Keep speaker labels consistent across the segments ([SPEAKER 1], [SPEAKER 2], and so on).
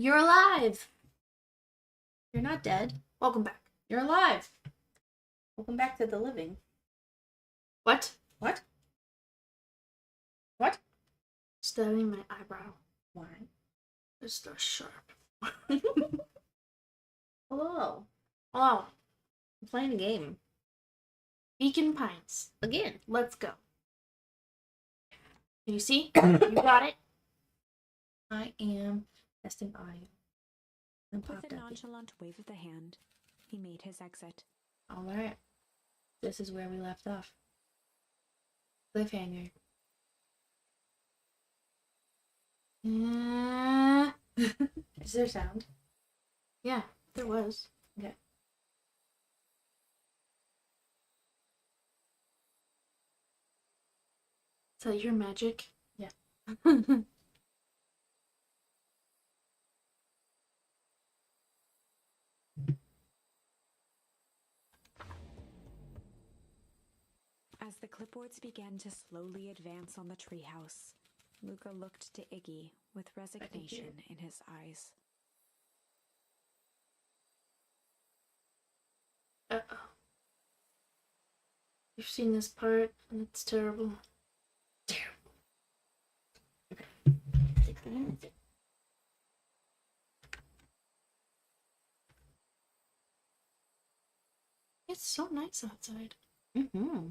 [SPEAKER 1] You're alive. You're not dead. Welcome back. You're alive. Welcome back to the living. What? What? What? Stabbing my eyebrow. Why? It's so sharp. Hello. Oh, I'm playing a game. Beacon Pines. Again. Let's go. Can you see? You got it? I am testing audio.
[SPEAKER 2] With a nonchalant wave of the hand, he made his exit.
[SPEAKER 1] Alright. This is where we left off. Cliffhanger. Is there sound? Yeah, there was. Okay. Is that your magic? Yeah.
[SPEAKER 2] As the clipboards began to slowly advance on the treehouse, Luca looked to Iggy with resignation in his eyes.
[SPEAKER 1] Uh-oh. You've seen this part, and it's terrible. Terrible. Okay. It's so nice outside. Mm-hmm.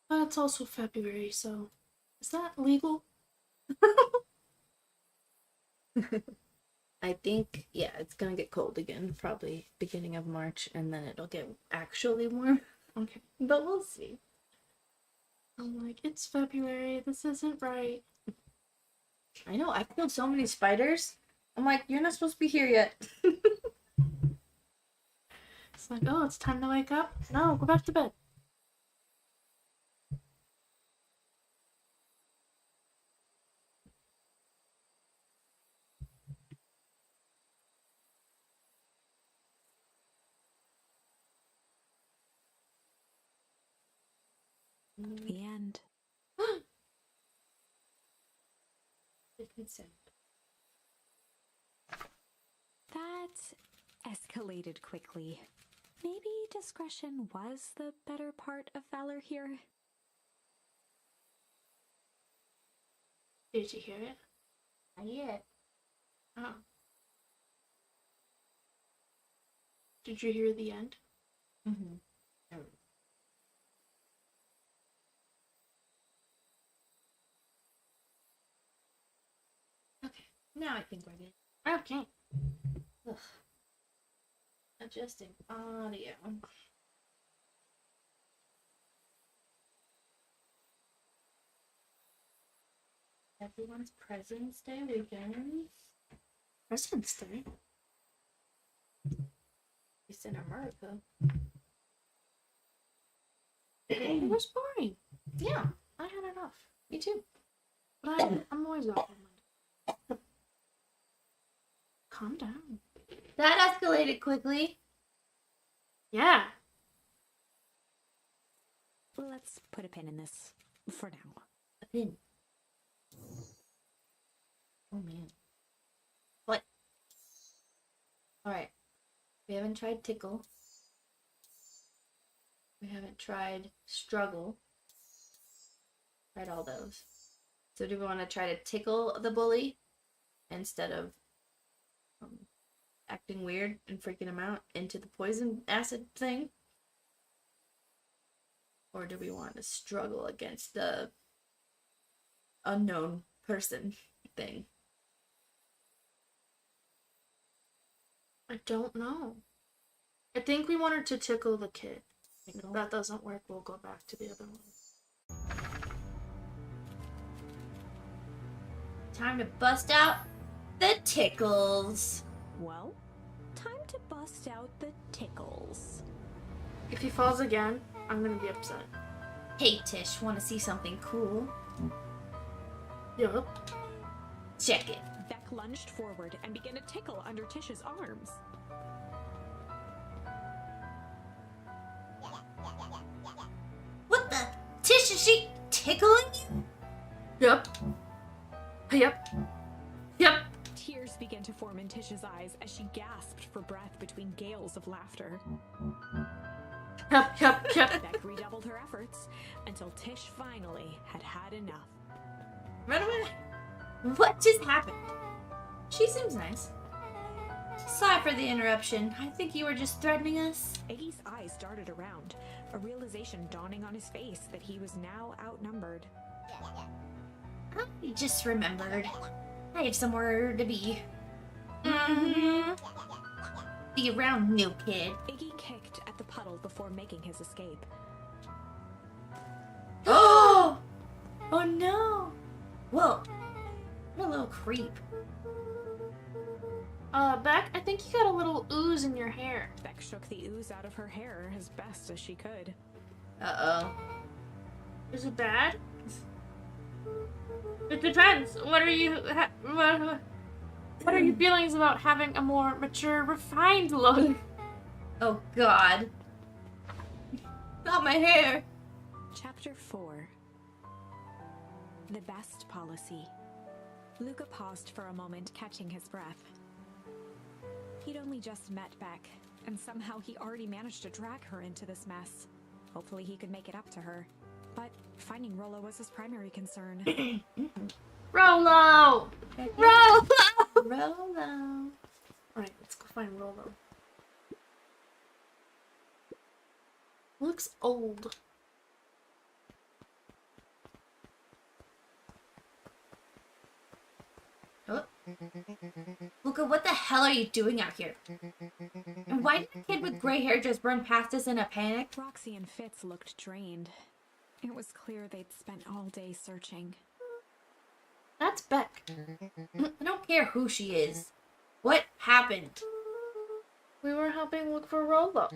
[SPEAKER 1] But it's also February, so is that legal? I think, yeah, it's gonna get cold again, probably beginning of March, and then it'll get actually warm. Okay, but we'll see. I'm like, it's February, this isn't right. I know, I killed so many spiders. I'm like, you're not supposed to be here yet. It's like, oh, it's time to wake up? No, go back to bed.
[SPEAKER 2] The end. That escalated quickly. Maybe discretion was the better part of valor here.
[SPEAKER 1] Did you hear it? Not yet. Oh. Did you hear the end? Mm-hmm. Okay, now I think we're good. Okay. Ugh. Adjusting audio. Everyone's President's Day weekend. President's Day? At least in America. It was boring. Yeah, I had enough. Me too. But I'm always off on Monday. Calm down. That escalated quickly. Yeah.
[SPEAKER 2] Let's put a pin in this for now.
[SPEAKER 1] A pin. Oh man. What? Alright. We haven't tried tickle. We haven't tried struggle. Tried all those. So do we want to try to tickle the bully instead of acting weird and freaking him out into the poison acid thing? Or do we want to struggle against the unknown person thing? I don't know. I think we wanted to tickle the kid. If that doesn't work, we'll go back to the other one. Time to bust out the tickles.
[SPEAKER 2] Well, time to bust out the tickles.
[SPEAKER 1] If he falls again, I'm gonna be upset. Hey Tish, wanna see something cool? Yup. Check it.
[SPEAKER 2] Beck lunged forward and began to tickle under Tish's arms.
[SPEAKER 1] What the? Tish, is she tickling you? Yep. Yep. Yep.
[SPEAKER 2] Tears began to form in Tish's eyes as she gasped for breath between gales of laughter.
[SPEAKER 1] Yep.
[SPEAKER 2] Beck redoubled her efforts until Tish finally had had enough.
[SPEAKER 1] Run away. What just happened? She seems nice. Sorry for the interruption. I think you were just threatening us.
[SPEAKER 2] Iggy's eyes darted around, a realization dawning on his face that he was now outnumbered.
[SPEAKER 3] I just remembered. I have somewhere to be. Be around, new kid.
[SPEAKER 2] Iggy kicked at the puddle before making his escape.
[SPEAKER 3] Oh! Oh no! Whoa. What a little creep.
[SPEAKER 1] Beck, I think you got a little ooze in your hair.
[SPEAKER 2] Beck shook the ooze out of her hair as best as she could.
[SPEAKER 3] Uh-oh.
[SPEAKER 1] Is it bad? It depends. What are your feelings about having a more mature, refined look?
[SPEAKER 3] Oh god. Not my hair.
[SPEAKER 2] Chapter 4. The Best Policy. Luca paused for a moment, catching his breath. He'd only just met Beck, and somehow he already managed to drag her into this mess. Hopefully he could make it up to her. But finding Rollo was his primary concern.
[SPEAKER 1] Rollo! Rollo!
[SPEAKER 3] Rollo.
[SPEAKER 1] Alright, let's go find Rollo. Looks old.
[SPEAKER 3] Oh. Luca, what the hell are you doing out here? And why did the kid with gray hair just run past us in a panic?
[SPEAKER 2] Roxy and Fitz looked drained. It was clear they'd spent all day searching.
[SPEAKER 1] That's Beck.
[SPEAKER 3] I don't care who she is. What happened?
[SPEAKER 1] We were helping look for Rollo.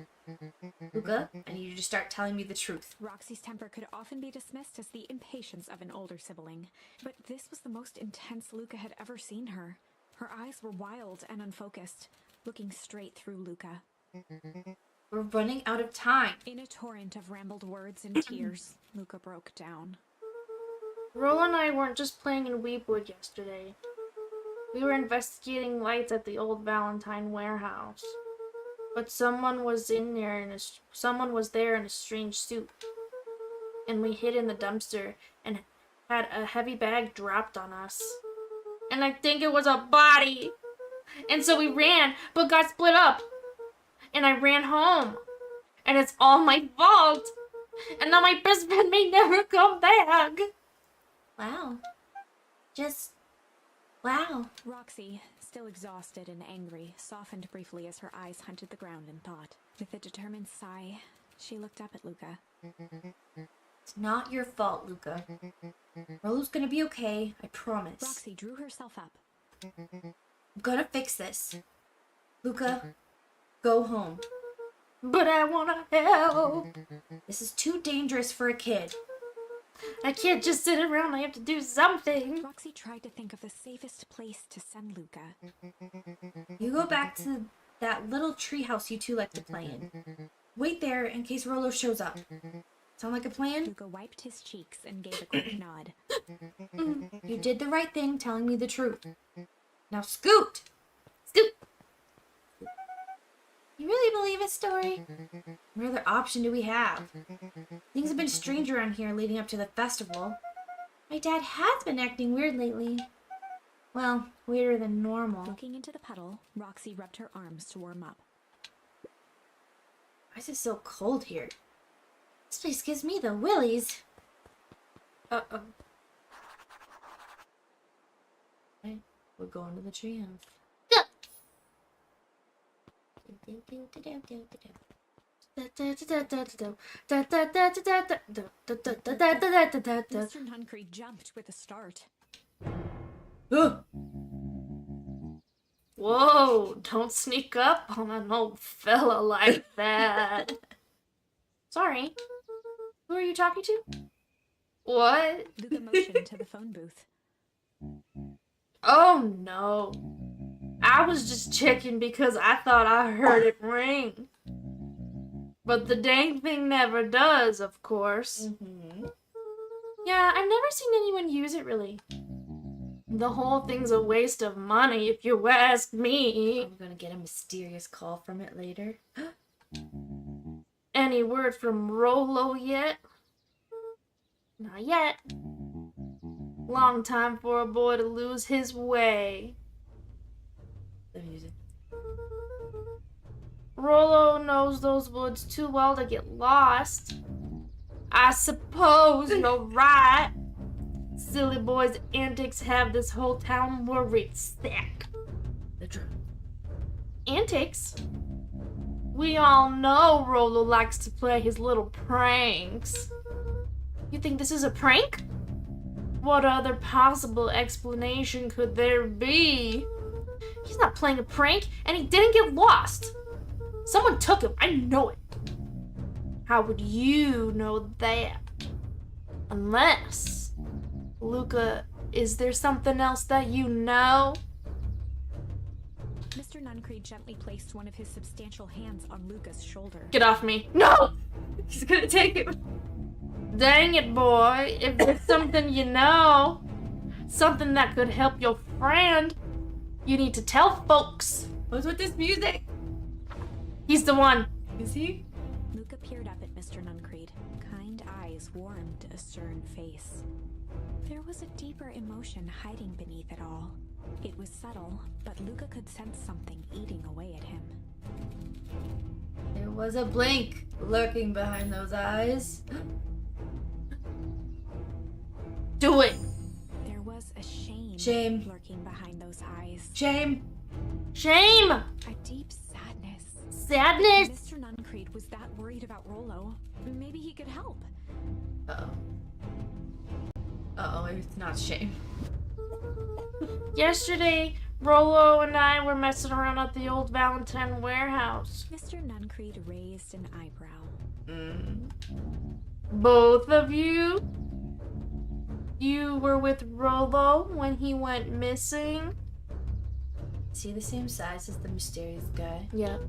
[SPEAKER 3] Luca, I need you to start telling me the truth.
[SPEAKER 2] Roxy's temper could often be dismissed as the impatience of an older sibling, but this was the most intense Luca had ever seen her. Her eyes were wild and unfocused, looking straight through Luca.
[SPEAKER 3] We're running out of time.
[SPEAKER 2] In a torrent of rambled words and tears, Luca broke down.
[SPEAKER 1] Rollo and I weren't just playing in Weepwood yesterday. We were investigating lights at the old Valentine warehouse. But someone was there in a strange suit. And we hid in the dumpster and had a heavy bag dropped on us. And I think it was a body. And so we ran, but got split up. And I ran home. And it's all my fault. And now my best friend may never come back.
[SPEAKER 3] Wow. Wow.
[SPEAKER 2] Roxy, still exhausted and angry, softened briefly as her eyes hunted the ground in thought. With a determined sigh, she looked up at Luca.
[SPEAKER 3] It's not your fault, Luca. Rollo's gonna be okay, I promise.
[SPEAKER 2] Roxy drew herself up.
[SPEAKER 3] I'm gonna fix this. Luca, go home.
[SPEAKER 1] But I wanna help.
[SPEAKER 3] This is too dangerous for a kid.
[SPEAKER 1] I can't just sit around. I have to do something.
[SPEAKER 2] Roxy tried to think of the safest place to send Luca.
[SPEAKER 3] You go back to that little treehouse you two like to play in. Wait there in case Rollo shows up. Sound like a plan?
[SPEAKER 2] Luca wiped his cheeks and gave a quick nod.
[SPEAKER 3] You did the right thing telling me the truth. Now scoot! Scoot! You really believe his story? What other option do we have? Things have been strange around here leading up to the festival. My dad has been acting weird lately. Well, weirder than normal.
[SPEAKER 2] Looking into the puddle, Roxy rubbed her arms to warm up.
[SPEAKER 3] Why is it so cold here? This place gives me the willies.
[SPEAKER 1] Uh-oh.
[SPEAKER 3] Okay, we're going to the treehouse.
[SPEAKER 2] Mr. Nuncree jumped with a start.
[SPEAKER 1] Whoa, don't sneak up on an old fella like that. Sorry. Who are you talking to? What?
[SPEAKER 2] Luca motioned to the phone booth.
[SPEAKER 1] Oh no. I was just checking because I thought I heard it ring. But the dang thing never does, of course. Yeah, I've never seen anyone use it really. The whole thing's a waste of money if you ask me.
[SPEAKER 3] I'm gonna get a mysterious call from it later.
[SPEAKER 1] Any word from Rolo yet? Not yet. Long time for a boy to lose his way.
[SPEAKER 3] The music.
[SPEAKER 1] Rolo knows those woods too well to get lost. I suppose you're right. Silly boy's antics have this whole town worried sick.
[SPEAKER 3] The drum.
[SPEAKER 1] Antics? We all know Rolo likes to play his little pranks. You think this is a prank? What other possible explanation could there be? He's not playing a prank, and he didn't get lost. Someone took him, I know it. How would you know that? Unless... Luca, is there something else that you know?
[SPEAKER 2] Mr. Nuncreed gently placed one of his substantial hands on Luca's shoulder.
[SPEAKER 1] Get off me. No! He's gonna take it. Dang it, boy. If there's something you know, something that could help your friend, you need to tell folks.
[SPEAKER 3] What's with this music?
[SPEAKER 1] He's the one.
[SPEAKER 3] Is he?
[SPEAKER 2] Luca peered up at Mr. Nuncreed. Kind eyes warmed a stern face. There was a deeper emotion hiding beneath it all. It was subtle, but Luca could sense something eating away at him.
[SPEAKER 3] There was a blink lurking behind those eyes.
[SPEAKER 1] Do it.
[SPEAKER 2] There was a shame,
[SPEAKER 3] Shame.
[SPEAKER 2] lurking behind those eyes.
[SPEAKER 3] Shame.
[SPEAKER 1] Shame.
[SPEAKER 2] A deep sadness.
[SPEAKER 1] Sadness.
[SPEAKER 2] Mr. Nuncreed was that worried about Rolo. Maybe he could help.
[SPEAKER 3] Uh-oh. Uh-oh, it's not shame.
[SPEAKER 1] Yesterday, Rolo and I were messing around at the old Valentine warehouse.
[SPEAKER 2] Mr. Nuncreed raised an eyebrow.
[SPEAKER 1] Both of you? You were with Rolo when he went missing?
[SPEAKER 3] Is he the same size as the mysterious guy?
[SPEAKER 1] Yep.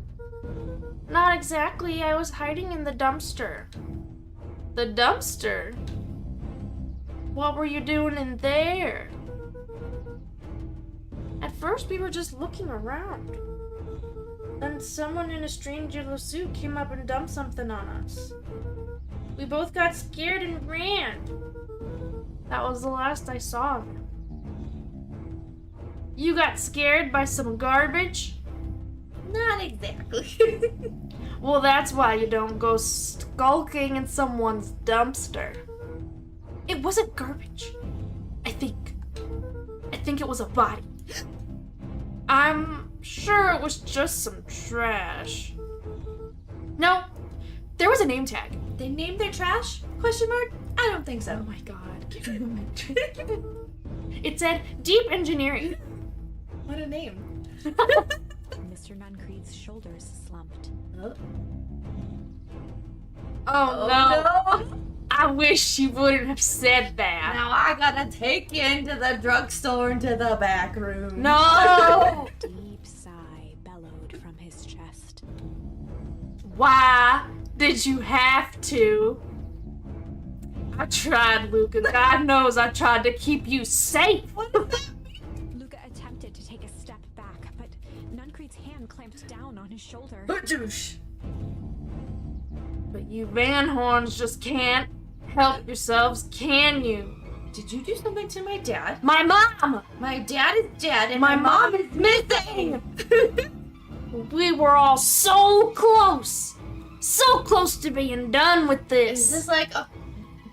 [SPEAKER 1] Not exactly. I was hiding in the dumpster. The dumpster? What were you doing in there? At first, we were just looking around. Then someone in a strange yellow suit came up and dumped something on us. We both got scared and ran. That was the last I saw of him. You got scared by some garbage?
[SPEAKER 3] Not exactly.
[SPEAKER 1] Well, that's why you don't go skulking in someone's dumpster. It wasn't garbage. I think it was a body. I'm sure it was just some trash. No, there was a name tag.
[SPEAKER 3] They named their trash? Question mark? I don't think so.
[SPEAKER 1] Oh my god. It said Deep Engineering.
[SPEAKER 3] What a name.
[SPEAKER 2] Mr. Nuncreed's shoulders slumped.
[SPEAKER 1] Oh no. I wish you wouldn't have said that.
[SPEAKER 3] Now I gotta take you into the drugstore into the back room.
[SPEAKER 1] No!
[SPEAKER 2] A deep sigh bellowed from his chest.
[SPEAKER 1] Why did you have to? I tried, Luca. God knows I tried to keep you safe.
[SPEAKER 3] What does that mean?
[SPEAKER 2] Luca attempted to take a step back, but Nuncreed's hand clamped down on his shoulder.
[SPEAKER 3] Douche.
[SPEAKER 1] But you Van Horns just can't help yourselves, can you?
[SPEAKER 3] Did you do something to my dad?
[SPEAKER 1] My mom!
[SPEAKER 3] My dad is dead and
[SPEAKER 1] My
[SPEAKER 3] my mom is missing!
[SPEAKER 1] We were all so close! So close to being done with this!
[SPEAKER 3] Is this like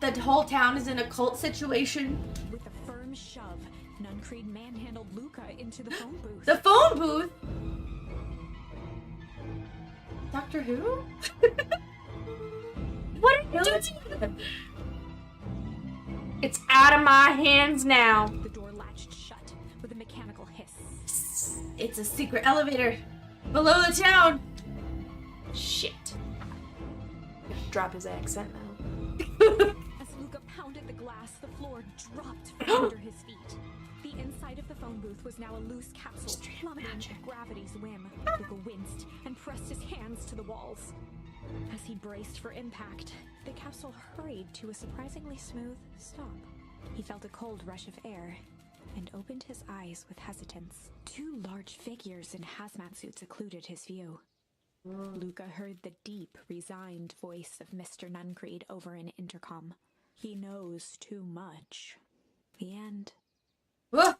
[SPEAKER 3] the whole town is in a cult situation?
[SPEAKER 2] With a firm shove, Nuncreed manhandled Luca into the phone booth.
[SPEAKER 3] The phone booth? Doctor Who?
[SPEAKER 1] What are you doing? It's out of my hands now.
[SPEAKER 2] The door latched shut with a mechanical hiss.
[SPEAKER 3] It's a secret elevator below the town.
[SPEAKER 1] Shit. Drop his accent now.
[SPEAKER 2] As Luca pounded the glass, the floor dropped from under his feet. The inside of the phone booth was now a loose capsule, plummeting at gravity's whim. Luca winced and pressed his hands to the walls. As he braced for impact, the capsule hurried to a surprisingly smooth stop. He felt a cold rush of air, and opened his eyes with hesitance. Two large figures in hazmat suits occluded his view. Luca heard the deep, resigned voice of Mr. Nuncreed over an intercom. He knows too much. The end.
[SPEAKER 3] Whoa!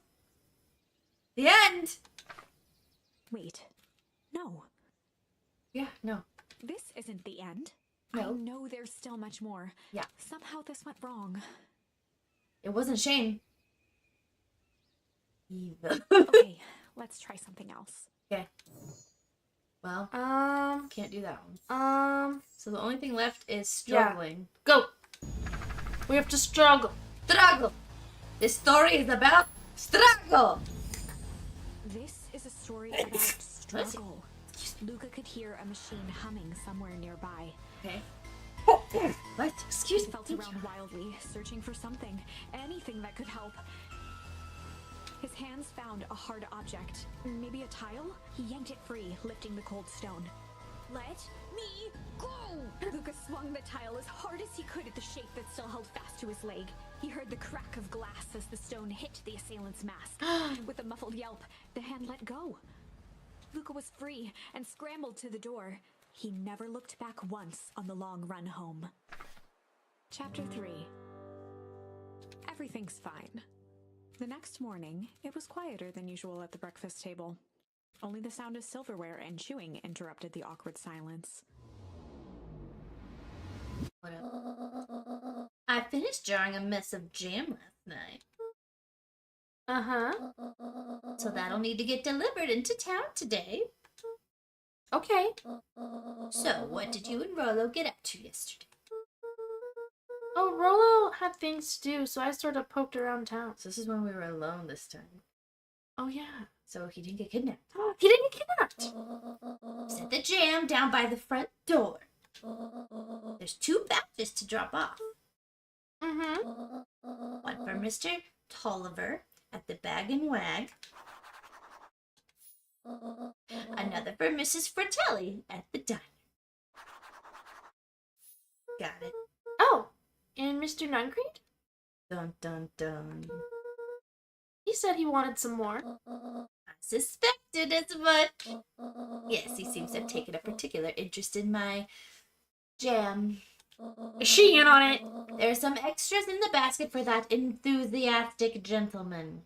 [SPEAKER 3] The end!
[SPEAKER 2] Wait. No.
[SPEAKER 3] Yeah, no.
[SPEAKER 2] This isn't the end.
[SPEAKER 3] No.
[SPEAKER 2] I know there's still much more.
[SPEAKER 3] Yeah.
[SPEAKER 2] Somehow this went wrong.
[SPEAKER 3] It wasn't Shane. Evil.
[SPEAKER 2] Okay, let's try something else.
[SPEAKER 3] Okay. Well, can't do that one. So the only thing left is struggling.
[SPEAKER 1] Go. We have to struggle.
[SPEAKER 3] Struggle! This story is about struggle!
[SPEAKER 2] This is a story about struggle. Luca could hear a machine humming somewhere nearby.
[SPEAKER 3] Okay. What? Excuse
[SPEAKER 2] He
[SPEAKER 3] me.
[SPEAKER 2] felt around wildly, searching for something, anything that could help. His hands found a hard object, maybe a tile? He yanked it free, lifting the cold stone. Let me go! Luca swung the tile as hard as he could at the shape that still held fast to his leg. He heard the crack of glass as the stone hit the assailant's mask. And with a muffled yelp, the hand let go. Luca was free and scrambled to the door. He never looked back once on the long run home. Chapter 3. Everything's fine. The next morning, it was quieter than usual at the breakfast table. Only the sound of silverware and chewing interrupted the awkward silence.
[SPEAKER 3] I finished jarring a mess of jam last night.
[SPEAKER 1] Uh-huh.
[SPEAKER 3] So that'll need to get delivered into town today.
[SPEAKER 1] Okay.
[SPEAKER 3] So, what did you and Rollo get up to yesterday?
[SPEAKER 1] Oh, Rollo had things to do, so I sort of poked around town.
[SPEAKER 3] So this is when we were alone this time.
[SPEAKER 1] Oh, yeah.
[SPEAKER 3] So he didn't get kidnapped.
[SPEAKER 1] He didn't get kidnapped.
[SPEAKER 3] Set the jam down by the front door. There's 2 batches to drop off.
[SPEAKER 1] Mm-hmm.
[SPEAKER 3] One for Mr. Tolliver at the Bag and Wag. Another for Mrs. Fratelli at the diner. Got it.
[SPEAKER 1] Oh, and Mr. Nuncreed?
[SPEAKER 3] Dun dun dun.
[SPEAKER 1] He said he wanted some more.
[SPEAKER 3] I suspected as much. Yes, he seems to have taken a particular interest in my jam.
[SPEAKER 1] Is she in on it?
[SPEAKER 3] There are some extras in the basket for that enthusiastic gentleman.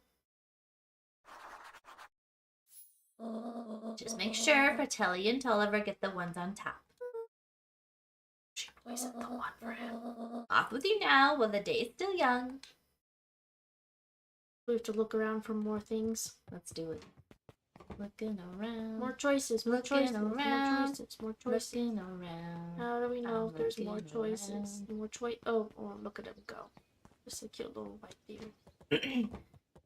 [SPEAKER 3] Just make sure Fratelli and Tolliver get the ones on top.
[SPEAKER 1] She poisoned the one for him.
[SPEAKER 3] Off with you now while the day is still young.
[SPEAKER 1] We have to look around for more things.
[SPEAKER 3] Let's do it. Looking around.
[SPEAKER 1] More choices, more
[SPEAKER 3] Looking
[SPEAKER 1] choices,
[SPEAKER 3] around.
[SPEAKER 1] more choices, more choices.
[SPEAKER 3] Looking around.
[SPEAKER 1] How do we know
[SPEAKER 3] I'm
[SPEAKER 1] if there's more
[SPEAKER 3] looking
[SPEAKER 1] choices?
[SPEAKER 3] around.
[SPEAKER 1] More choice. Oh, look at him go. Just a cute little white beaver.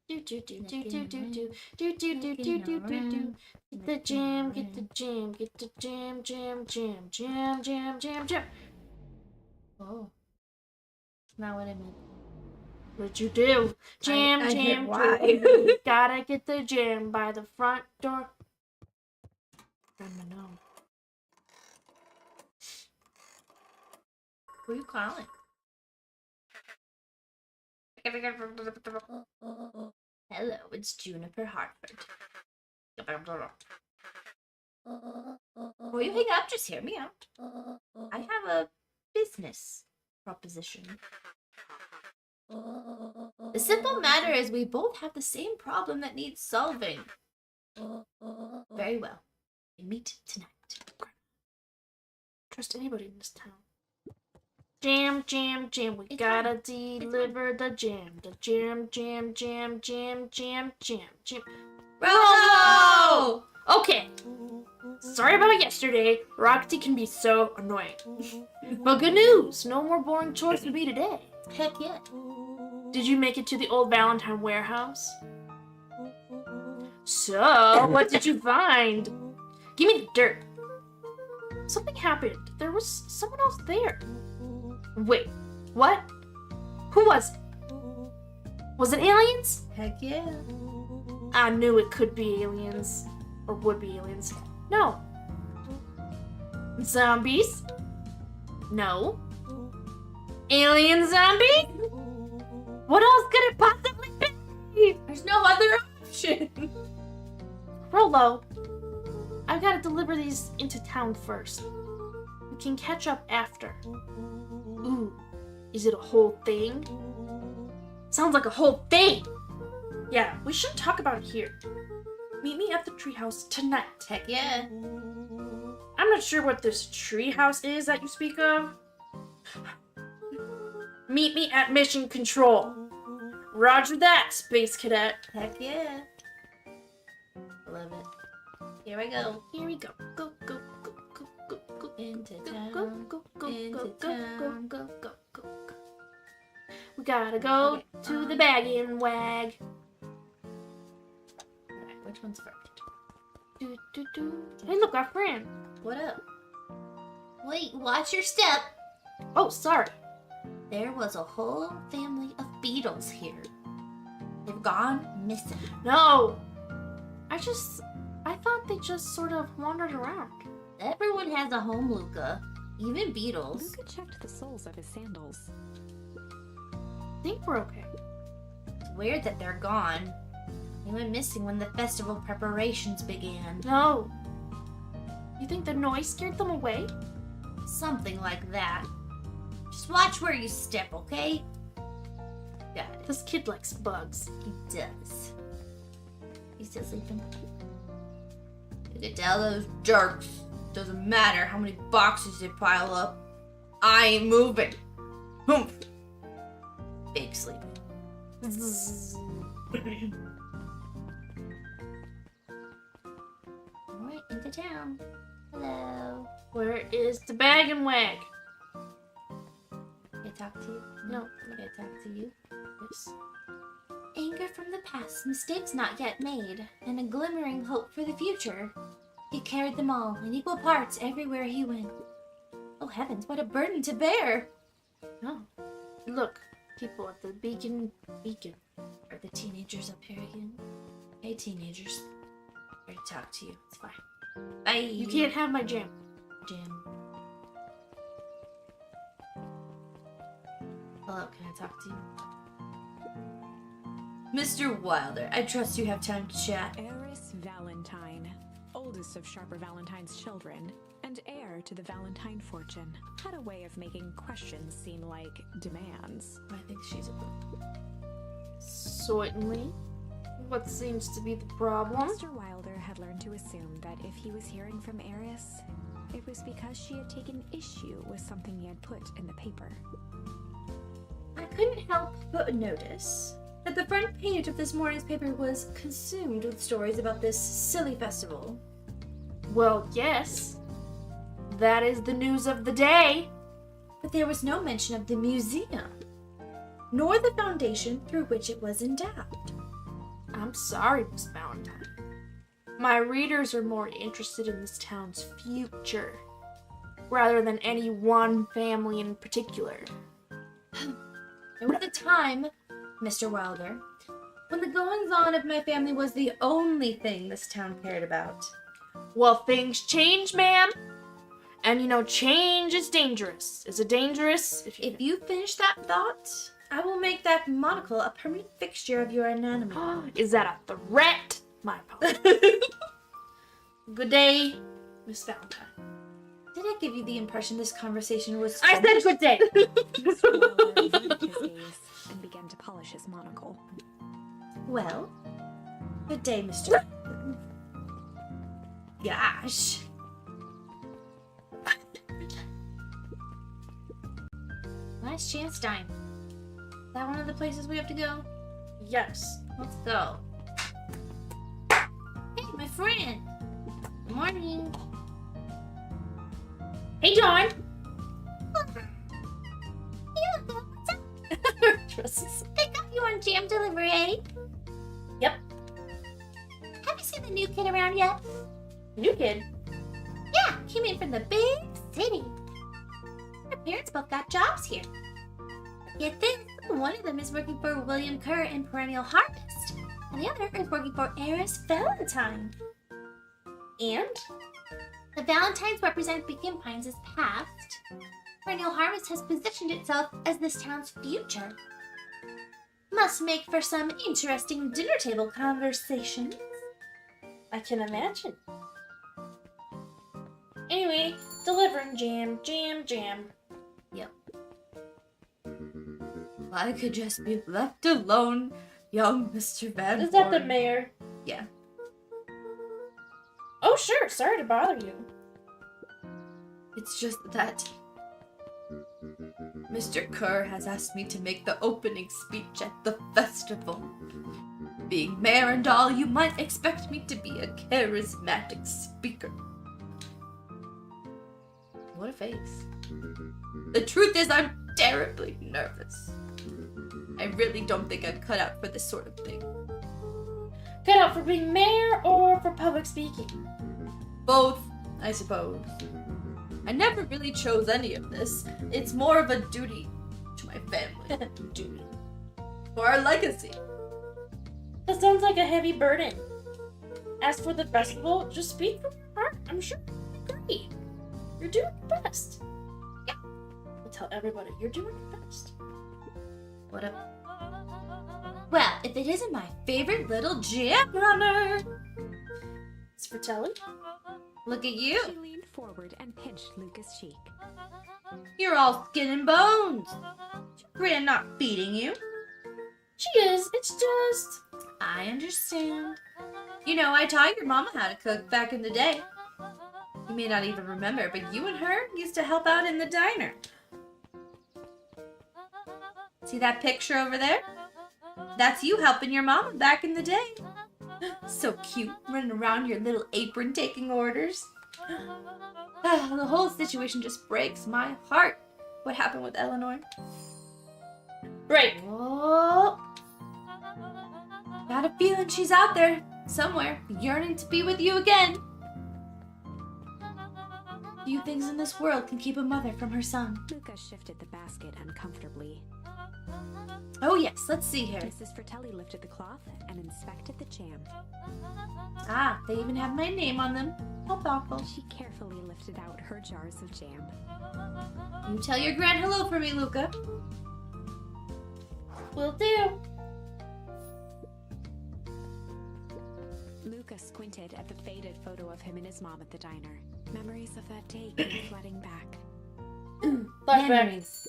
[SPEAKER 1] Do do do do do do do do do do do do do do. Get the jam, get the jam, get the jam, jam, jam, jam, jam, jam, jam.
[SPEAKER 3] Oh. Not what I meant.
[SPEAKER 1] What'd you do? Jam,
[SPEAKER 3] I hit
[SPEAKER 1] jam,
[SPEAKER 3] Y.
[SPEAKER 1] jam. Gotta get the jam by the front door. I don't know.
[SPEAKER 3] Who are you calling? Hello, it's Juniper Hartford. Before you hang up, just hear me out. I have a business proposition. The simple matter is we both have the same problem that needs solving. Very well. We meet tonight.
[SPEAKER 1] Trust anybody in this town. Jam, jam, jam. We gotta deliver the jam. The jam, jam, jam, jam, jam, jam, jam.
[SPEAKER 3] Rollo!
[SPEAKER 1] Okay. Sorry about yesterday. Roxy can be so annoying. But good news. No more boring chores for me today.
[SPEAKER 3] Heck yeah.
[SPEAKER 1] Did you make it to the old Valentine warehouse? So, what did you find? Give me the dirt. Something happened. There was someone else there. Wait, what? Who was it? Was it aliens?
[SPEAKER 3] Heck yeah.
[SPEAKER 1] I knew it could be aliens. Or would be aliens. No. Zombies? No. Alien zombies? What else could it possibly be?
[SPEAKER 3] There's no
[SPEAKER 1] Rolo, I've got to deliver these into town first. We can catch up after. Ooh, is it a whole thing? Sounds like a whole thing! Yeah, we shouldn't talk about it here. Meet me at the treehouse tonight.
[SPEAKER 3] Heck yeah.
[SPEAKER 1] I'm not sure what this treehouse is that you speak of. Meet me at Mission Control. Roger that, Space Cadet.
[SPEAKER 3] Heck yeah. Love it. Here I go.
[SPEAKER 1] Here we go. Go, go, go, go, go, go.
[SPEAKER 3] Into
[SPEAKER 1] Go,
[SPEAKER 3] town.
[SPEAKER 1] go, go, go,
[SPEAKER 3] Into
[SPEAKER 1] go, go,
[SPEAKER 3] town.
[SPEAKER 1] go, go, go, go. We gotta go
[SPEAKER 3] Okay,
[SPEAKER 1] to the bag and wag.
[SPEAKER 3] Alright, which one's first?
[SPEAKER 1] Do, do, do. Hey, look, our friend.
[SPEAKER 3] What up? Wait, watch your step.
[SPEAKER 1] Oh, sorry.
[SPEAKER 3] There was a whole family of beetles here. They've gone missing.
[SPEAKER 1] No. I thought they just sort of wandered around.
[SPEAKER 3] Everyone has a home, Luca. Even beetles.
[SPEAKER 2] Luca checked the soles of his sandals.
[SPEAKER 1] I think we're okay.
[SPEAKER 3] It's weird that they're gone. They went missing when the festival preparations began.
[SPEAKER 1] No. You think the noise scared them away?
[SPEAKER 3] Something like that. Just watch where you step, okay? Got it.
[SPEAKER 1] This kid likes bugs.
[SPEAKER 3] He does. He's still sleeping. You can tell those jerks. Doesn't matter how many boxes they pile up. I ain't moving. Humph. Big sleeping. Alright, into town. Hello.
[SPEAKER 1] Where is the bag and wag?
[SPEAKER 3] Can I talk to you?
[SPEAKER 1] No.
[SPEAKER 3] Can I talk to you?
[SPEAKER 1] Yes.
[SPEAKER 3] Anger from the past, mistakes not yet made, and a glimmering hope for the future. He carried them all in equal parts everywhere he went. Oh heavens, what a burden to bear!
[SPEAKER 1] No. Look, people at the beacon.
[SPEAKER 3] Are the teenagers up here again? Hey teenagers. Here to talk to you. It's fine. Bye.
[SPEAKER 1] You can't have my jam.
[SPEAKER 3] Jim. Hello, can I talk to you? Mr. Wilder, I trust you have time to chat.
[SPEAKER 2] Eris Valentine, oldest of Sharper Valentine's children, and heir to the Valentine fortune, had a way of making questions seem like demands.
[SPEAKER 3] I think she's a book.
[SPEAKER 1] Certainly. What seems to be the problem?
[SPEAKER 2] Mr. Wilder had learned to assume that if he was hearing from Eris, it was because she had taken issue with something he had put in the paper.
[SPEAKER 3] I couldn't help but notice that the front page of this morning's paper was consumed with stories about this silly festival.
[SPEAKER 1] Well, yes. That is the news of the day.
[SPEAKER 3] But there was no mention of the museum, nor the foundation through which it was endowed.
[SPEAKER 1] I'm sorry, Miss Valentine. My readers are more interested in this town's future, rather than any one family in particular.
[SPEAKER 3] There was a time, Mr. Wilder, when the goings-on of my family was the only thing this town cared about.
[SPEAKER 1] Well, things change, ma'am. And you know, change is dangerous. Is it dangerous?
[SPEAKER 3] If you finish that thought, I will make that monocle a permanent fixture of your anatomy.
[SPEAKER 1] Is that a threat? My apologies. Good day, Miss Valentine.
[SPEAKER 3] Did I give you the impression this conversation was
[SPEAKER 1] I said good day.
[SPEAKER 2] Mr. Wilder averted his gaze and began to polish his monocle.
[SPEAKER 3] Well, good day, Mr. Gosh. Last chance time. Is that one of the places we have to go?
[SPEAKER 1] Yes.
[SPEAKER 3] Let's go. Hey, my friend. Good morning.
[SPEAKER 1] Hey, John.
[SPEAKER 3] Hey, Luca, what's up?
[SPEAKER 1] Dresses.
[SPEAKER 3] They got you on jam delivery, eh?
[SPEAKER 1] Yep.
[SPEAKER 3] Have you seen the new kid around yet?
[SPEAKER 1] New kid.
[SPEAKER 3] Yeah, came in from the big city. Her parents both got jobs here. Get this, one of them is working for William Kerr in Perennial Harvest, and the other is working for Eris Valentine.
[SPEAKER 1] And?
[SPEAKER 3] The Valentines represent Beacon Pines' past. Perennial Harvest has positioned itself as this town's future. Must make for some interesting dinner table conversations.
[SPEAKER 1] I can imagine. Anyway, delivering jam, jam, jam.
[SPEAKER 3] Yep. I could just be left alone, young Mr. Van
[SPEAKER 1] Is that the
[SPEAKER 3] Horn.
[SPEAKER 1] mayor?
[SPEAKER 3] Yeah.
[SPEAKER 1] Oh, sure. Sorry to bother you.
[SPEAKER 3] It's just that Mr. Kerr has asked me to make the opening speech at the festival. Being mayor and all, you might expect me to be a charismatic speaker. What a face. The truth is, I'm terribly nervous. I really don't think I'm cut out for this sort of thing.
[SPEAKER 1] Cut out for being mayor or for public speaking?
[SPEAKER 3] Both, I suppose. I never really chose any of this. It's more of a duty to my family.
[SPEAKER 1] Dude.
[SPEAKER 3] For our legacy.
[SPEAKER 1] That sounds like a heavy burden. As for the festival, just speak from your heart. I'm sure you're great. You're doing your best. Yeah. I'll tell everybody you're doing your best.
[SPEAKER 3] What up? Well, if it isn't my favorite little jam runner.
[SPEAKER 1] It's for telling.
[SPEAKER 3] Look at you.
[SPEAKER 2] She leaned forward and pinched Luca's cheek.
[SPEAKER 3] You're all skin and bones. Is your gran not feeding you?
[SPEAKER 1] She is. It's just...
[SPEAKER 3] I understand. You know, I taught your mama how to cook back in the day. You may not even remember, but you and her used to help out in the diner. See that picture over there? That's you helping your mama back in the day. So cute, running around your little apron taking orders. The whole situation just breaks my heart. What happened with Eleanor?
[SPEAKER 1] Break.
[SPEAKER 3] Oh, got a feeling she's out there somewhere, yearning to be with you again. Few things in this world can keep a mother from her son.
[SPEAKER 2] Luca shifted the basket uncomfortably.
[SPEAKER 3] Oh yes, let's see here.
[SPEAKER 2] Mrs. Fratelli lifted the cloth and inspected the jam.
[SPEAKER 3] Ah, they even have my name on them. How thoughtful.
[SPEAKER 2] She carefully lifted out her jars of jam.
[SPEAKER 3] You tell your gran hello for me, Luca.
[SPEAKER 1] Will do.
[SPEAKER 2] Luca squinted at the faded photo of him and his mom at the diner. Memories of that day came flooding back.
[SPEAKER 1] Flashback.
[SPEAKER 3] Memories.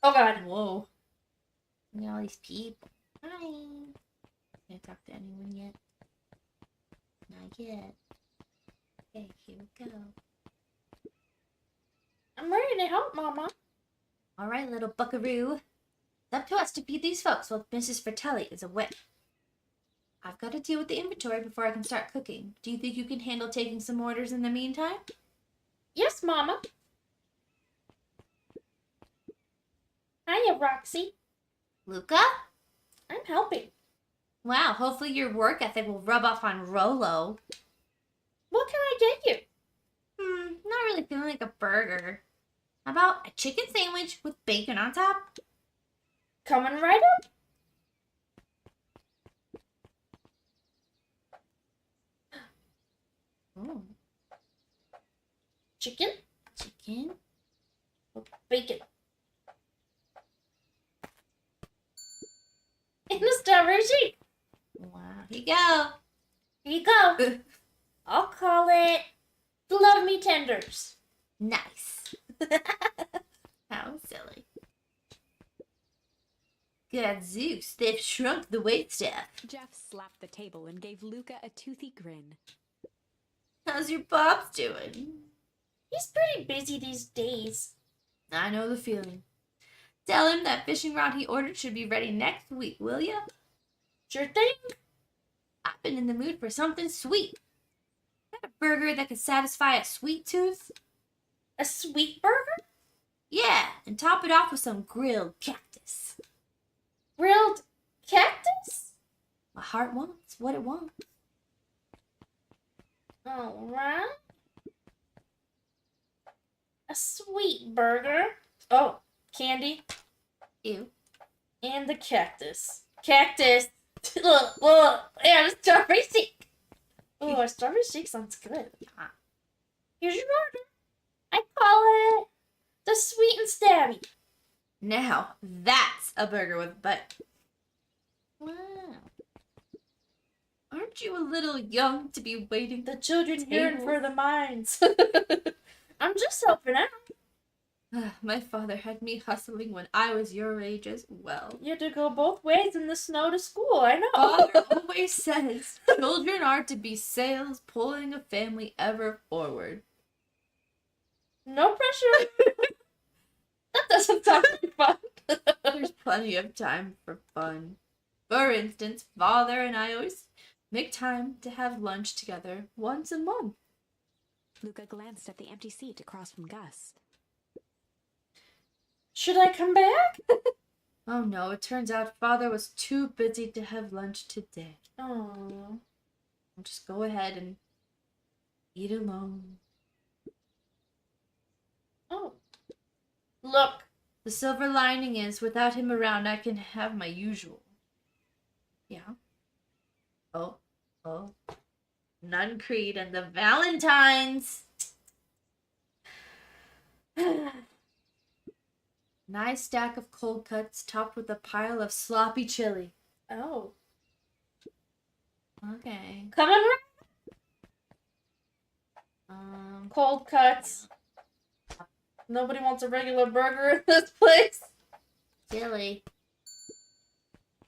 [SPEAKER 1] Oh god.
[SPEAKER 3] Whoa. Look at all these people. Hi. Can't talk to anyone yet. Not yet. Okay, here we go.
[SPEAKER 1] I'm ready to help, Mama.
[SPEAKER 3] All right, little buckaroo. It's up to us to feed these folks while Mrs. Fratelli is away. I've got to deal with the inventory before I can start cooking. Do you think you can handle taking some orders in the meantime?
[SPEAKER 1] Yes, Mama. Hiya, Roxy.
[SPEAKER 3] Luca?
[SPEAKER 1] I'm helping.
[SPEAKER 3] Wow, hopefully your work ethic will rub off on Rolo.
[SPEAKER 1] What can I get you?
[SPEAKER 3] Not really feeling like a burger. How about a chicken sandwich with bacon on top?
[SPEAKER 1] Coming right up.
[SPEAKER 3] Oh,
[SPEAKER 1] Chicken
[SPEAKER 3] chicken.
[SPEAKER 1] with bacon. And a strawberry shake.
[SPEAKER 3] Wow, here you go.
[SPEAKER 1] Here you go. I'll call it the Love Me Tenders.
[SPEAKER 3] Nice. How silly. Gadzooks, they've shrunk the waitstaff.
[SPEAKER 2] Jeff slapped the table and gave Luca a toothy grin.
[SPEAKER 3] How's your pops doing?
[SPEAKER 1] He's pretty busy these days.
[SPEAKER 3] I know the feeling. Tell him that fishing rod he ordered should be ready next week, will ya?
[SPEAKER 1] Sure thing.
[SPEAKER 3] I've been in the mood for something sweet. Got a burger that could satisfy a sweet tooth?
[SPEAKER 1] A sweet burger?
[SPEAKER 3] Yeah, and top it off with some grilled cactus.
[SPEAKER 1] Grilled cactus?
[SPEAKER 3] My heart wants what it wants.
[SPEAKER 1] Alright. A sweet burger. Oh, candy.
[SPEAKER 3] Ew.
[SPEAKER 1] And the cactus. Cactus. Look. And a strawberry shake. Oh, a strawberry shake sounds good.
[SPEAKER 3] Yeah.
[SPEAKER 1] Here's your order. I call it the sweet and stabby.
[SPEAKER 3] Now, that's a burger with butt. Wow. Aren't
[SPEAKER 1] Aren't you a little young to be waiting?
[SPEAKER 4] The children yearn
[SPEAKER 1] Tables.
[SPEAKER 4] for the mines. I'm just helping out.
[SPEAKER 1] My father had me hustling when I was your age as well.
[SPEAKER 4] You had to go both ways in the snow to school, I know.
[SPEAKER 1] Father always says children are to be sails pulling a family ever forward.
[SPEAKER 4] No pressure. That doesn't sound like fun.
[SPEAKER 1] There's plenty of time for fun. For instance, Father and I always make time to have lunch together once a month.
[SPEAKER 2] Luca glanced at the empty seat across from Gus.
[SPEAKER 4] Should I come back?
[SPEAKER 1] Oh no, it turns out Father was too busy to have lunch today.
[SPEAKER 4] Oh.
[SPEAKER 1] I'll just go ahead and eat alone.
[SPEAKER 4] Oh. Look.
[SPEAKER 1] The silver lining is, without him around, I can have my usual. Yeah. Oh. Nun Creed and the Valentines. Nice stack of cold cuts topped with a pile of sloppy chili.
[SPEAKER 4] Oh.
[SPEAKER 1] Okay.
[SPEAKER 4] Come on. Cold cuts. Nobody wants a regular burger in this place.
[SPEAKER 1] Chili.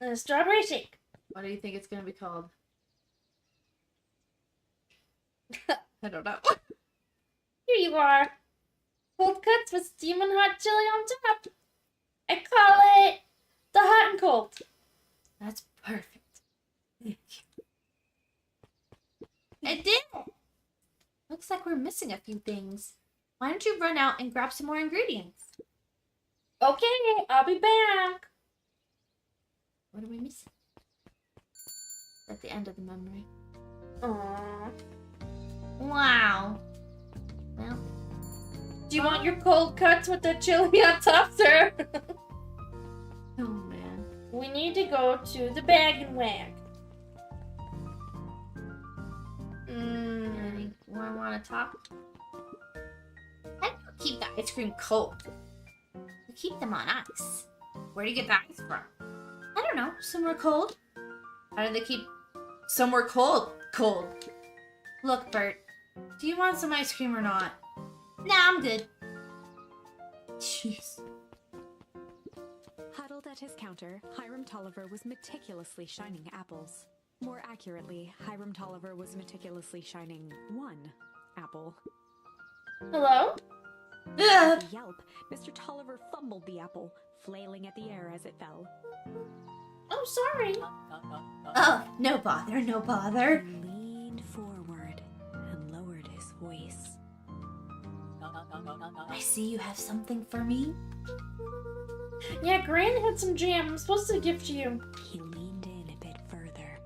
[SPEAKER 4] And a strawberry shake.
[SPEAKER 1] What do you think it's gonna be called? I don't know.
[SPEAKER 4] Here you are. Cold cuts with steaming hot chili on top. I call it the hot and cold.
[SPEAKER 1] That's perfect. I did it! Looks like we're missing a few things. Why don't you run out and grab some more ingredients?
[SPEAKER 4] Okay, I'll be back.
[SPEAKER 1] What are we missing? At the end of the memory.
[SPEAKER 4] Aww.
[SPEAKER 1] Wow. Well,
[SPEAKER 4] Do you want your cold cuts with the chili on top, sir?
[SPEAKER 1] oh man.
[SPEAKER 4] We need to go to the bag and wag.
[SPEAKER 1] Anyone want to talk? How do you keep the ice cream cold? You keep them on ice. Where do you get the ice from? I don't know. Somewhere cold. How do they keep somewhere cold? Cold. Look, Bert. Do you want some ice cream or not? Nah, I'm good. Jeez.
[SPEAKER 2] Huddled at his counter, Hiram Tolliver was meticulously shining apples. More accurately, Hiram Tolliver was meticulously shining one apple.
[SPEAKER 4] Hello?
[SPEAKER 2] With a yelp, Mr. Tolliver fumbled the apple, flailing at the air as it fell.
[SPEAKER 4] Oh, sorry.
[SPEAKER 1] Oh, no bother, no bother.
[SPEAKER 2] He leaned forward and lowered his voice.
[SPEAKER 1] I see you have something for me.
[SPEAKER 4] Yeah, Gran had some jam. I'm supposed to gift you.
[SPEAKER 2] He leaned in a bit further.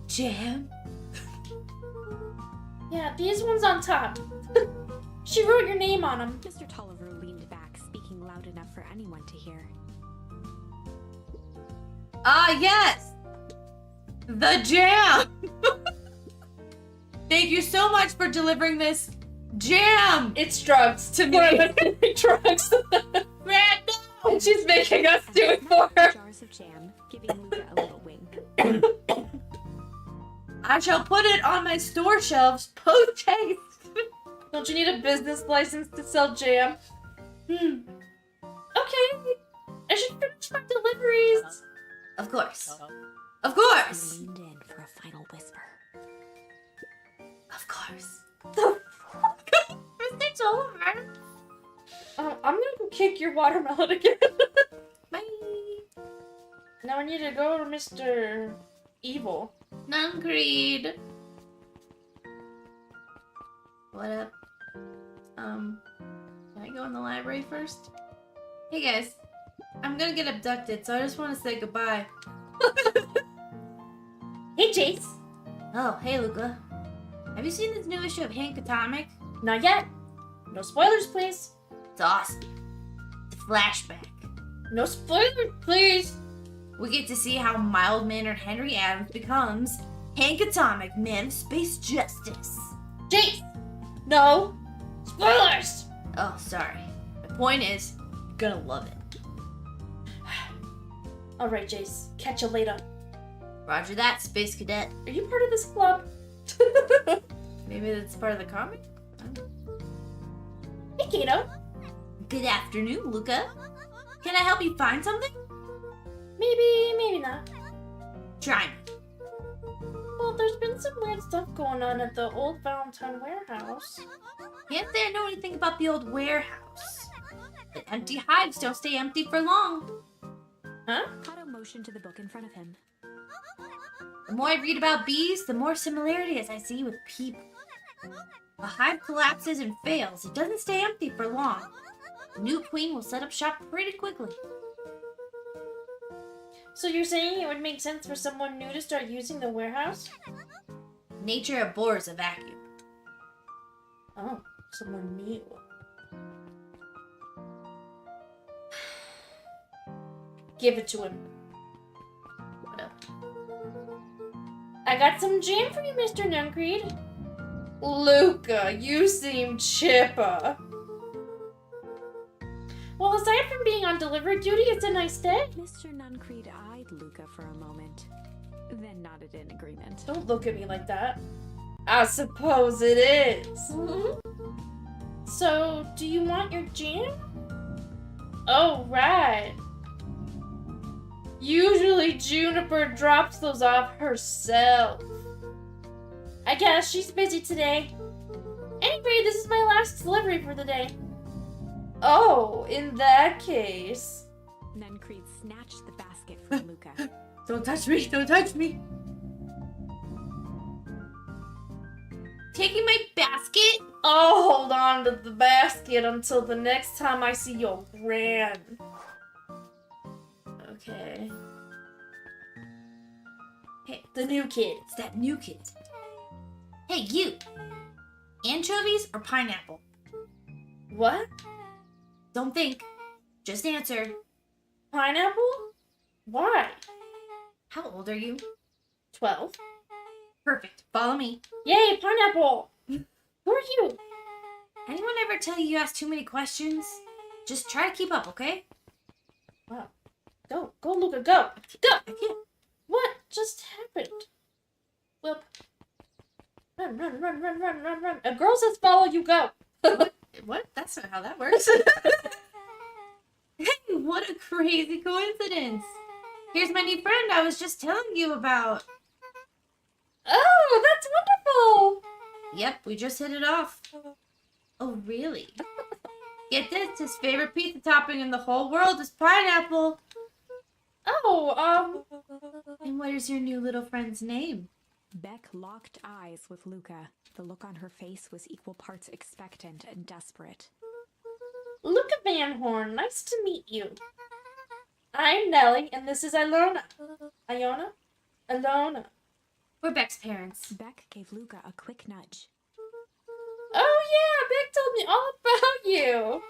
[SPEAKER 1] Jam?
[SPEAKER 4] Yeah, these ones on top. She wrote your name on them.
[SPEAKER 2] Mr. Tolliver leaned back, speaking loud enough for anyone to hear.
[SPEAKER 1] Ah, yes! The jam! Thank you so much for delivering this jam!
[SPEAKER 4] It's drugs to me. Drugs. And she's making us do it for her.
[SPEAKER 2] Jars of jam, giving Luca a little wink.
[SPEAKER 1] I shall put it on my store shelves post-haste.
[SPEAKER 4] Don't you need a business license to sell jam? Okay. I should finish my deliveries.
[SPEAKER 1] Of course. Of
[SPEAKER 2] He
[SPEAKER 1] course!
[SPEAKER 2] leaned in for a final whisper.
[SPEAKER 1] Of course.
[SPEAKER 4] The fuck?
[SPEAKER 1] Mr. Tolliver.
[SPEAKER 4] I'm gonna go kick your watermelon again.
[SPEAKER 1] Bye.
[SPEAKER 4] Now I need to go to Mr. Evil.
[SPEAKER 1] Nun Creed. What up? Can I go in the library first? Hey guys, I'm gonna get abducted, so I just want to say goodbye.
[SPEAKER 4] Hey, Jace.
[SPEAKER 1] Oh, hey Luca. Have you seen this new issue of Hank Atomic?
[SPEAKER 4] Not yet. No spoilers, please.
[SPEAKER 1] It's awesome. It's a flashback.
[SPEAKER 4] No spoilers, please.
[SPEAKER 1] We get to see how mild-mannered Henry Adams becomes Hank Atomic, man of space justice.
[SPEAKER 4] Jace. No spoilers.
[SPEAKER 1] Oh, sorry. The point is, you're gonna love it.
[SPEAKER 4] All right, Jace. Catch you later.
[SPEAKER 3] Roger that, Space Cadet.
[SPEAKER 4] Are you part of this club?
[SPEAKER 3] Maybe that's part of the comic?
[SPEAKER 4] Hey, Kato.
[SPEAKER 3] Good afternoon, Luca. Can I help you find something?
[SPEAKER 4] Maybe, maybe not.
[SPEAKER 3] Try me.
[SPEAKER 4] Well, there's been some weird stuff going on at the old Valentine warehouse.
[SPEAKER 3] Can't say I know anything about the old warehouse. But empty hives don't stay empty for long.
[SPEAKER 4] Huh?
[SPEAKER 2] Kato motioned to the book in front of him.
[SPEAKER 3] The more I read about bees, the more similarities I see with people. A hive collapses and fails. It doesn't stay empty for long. The new queen will set up shop pretty quickly.
[SPEAKER 4] So you're saying it would make sense for someone new to start using the warehouse?
[SPEAKER 3] Nature abhors a vacuum.
[SPEAKER 4] Oh, someone new. Give it to him.
[SPEAKER 3] What up?
[SPEAKER 4] I got some jam for you, Mr. Nuncreed. Luca, you seem chipper. Well, aside from being on delivery duty, it's a nice day.
[SPEAKER 2] Mr. Nuncreed eyed Luca for a moment, then nodded in agreement.
[SPEAKER 4] Don't look at me like that. I suppose it is. So, do you want your jam? Oh, right. Usually Juniper drops those off herself. I guess she's busy today. Anyway, this is my last delivery for the day. Oh, in that case.
[SPEAKER 2] Nuncreed snatched the basket from Luca.
[SPEAKER 3] Don't touch me! Don't touch me! Taking my basket?
[SPEAKER 4] I'll hold on to the basket until the next time I see your gran.
[SPEAKER 3] Okay. Hey,
[SPEAKER 4] The new kid.
[SPEAKER 3] it's that new kid. Hey, you! Anchovies or pineapple?
[SPEAKER 4] What?
[SPEAKER 3] Don't think. Just answer.
[SPEAKER 4] Pineapple? Why?
[SPEAKER 3] How old are you?
[SPEAKER 4] 12.
[SPEAKER 3] Perfect. Follow me.
[SPEAKER 4] Yay, pineapple! Who are you?
[SPEAKER 3] Anyone ever tell you ask too many questions? Just try to keep up, okay?
[SPEAKER 4] Wow. Go, Luca, go! Go!
[SPEAKER 3] I can't.
[SPEAKER 4] What just happened? Well, run. A girl says follow, you go.
[SPEAKER 3] What? That's not how that works. Hey, what a crazy coincidence. Here's my new friend I was just telling you about.
[SPEAKER 4] Oh, that's wonderful!
[SPEAKER 3] Yep, we just hit it off. Oh, really? Get this, his favorite pizza topping in the whole world is pineapple.
[SPEAKER 4] Oh,
[SPEAKER 3] And what is your new little friend's name?
[SPEAKER 2] Beck locked eyes with Luca. The look on her face was equal parts expectant and desperate.
[SPEAKER 4] Luca Van Horn, nice to meet you. I'm Nellie, and this is Ilona. Ilona.
[SPEAKER 3] We're Beck's parents.
[SPEAKER 2] Beck gave Luca a quick nudge.
[SPEAKER 4] Oh yeah, Beck told me all about you.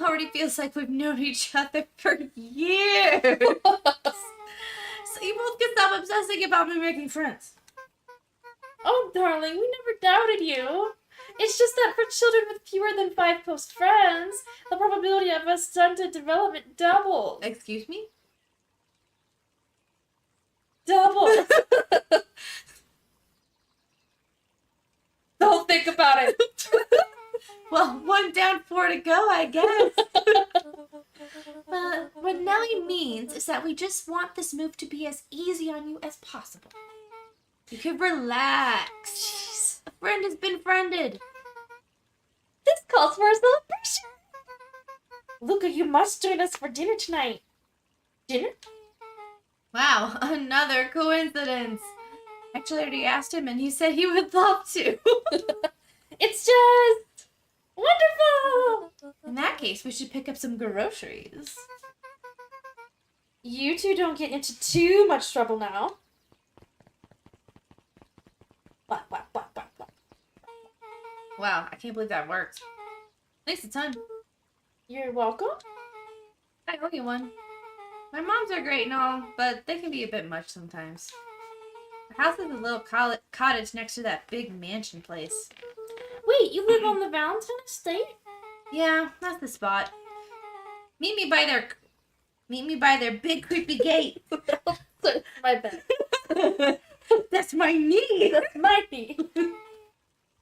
[SPEAKER 3] Already feels like we've known each other for years. So you both can stop obsessing about me making friends.
[SPEAKER 4] Oh, darling, we never doubted you. It's just that for children with fewer than 5 close friends, the probability of a stunted development doubles.
[SPEAKER 3] Excuse me?
[SPEAKER 4] Doubles. Don't think about it.
[SPEAKER 3] Well, 1 down, 4 to go, I guess. What Nellie means is that we just want this move to be as easy on you as possible. You could relax. Jeez. A friend has been friended.
[SPEAKER 4] This calls for a celebration. Luca, you must join us for dinner tonight. Dinner?
[SPEAKER 3] Wow, another coincidence. Actually, I already asked him and he said he would love to.
[SPEAKER 4] It's just wonderful.
[SPEAKER 3] In that case, we should pick up some groceries.
[SPEAKER 4] You two don't get into too much trouble now. Whack, whack, whack, whack, whack.
[SPEAKER 3] Wow, I can't believe that worked. Thanks a ton.
[SPEAKER 4] You're welcome.
[SPEAKER 3] I owe you one. My moms are great and all, but they can be a bit much sometimes. Our house is a little cottage next to that big mansion place.
[SPEAKER 4] Wait, you live on the Valentine estate?
[SPEAKER 3] Yeah, that's the spot. Meet me by their big creepy gate.
[SPEAKER 4] My bad.
[SPEAKER 3] my knee.
[SPEAKER 4] That's my knee.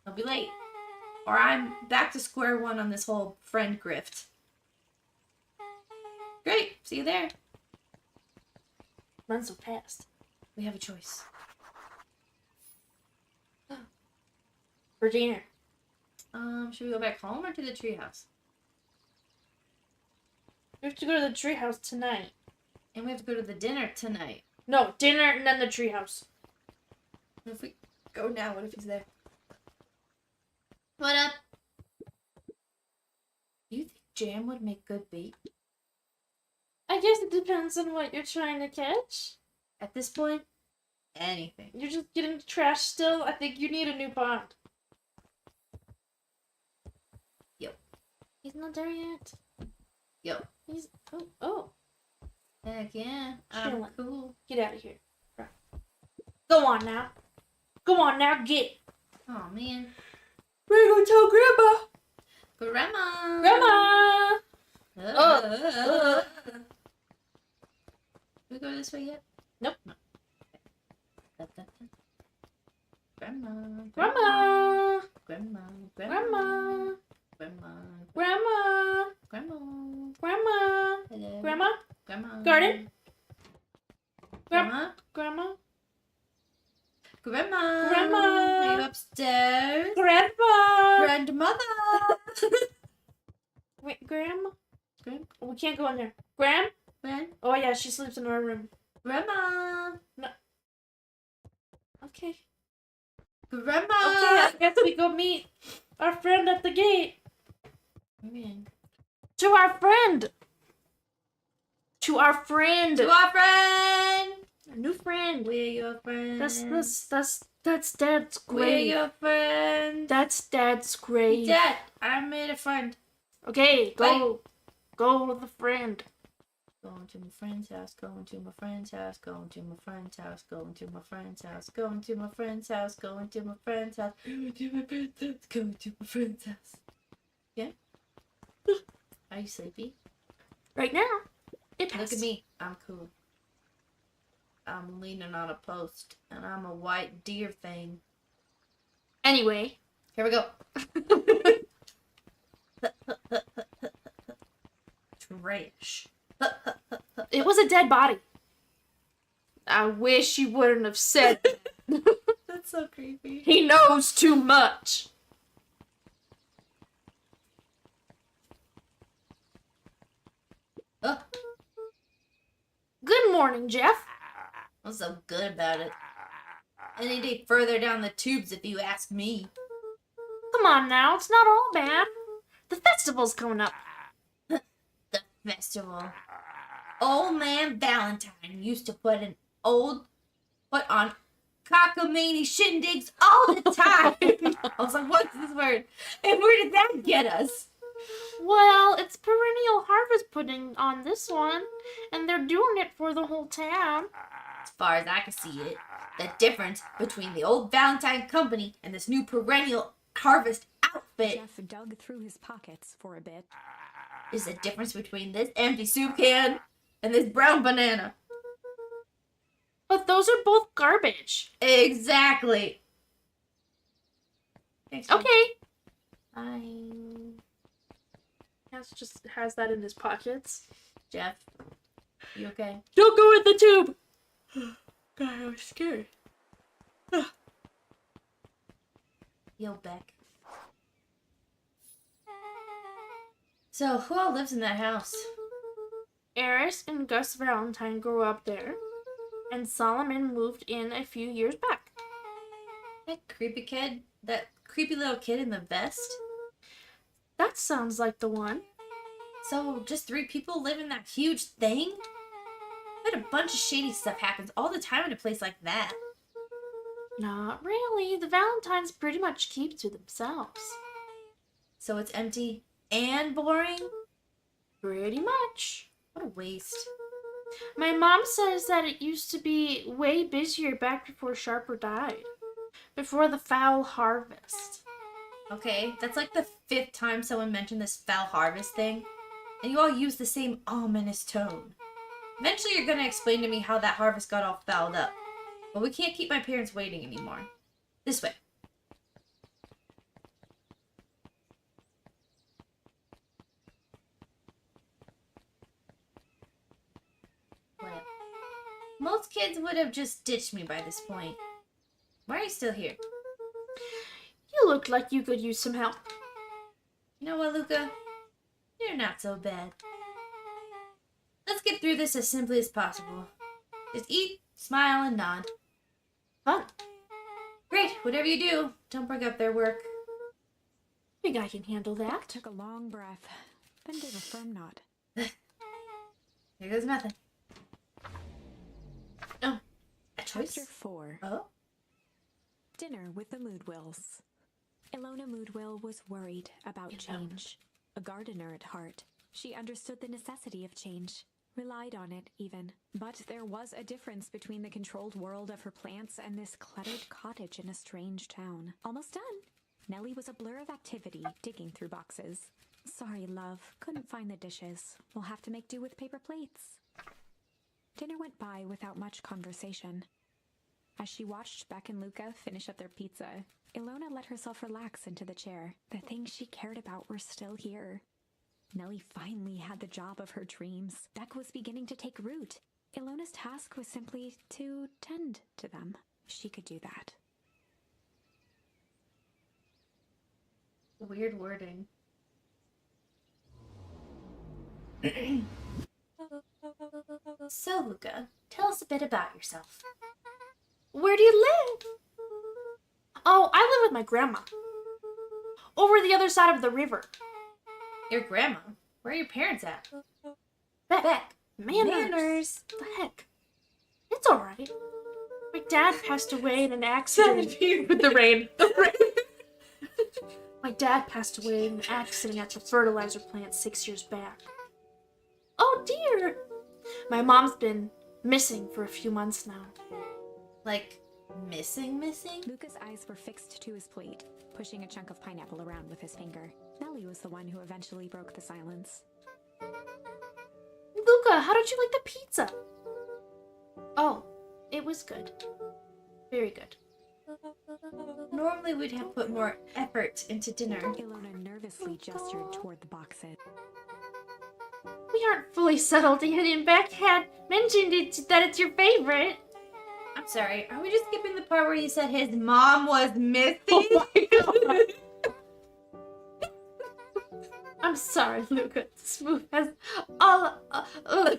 [SPEAKER 3] I'll be late. Or I'm back to square one on this whole friend grift. Great. See you there.
[SPEAKER 4] Run so fast.
[SPEAKER 3] We have a choice.
[SPEAKER 4] For dinner.
[SPEAKER 3] Should we go back home or to the treehouse?
[SPEAKER 4] We have to go to the treehouse tonight.
[SPEAKER 3] And we have to go to the dinner tonight.
[SPEAKER 4] No, dinner and then the treehouse.
[SPEAKER 3] What if we go now? What if he's there? What up? Do you think jam would make good bait?
[SPEAKER 4] I guess it depends on what you're trying to catch.
[SPEAKER 3] At this point, anything.
[SPEAKER 4] You're just getting trash still. I think you need a new pond.
[SPEAKER 3] He's not there yet. Yo.
[SPEAKER 4] He's oh.
[SPEAKER 3] Heck yeah. I'm
[SPEAKER 4] Chillin'.
[SPEAKER 3] cool.
[SPEAKER 4] Get out of here. Right. Go on now. Go on now, get.
[SPEAKER 3] Oh man.
[SPEAKER 4] We're gonna tell Grandma.
[SPEAKER 3] Grandma.
[SPEAKER 4] Grandma.
[SPEAKER 3] We go this way yet?
[SPEAKER 4] Nope.
[SPEAKER 3] No. Grandma.
[SPEAKER 4] Grandma.
[SPEAKER 3] Grandma.
[SPEAKER 4] Grandma.
[SPEAKER 3] Grandma.
[SPEAKER 4] Grandma.
[SPEAKER 3] Grandma.
[SPEAKER 4] Grandma.
[SPEAKER 3] Hello.
[SPEAKER 4] Grandma.
[SPEAKER 3] Grandma.
[SPEAKER 4] Garden.
[SPEAKER 3] Grandma.
[SPEAKER 4] Grandma.
[SPEAKER 3] Grandma.
[SPEAKER 4] Grandma.
[SPEAKER 3] Are you upstairs?
[SPEAKER 4] Grandpa.
[SPEAKER 3] Grandmother.
[SPEAKER 4] Wait, Grandma.
[SPEAKER 3] Grand.
[SPEAKER 4] We can't go in there. Gram.
[SPEAKER 3] Grand.
[SPEAKER 4] Oh yeah, she sleeps in our room.
[SPEAKER 3] Grandma.
[SPEAKER 4] Okay.
[SPEAKER 3] Grandma.
[SPEAKER 4] Okay, I guess we go meet our friend at the gate.
[SPEAKER 3] Man.
[SPEAKER 4] To our friend. To our friend.
[SPEAKER 3] To our friend.
[SPEAKER 4] Our new friend.
[SPEAKER 3] We're your friends.
[SPEAKER 4] That's Dad's
[SPEAKER 3] We're
[SPEAKER 4] grave.
[SPEAKER 3] your friends.
[SPEAKER 4] That's Dad's grave.
[SPEAKER 3] Dad, I made a friend.
[SPEAKER 4] Okay, go to the friend.
[SPEAKER 3] Going to my friend's house, going to my friend's house, going to my friend's house, going to my friend's house, going to my friend's house, going to my friend's house, going to my friend's house, going to my friend's house. Yeah? Are you sleepy?
[SPEAKER 4] Right now. It
[SPEAKER 3] Look
[SPEAKER 4] passed.
[SPEAKER 3] at me. I'm cool. I'm leaning on a post, and I'm a white deer thing.
[SPEAKER 4] Anyway.
[SPEAKER 3] Here we go. Trash.
[SPEAKER 4] It was a dead body. I wish you wouldn't have said that.
[SPEAKER 3] That's so creepy.
[SPEAKER 4] He knows too much.
[SPEAKER 3] Oh,
[SPEAKER 4] Good morning, Jeff.
[SPEAKER 3] what's so good about it? Any day further down the tubes, if you ask me.
[SPEAKER 4] Come on now, it's not all bad. The festival's coming up.
[SPEAKER 3] The festival. Old man Valentine used to put on cockamamie shindigs all the time. I was like, what's this word? And where did that get us?
[SPEAKER 4] Well, it's perennial harvest pudding on this one, and they're doing it for the whole town.
[SPEAKER 3] As far as I can see it, the difference between the old Valentine company and this new perennial harvest outfit
[SPEAKER 2] Jeff dug through his pockets for a bit.
[SPEAKER 3] is the difference between this empty soup can and this brown banana.
[SPEAKER 4] But those are both garbage.
[SPEAKER 3] Exactly. Thanks, man.
[SPEAKER 4] Okay.
[SPEAKER 3] Bye.
[SPEAKER 4] Cass just has that in his pockets.
[SPEAKER 3] Jeff, you okay?
[SPEAKER 4] Don't go in the tube! God, I was scared.
[SPEAKER 3] Yo, Beck. So, who all lives in that house?
[SPEAKER 4] Eris and Gus Valentine grew up there, and Solomon moved in a few years back.
[SPEAKER 3] That creepy kid? That creepy little kid in the vest?
[SPEAKER 4] That sounds like the one.
[SPEAKER 3] So, just 3 people live in that huge thing? But a bunch of shady stuff happens all the time in a place like that.
[SPEAKER 4] Not really. The Valentines pretty much keep to themselves.
[SPEAKER 3] So it's empty and boring?
[SPEAKER 4] Pretty much.
[SPEAKER 3] What a waste.
[SPEAKER 4] My mom says that it used to be way busier back before Sharper died. Before the foul harvest.
[SPEAKER 3] Okay, that's like the 5th time someone mentioned this foul harvest thing. And you all use the same ominous tone. Eventually you're gonna explain to me how that harvest got all fouled up. But we can't keep my parents waiting anymore. This way. Well, most kids would have just ditched me by this point. Why are you still here?
[SPEAKER 1] You look like you could use some help.
[SPEAKER 3] You know what, Luca? You're not so bad. Let's get through this as simply as possible. Just eat, smile, and nod.
[SPEAKER 1] Fun.
[SPEAKER 3] Great, whatever you do, don't break up their work.
[SPEAKER 1] Think I can handle that.
[SPEAKER 2] Took a long breath, then gave a firm nod.
[SPEAKER 3] Here goes nothing. Oh, a choice?
[SPEAKER 2] Chapter 4.
[SPEAKER 3] Oh?
[SPEAKER 2] Dinner with the Moodwills. Ilona Moodwill was worried about change. A gardener at heart, she understood the necessity of change, relied on it even. But there was a difference between the controlled world of her plants and this cluttered cottage in a strange town. Almost done. Nellie was a blur of activity, digging through boxes. Sorry, love, couldn't find the dishes. We'll have to make do with paper plates. Dinner went by without much conversation. As she watched Beck and Luca finish up their pizza, Ilona let herself relax into the chair. The things she cared about were still here. Nellie finally had the job of her dreams. Beck was beginning to take root. Ilona's task was simply to tend to them. She could do that.
[SPEAKER 3] Weird wording. So, Luca, tell us a bit about yourself.
[SPEAKER 1] Where do you live? Oh, I live with my grandma. Over the other side of the river.
[SPEAKER 3] Your grandma? Where are your parents at?
[SPEAKER 1] Beck. Manners. The heck? It's alright. My dad passed away in an accident with the rain. My dad passed away in an accident at the fertilizer plant 6 years back. Oh dear! My mom's been missing for a few months now.
[SPEAKER 3] Like, missing?
[SPEAKER 2] Luca's eyes were fixed to his plate, pushing a chunk of pineapple around with his finger. Nellie was the one who eventually broke the silence.
[SPEAKER 1] Luca, how did you like the pizza? Oh, it was good. Very good.
[SPEAKER 3] Normally we'd have put more effort into dinner.
[SPEAKER 2] Ilona nervously gestured toward the boxes.
[SPEAKER 1] We aren't fully settled yet, and Beck had mentioned that it's your favorite.
[SPEAKER 3] I'm sorry, are we just skipping the part where you said his mom was missing?
[SPEAKER 1] Oh my god. I'm sorry, Luca. This move has all...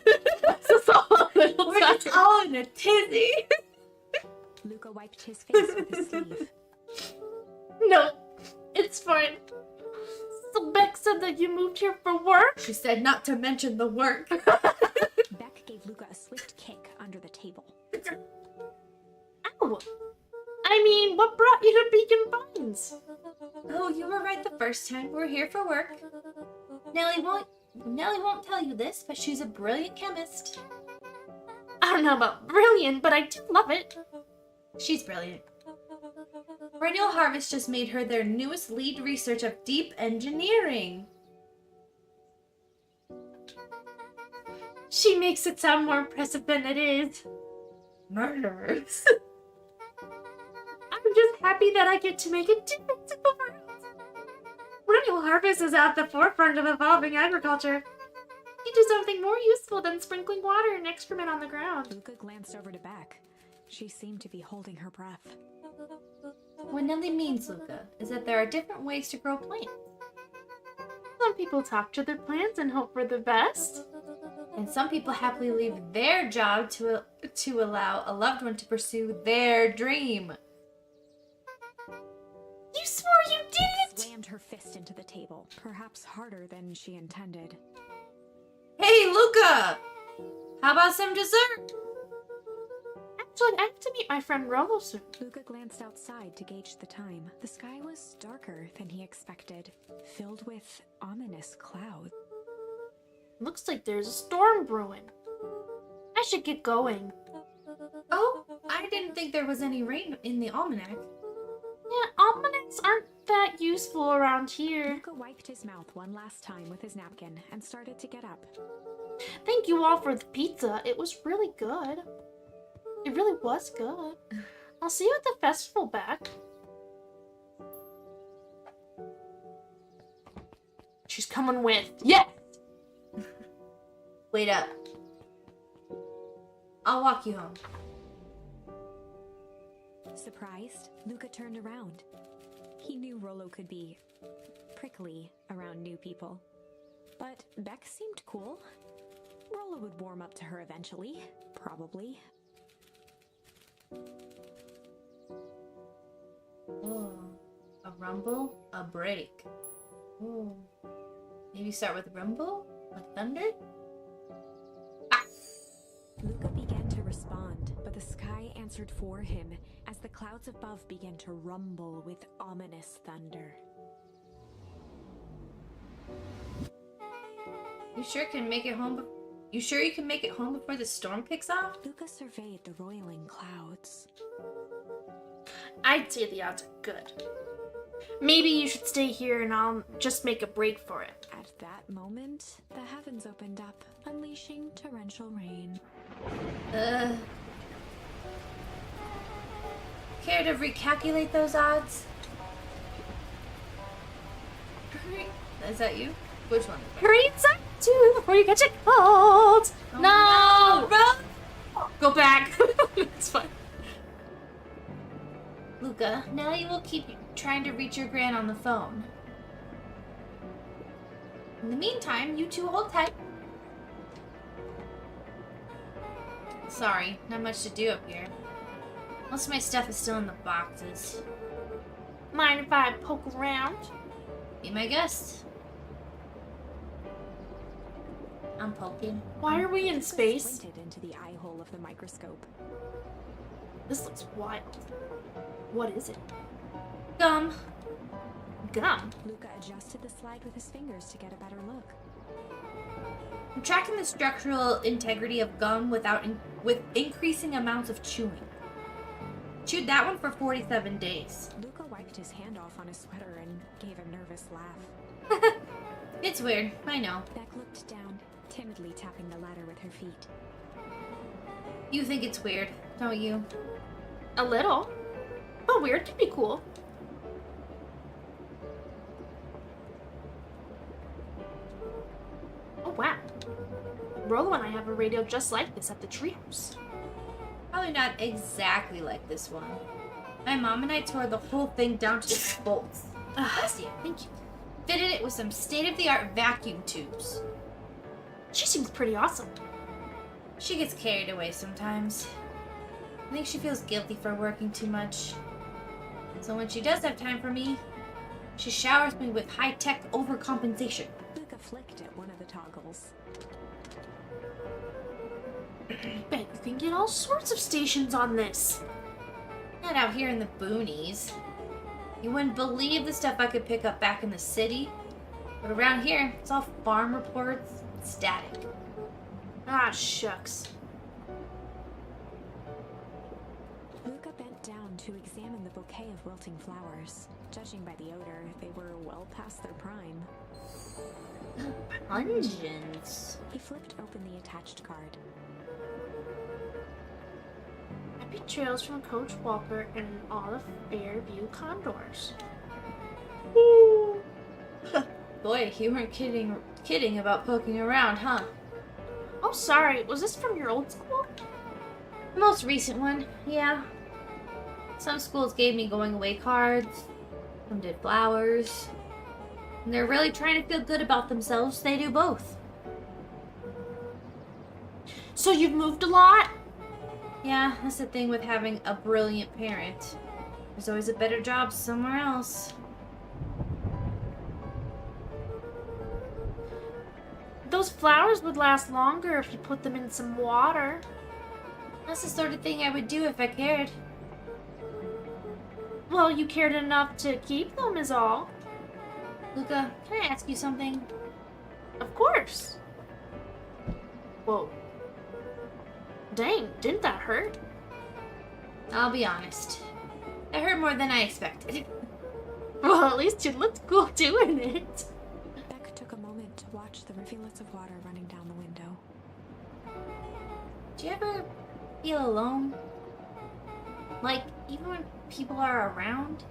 [SPEAKER 1] this is all a little
[SPEAKER 3] We're just all in a tizzy.
[SPEAKER 2] Luca wiped his face with his sleeve.
[SPEAKER 1] No, it's fine. So Beck said that you moved here for work?
[SPEAKER 3] She said not to mention the work.
[SPEAKER 2] Beck gave Luca a swift kick under the table.
[SPEAKER 1] Ow! I mean, what brought you to Beacon Pines?
[SPEAKER 3] Oh, you were right the first time. We're here for work. Nellie won't tell you this, but she's a brilliant chemist.
[SPEAKER 1] I don't know about brilliant, but I do love it.
[SPEAKER 3] She's brilliant. Perennial Harvest just made her their newest lead research of deep engineering.
[SPEAKER 1] She makes it sound more impressive than it is.
[SPEAKER 3] Murders.
[SPEAKER 1] I'm just happy that I get to make a difference in the world. Perennial Harvest is at the forefront of evolving agriculture. You do something more useful than sprinkling water and excrement on the ground.
[SPEAKER 2] Luca glanced over to Beck. She seemed to be holding her breath.
[SPEAKER 3] What Nellie means, Luca, is that there are different ways to grow plants.
[SPEAKER 1] Some people talk to their plants and hope for the best.
[SPEAKER 3] And some people happily leave their job to allow a loved one to pursue their dream.
[SPEAKER 1] You swore you didn't!
[SPEAKER 2] Slammed her fist into the table, perhaps harder than she intended.
[SPEAKER 3] Hey, Luca! How about some dessert?
[SPEAKER 1] Actually, I have to meet my friend Rolo soon.
[SPEAKER 2] Luca glanced outside to gauge the time. The sky was darker than he expected, filled with ominous clouds.
[SPEAKER 1] Looks like there's a storm brewing. I should get going.
[SPEAKER 3] Oh, I didn't think there was any rain in the almanac.
[SPEAKER 1] Yeah, almanacs aren't that useful around here.
[SPEAKER 2] Luca wiped his mouth one last time with his napkin and started to get up.
[SPEAKER 1] Thank you all for the pizza. It was really good.
[SPEAKER 4] It really was good. I'll see you at the festival back. She's coming with. Yeah!
[SPEAKER 3] Wait up. I'll walk you home.
[SPEAKER 2] Surprised, Luca turned around. He knew Rollo could be prickly around new people. But Beck seemed cool. Rollo would warm up to her eventually, probably.
[SPEAKER 3] Oh, a rumble, a break. Oh, maybe start with rumble, like thunder?
[SPEAKER 2] Luca began to respond, but the sky answered for him as the clouds above began to rumble with ominous thunder.
[SPEAKER 3] You sure can make it home? You sure you can make it home before the storm kicks off?
[SPEAKER 2] Luca surveyed the roiling clouds.
[SPEAKER 4] I'd say the odds are good. Maybe you should stay here and I'll just make a break for it.
[SPEAKER 2] At that moment, the heavens opened up, unleashing torrential rain.
[SPEAKER 3] Care to recalculate those odds? Is that you? Which one?
[SPEAKER 4] Hurry inside too before you catch a cold. No!
[SPEAKER 3] Run!
[SPEAKER 4] Go back. It's fine.
[SPEAKER 3] Luca, now you will keep trying to reach your gran on the phone. In the meantime, you two hold tight. Sorry, not much to do up here. Most of my stuff is still in the boxes.
[SPEAKER 4] Mind if I poke around?
[SPEAKER 3] Be my guest. I'm poking.
[SPEAKER 4] Why are we in
[SPEAKER 2] Luca
[SPEAKER 4] space?
[SPEAKER 2] squinted into the eye hole of the microscope.
[SPEAKER 4] This looks wild. What is it?
[SPEAKER 3] Gum.
[SPEAKER 4] Gum?
[SPEAKER 2] Luca adjusted the slide with his fingers to get a better look.
[SPEAKER 3] I'm tracking the structural integrity of gum with increasing amounts of chewing. Chewed that one for 47 days.
[SPEAKER 2] Luca wiped his hand off on his sweater and gave a nervous laugh.
[SPEAKER 3] It's weird, I know.
[SPEAKER 2] Beck looked down, timidly tapping the ladder with her feet.
[SPEAKER 3] You think it's weird, don't you?
[SPEAKER 4] A little. But weird can be cool. Oh wow. Rollo and I have a radio just like this at the treehouse.
[SPEAKER 3] Probably not exactly like this one. My mom and I tore the whole thing down to its bolts.
[SPEAKER 4] Bless you. Thank you.
[SPEAKER 3] Fitted it with some state-of-the-art vacuum tubes.
[SPEAKER 4] She seems pretty awesome.
[SPEAKER 3] She gets carried away sometimes. I think she feels guilty for working too much. So when she does have time for me, she showers me with high-tech overcompensation.
[SPEAKER 2] Luca flicked at one of the toggles.
[SPEAKER 4] Bet you can get all sorts of stations on this.
[SPEAKER 3] Not out here in the boonies. You wouldn't believe the stuff I could pick up back in the city. But around here, it's all farm reports, static.
[SPEAKER 4] Ah, shucks.
[SPEAKER 2] Luca bent down to examine the bouquet of wilting flowers. Judging by the odor, they were well past their prime.
[SPEAKER 3] Pungent.
[SPEAKER 2] He flipped open the attached card.
[SPEAKER 4] Happy trails from Coach Walker and all the Fairview Condors.
[SPEAKER 3] Boy, you weren't kidding about poking around, huh?
[SPEAKER 4] Oh, sorry. Was this from your old school?
[SPEAKER 3] The most recent one, yeah. Some schools gave me going away cards. Some did flowers. And they're really trying to feel good about themselves. They do both.
[SPEAKER 4] So you've moved a lot?
[SPEAKER 3] Yeah, that's the thing with having a brilliant parent. There's always a better job somewhere else.
[SPEAKER 4] Those flowers would last longer if you put them in some water.
[SPEAKER 3] That's the sort of thing I would do if I cared.
[SPEAKER 4] Well, you cared enough to keep them is all.
[SPEAKER 3] Luca, can I ask you something?
[SPEAKER 4] Of course. Whoa. Dang, didn't that hurt?
[SPEAKER 3] I'll be honest. That hurt more than I expected.
[SPEAKER 4] Well, at least you looked cool doing it.
[SPEAKER 2] Beck took a moment to watch the rivulets of water running down the window.
[SPEAKER 3] Do you ever feel alone? Like, even when people are around?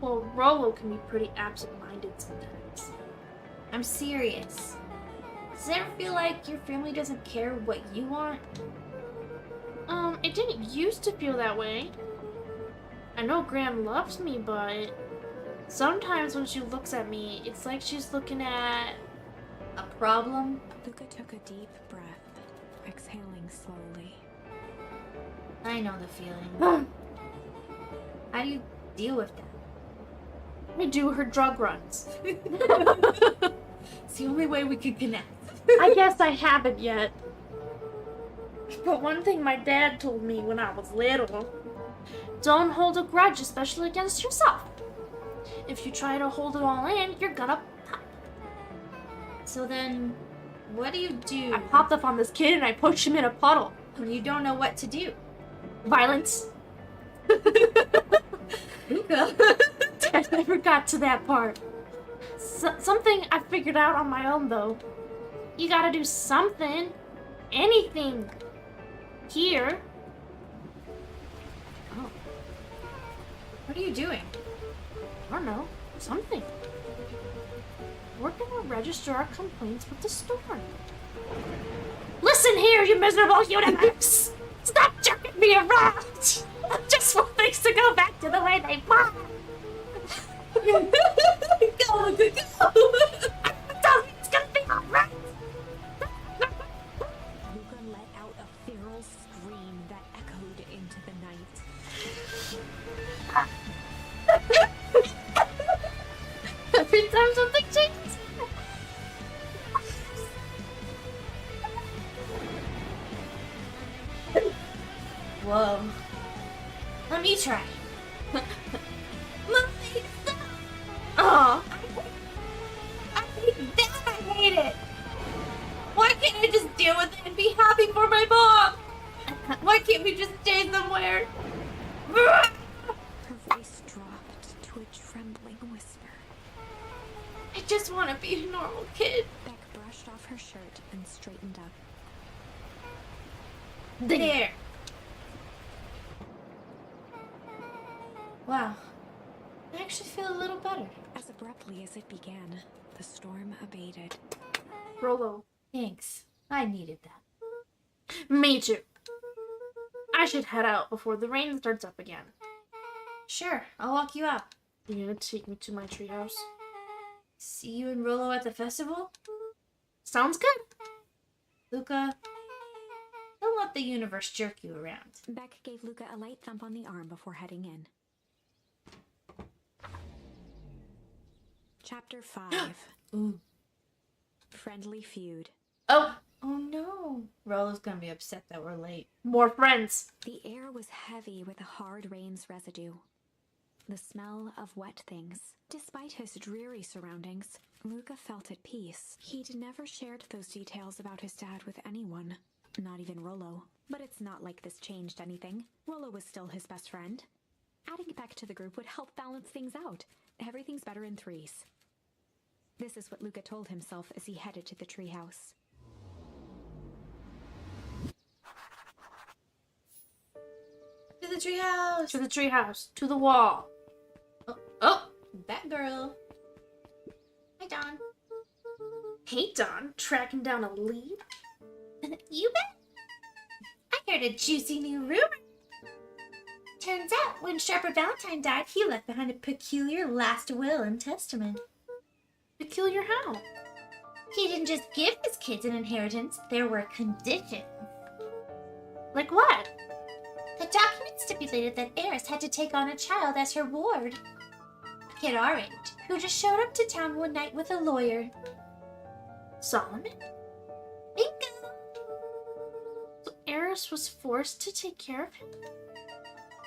[SPEAKER 4] Well, Rollo can be pretty absent-minded sometimes.
[SPEAKER 3] I'm serious. Does it ever feel like your family doesn't care what you want?
[SPEAKER 4] It didn't used to feel that way. I know Gran loves me, but sometimes when she looks at me, it's like she's looking at...
[SPEAKER 3] A problem?
[SPEAKER 2] Luca took a deep breath, exhaling slowly.
[SPEAKER 3] I know the feeling. How do you deal with that?
[SPEAKER 4] I do her drug runs.
[SPEAKER 3] It's the only way we could connect.
[SPEAKER 4] I guess I haven't yet. But one thing my dad told me when I was little, don't hold a grudge, especially against yourself. If you try to hold it all in, you're gonna pop.
[SPEAKER 3] So then, what do you do
[SPEAKER 4] I popped up on this kid and I pushed him in a puddle.
[SPEAKER 3] when you don't know what to do?
[SPEAKER 4] Violence.
[SPEAKER 3] Luca.
[SPEAKER 4] I never got to that part. Something I figured out on my own, though. You gotta do something. Anything. Here. Oh,
[SPEAKER 3] What are you doing?
[SPEAKER 4] I don't know. Something. We're gonna register our complaints with the store. Listen here, you miserable universe! Stop jerking me around! I just want things to go back to the way they were!
[SPEAKER 3] Go, Luca, go!
[SPEAKER 4] Tell me it's gonna be alright!
[SPEAKER 2] Luca let out a feral scream that echoed into the night.
[SPEAKER 4] Every time something changes.
[SPEAKER 3] Whoa. Let me try. Mommy, stop!
[SPEAKER 4] Aw.
[SPEAKER 3] I hate that. I hate it. Why can't I just deal with it and be happy for my mom? Why can't we just stay somewhere?
[SPEAKER 2] Her voice dropped to a trembling whisper.
[SPEAKER 3] I just want to be a normal kid.
[SPEAKER 2] Beck brushed off her shirt and straightened up.
[SPEAKER 3] There. Wow. I actually feel a little better.
[SPEAKER 2] As abruptly as it began, the storm abated.
[SPEAKER 4] Rollo.
[SPEAKER 3] Thanks. I needed that.
[SPEAKER 4] Me too. I should head out before the rain starts up again.
[SPEAKER 3] Sure, I'll walk you out.
[SPEAKER 4] You gonna take me to my treehouse?
[SPEAKER 3] See you and Rollo at the festival?
[SPEAKER 4] Sounds good.
[SPEAKER 3] Luca, don't let the universe jerk you around.
[SPEAKER 2] Beck gave Luca a light thump on the arm before heading in. Chapter 5.
[SPEAKER 3] Ooh.
[SPEAKER 2] Friendly Feud.
[SPEAKER 4] Oh,
[SPEAKER 3] Oh no. Rollo's gonna be upset that we're late.
[SPEAKER 4] more friends.
[SPEAKER 2] The air was heavy with the hard rain's residue. The smell of wet things. Despite his dreary surroundings, Luca felt at peace. He'd never shared those details about his dad with anyone, not even Rollo. But it's not like this changed anything. Rollo was still his best friend. Adding Beck to the group would help balance things out. Everything's better in threes. This is what Luca told himself as he headed to the treehouse.
[SPEAKER 3] To the treehouse.
[SPEAKER 4] To the treehouse. To the wall.
[SPEAKER 3] Oh, that girl. Hi, Don.
[SPEAKER 4] Hey, Don. Tracking down a lead?
[SPEAKER 3] You bet. I heard a juicy new rumor. Turns out, when Sharper Valentine died, he left behind a peculiar last will and testament.
[SPEAKER 4] Peculiar how?
[SPEAKER 3] He didn't just give his kids an inheritance, there were conditions.
[SPEAKER 4] Like what?
[SPEAKER 3] The document stipulated that Eris had to take on a child as her ward. A kid our age, who just showed up to town one night with a lawyer.
[SPEAKER 4] Solomon?
[SPEAKER 3] Bingo!
[SPEAKER 4] So Eris was forced to take care of him?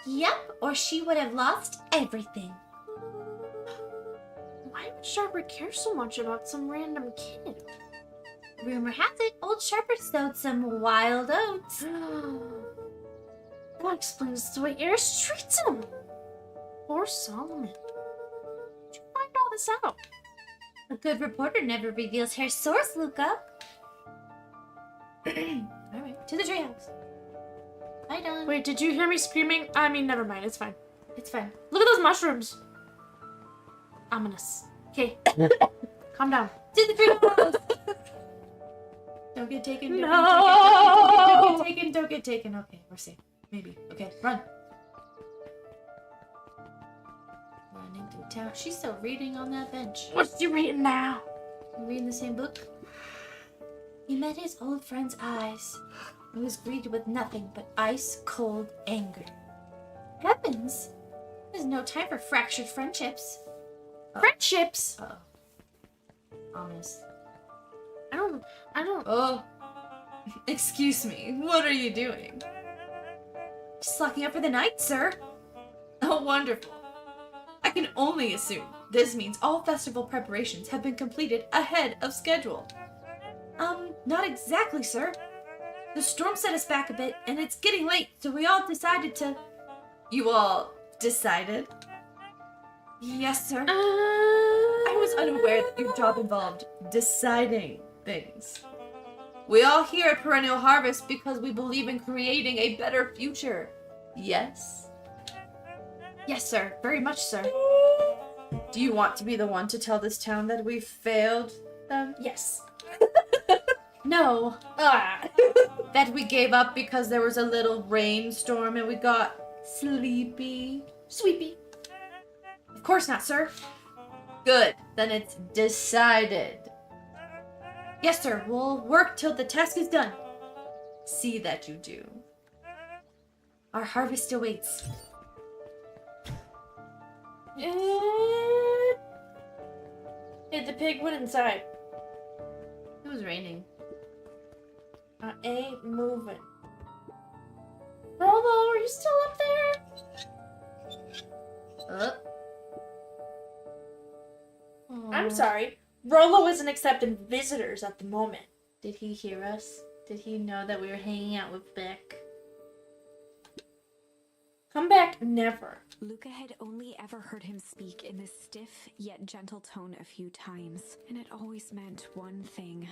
[SPEAKER 3] Yep, or she would have lost everything.
[SPEAKER 4] Why would Sharper care so much about some random kid?
[SPEAKER 3] Rumor has it, old Sharper sowed some wild oats.
[SPEAKER 4] That explains the way Eris treats him. Poor Solomon. How'd you find all this out?
[SPEAKER 3] A good reporter never reveals her source, Luca. Alright, to the treehouse. Hi, Don.
[SPEAKER 4] Wait, did you hear me screaming? I mean, never mind. It's fine.
[SPEAKER 3] It's fine.
[SPEAKER 4] Look at those mushrooms. Ominous. Okay. Calm down.
[SPEAKER 3] To the greenhouse! Don't get taken. Don't
[SPEAKER 4] No!
[SPEAKER 3] get taken. Don't get taken. Okay, we're safe. Maybe. Okay, run. Running through town. She's still reading on that bench.
[SPEAKER 4] What's you reading now?
[SPEAKER 3] You reading the same book? He met his old friend's eyes. He was greeted with nothing but ice-cold anger. Heavens! There's no time for fractured friendships.
[SPEAKER 4] Friendships.
[SPEAKER 3] Uh-oh. Ominous.
[SPEAKER 4] I don't.
[SPEAKER 3] Oh. Excuse me. What are you doing? Just locking up for the night, sir. Oh, wonderful. I can only assume this means all festival preparations have been completed ahead of schedule. Not exactly, sir. The storm set us back a bit, and it's getting late, so we all decided to... You all decided? Yes, sir. I was unaware that your job involved deciding things. We all here at Perennial Harvest because we believe in creating a better future. Yes? Yes, sir. Very much, sir. Do you want to be the one to tell this town that we failed them?
[SPEAKER 4] Yes.
[SPEAKER 3] No.
[SPEAKER 4] Ah.
[SPEAKER 3] That we gave up because there was a little rainstorm and we got sleepy.
[SPEAKER 4] Sweepy.
[SPEAKER 3] Of course not, sir. Good. Then it's decided. Yes, sir. We'll work till the task is done. See that you do. Our harvest awaits.
[SPEAKER 4] Hey, the pig went inside.
[SPEAKER 3] It was raining.
[SPEAKER 4] I ain't moving. Rolo, are you still up there? I'm sorry. Rolo isn't accepting visitors at the moment.
[SPEAKER 1] Did he hear us? Did he know that we were hanging out with Beck?
[SPEAKER 4] Come back never.
[SPEAKER 2] Luca had only ever heard him speak in this stiff yet gentle tone a few times, and it always meant one thing.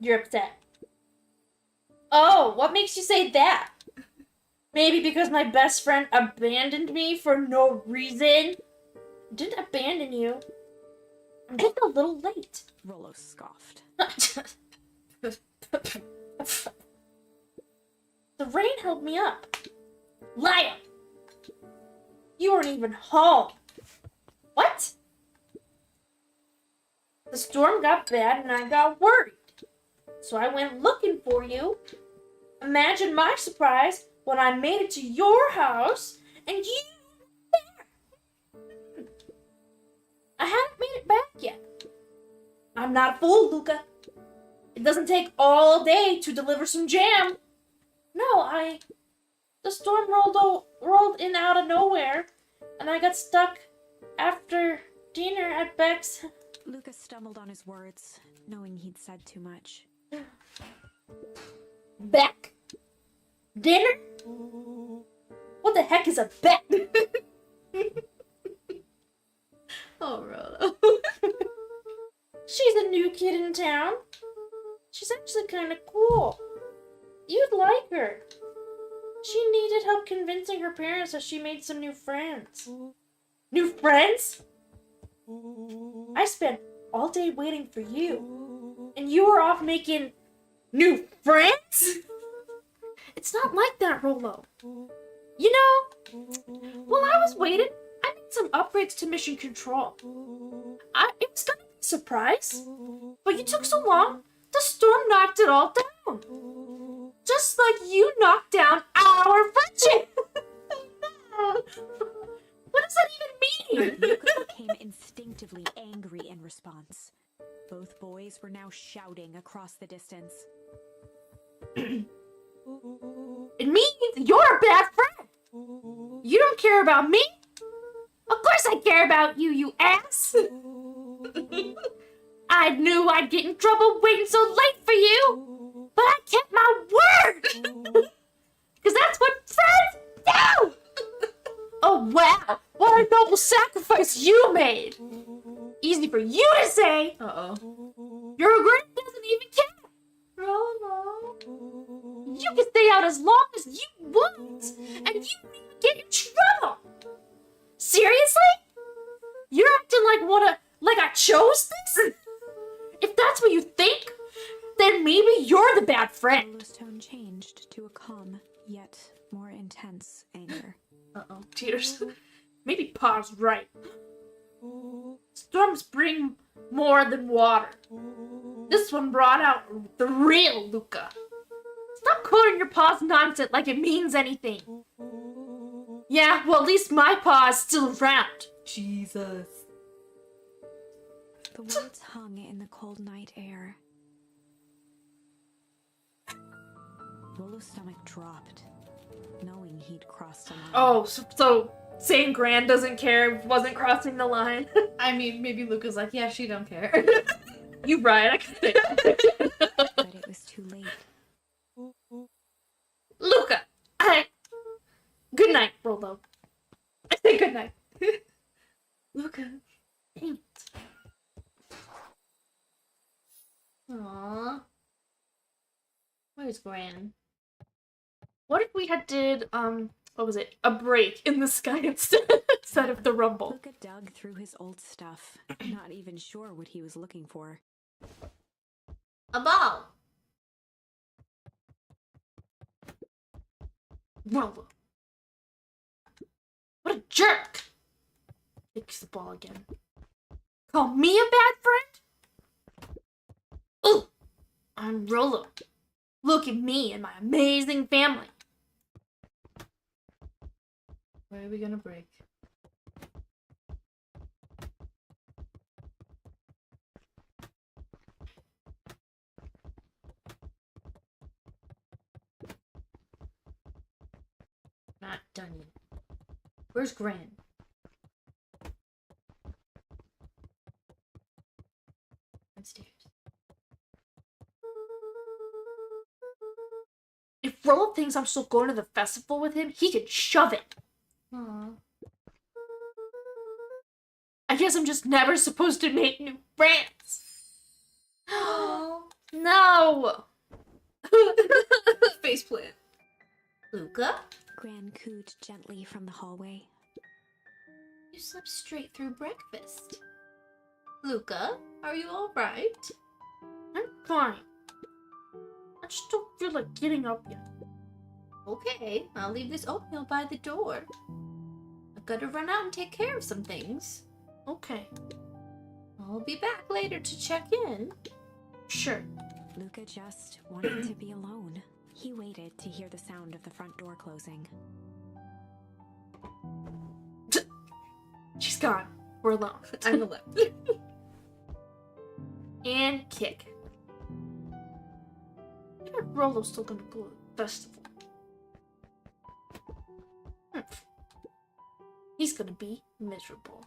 [SPEAKER 4] You're upset. Oh, what makes you say that? Maybe because my best friend abandoned me for no reason? I didn't abandon you. I'm just a little late.
[SPEAKER 2] Rolo scoffed.
[SPEAKER 4] The rain held me up. Liar! You weren't even home. What? The storm got bad and I got worried. So I went looking for you. Imagine my surprise when I made it to your house and you were there. I haven't made it back yet. I'm not a fool, Luca. It doesn't take all day to deliver some jam. No, the storm rolled in out of nowhere, and I got stuck after dinner at Beck's.
[SPEAKER 2] Luca stumbled on his words, knowing he'd said too much.
[SPEAKER 4] Beck? Dinner? What the heck is a Beck?
[SPEAKER 3] Oh, Rolo.
[SPEAKER 4] She's a new kid in town. She's actually kind of cool. You'd like her. She needed help convincing her parents that she made some new friends. New friends? I spent all day waiting for you. And you were off making new friends? It's not like that, Rolo. You know, while I was waiting, I made some upgrades to mission control. It was gonna be a surprise, but you took so long, the storm knocked it all down. Just like you knocked down our friendship. What does that even mean?
[SPEAKER 2] Luca became instinctively angry in response. Both boys were now shouting across the distance.
[SPEAKER 4] It means you're a bad friend. You don't care about me? Of course I care about you, you ass. I knew I'd get in trouble waiting so late for you, but I kept my word. Because that's what friends do. Oh, wow. What a noble sacrifice you made. Easy for you to say.
[SPEAKER 3] Uh-oh.
[SPEAKER 4] Your granny doesn't even care.
[SPEAKER 3] Rolo.
[SPEAKER 4] You You can stay out as long as you want, and you won't even get in trouble. Seriously? You're acting like I chose this? If that's what you think, then maybe you're the bad friend.
[SPEAKER 2] Rolo's tone changed to a calm, yet more intense anger.
[SPEAKER 4] Uh-oh, tears. Maybe Pa's right. Storms bring more than water. This one brought out the real Luca. Stop quoting your Pa's nonsense like it means anything. Yeah, well, at least my Pa is still around.
[SPEAKER 1] Jesus.
[SPEAKER 2] The words hung in the cold night air. Rolo's stomach dropped, knowing he'd crossed a line.
[SPEAKER 4] Oh, so saying Gran doesn't care wasn't crossing the line.
[SPEAKER 1] I mean, maybe Luca's like, yeah, she don't care.
[SPEAKER 4] You right, I can say that.
[SPEAKER 2] But it was too late.
[SPEAKER 4] Luca, good night, Rolo. I say good night.
[SPEAKER 1] Luca.
[SPEAKER 4] Dang it.
[SPEAKER 1] Aww. Where's Gran?
[SPEAKER 4] What if we did what was it? A break in the sky instead of the rumble.
[SPEAKER 2] Luca dug through his old stuff, not even sure what he was looking for.
[SPEAKER 1] A ball.
[SPEAKER 4] Rolo. What a jerk! Kicks the ball again. Call me a bad friend? Ooh! I'm Rolo. Look at me and my amazing family.
[SPEAKER 1] Where are we gonna break? Not done yet. Where's Gran? Downstairs.
[SPEAKER 4] If Rolo thinks I'm still going to the festival with him, he can shove it.
[SPEAKER 1] Aww.
[SPEAKER 4] I guess I'm just never supposed to make new friends.
[SPEAKER 1] Oh.
[SPEAKER 4] No!
[SPEAKER 1] Faceplant. Luca?
[SPEAKER 2] Gran cooed gently from the hallway.
[SPEAKER 1] You slept straight through breakfast. Luca, are you alright?
[SPEAKER 4] I'm fine. I just don't feel like getting up yet.
[SPEAKER 1] Okay, I'll leave this oatmeal by the door. I've got to run out and take care of some things.
[SPEAKER 4] Okay,
[SPEAKER 1] I'll be back later to check in.
[SPEAKER 4] sure.
[SPEAKER 2] Luca just wanted to be alone. He waited to hear the sound of the front door closing.
[SPEAKER 4] She's gone. We're alone.
[SPEAKER 1] I'm the left.
[SPEAKER 4] And kick. I bet Rolo's still gonna go to the festival. He's gonna be miserable.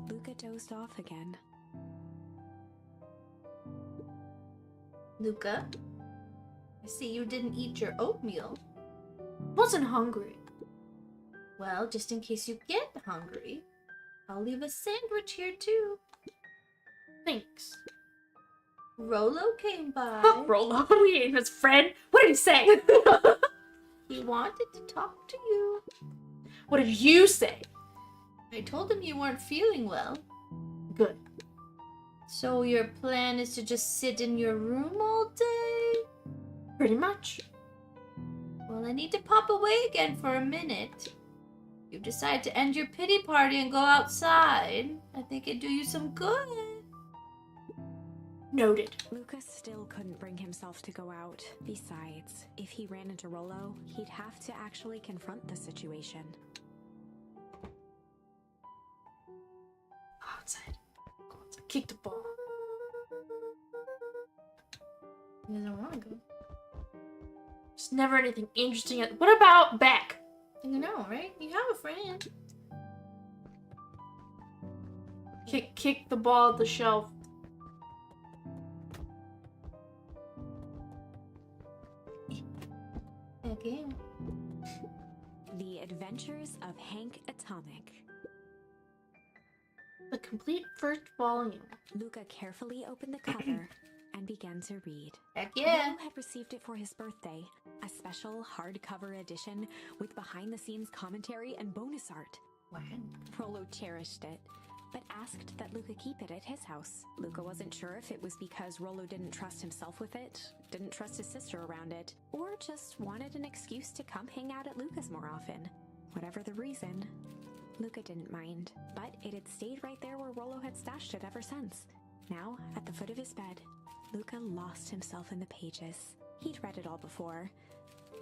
[SPEAKER 2] Luca dozed off again.
[SPEAKER 1] Luca, I see you didn't eat your oatmeal.
[SPEAKER 4] Wasn't hungry.
[SPEAKER 1] Well, just in case you get hungry, I'll leave a sandwich here too.
[SPEAKER 4] Thanks.
[SPEAKER 1] Rolo came by.
[SPEAKER 4] Huh, Rolo, we ain't his friend. What did he say?
[SPEAKER 1] He wanted to talk to you.
[SPEAKER 4] What did you say?
[SPEAKER 1] I told him you weren't feeling well.
[SPEAKER 4] Good.
[SPEAKER 1] So your plan is to just sit in your room all day?
[SPEAKER 4] Pretty much.
[SPEAKER 1] Well, I need to pop away again for a minute. You decide to end your pity party and go outside. I think it'd do you some good.
[SPEAKER 4] Noted.
[SPEAKER 2] Luca still couldn't bring himself to go out. Besides, if he ran into Rolo, he'd have to actually confront the situation.
[SPEAKER 4] Outside. Go outside. Kick the ball.
[SPEAKER 1] He doesn't want to go.
[SPEAKER 4] There's never anything interesting. What about Beck?
[SPEAKER 1] I know, right? You have a friend.
[SPEAKER 4] Kick the ball at the shelf.
[SPEAKER 1] Again.
[SPEAKER 2] Adventures of Hank Atomic.
[SPEAKER 1] The complete first volume.
[SPEAKER 2] Luca carefully opened the cover and began to read.
[SPEAKER 3] Heck yeah.
[SPEAKER 2] Rollo had received it for his birthday, a special hardcover edition with behind-the-scenes commentary and bonus art.
[SPEAKER 3] What?
[SPEAKER 2] Rollo cherished it, but asked that Luca keep it at his house. Luca wasn't sure if it was because Rollo didn't trust himself with it, didn't trust his sister around it, or just wanted an excuse to come hang out at Luca's more often. Whatever the reason, Luca didn't mind, but it had stayed right there where Rollo had stashed it ever since. Now, at the foot of his bed, Luca lost himself in the pages. He'd read it all before,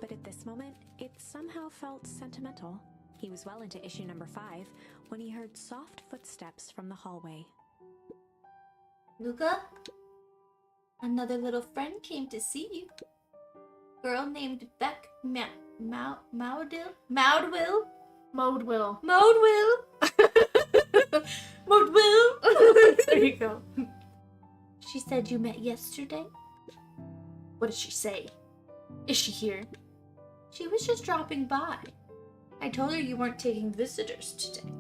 [SPEAKER 2] but at this moment, it somehow felt sentimental. He was well into issue number 5 when he heard soft footsteps from the hallway.
[SPEAKER 3] Luca? Another little friend came to see you. Girl named Beck Moudwill?
[SPEAKER 1] Modewell.
[SPEAKER 3] Moudwill.
[SPEAKER 1] Modewell. There you go.
[SPEAKER 3] She said you met yesterday?
[SPEAKER 1] What did she say? Is she here?
[SPEAKER 3] She was just dropping by. I told her you weren't taking visitors today.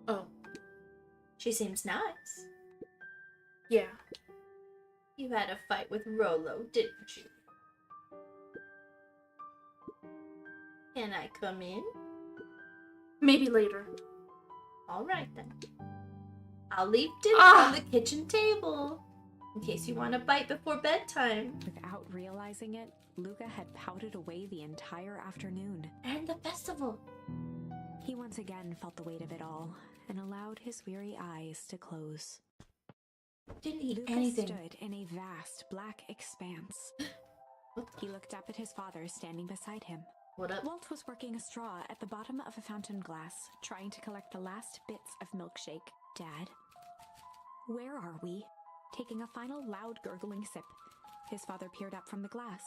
[SPEAKER 1] Oh,
[SPEAKER 3] She seems nice.
[SPEAKER 1] yeah.
[SPEAKER 3] You had a fight with Rollo, didn't you? Can I come in?
[SPEAKER 1] Maybe later.
[SPEAKER 3] All right then. I'll leave dinner
[SPEAKER 1] Ah!
[SPEAKER 3] on the kitchen table in case you want a bite before bedtime.
[SPEAKER 2] Without realizing it, Luca had pouted away the entire afternoon.
[SPEAKER 3] And the festival.
[SPEAKER 2] He once again felt the weight of it all and allowed his weary eyes to close.
[SPEAKER 3] Didn't eat
[SPEAKER 2] Luca
[SPEAKER 3] anything.
[SPEAKER 2] stood in a vast black expanse. He looked up at his father standing beside him.
[SPEAKER 3] What up?
[SPEAKER 2] Walt was working a straw at the bottom of a fountain glass, trying to collect the last bits of milkshake. Dad, where are we? Taking a final loud gurgling sip, his father peered up from the glass.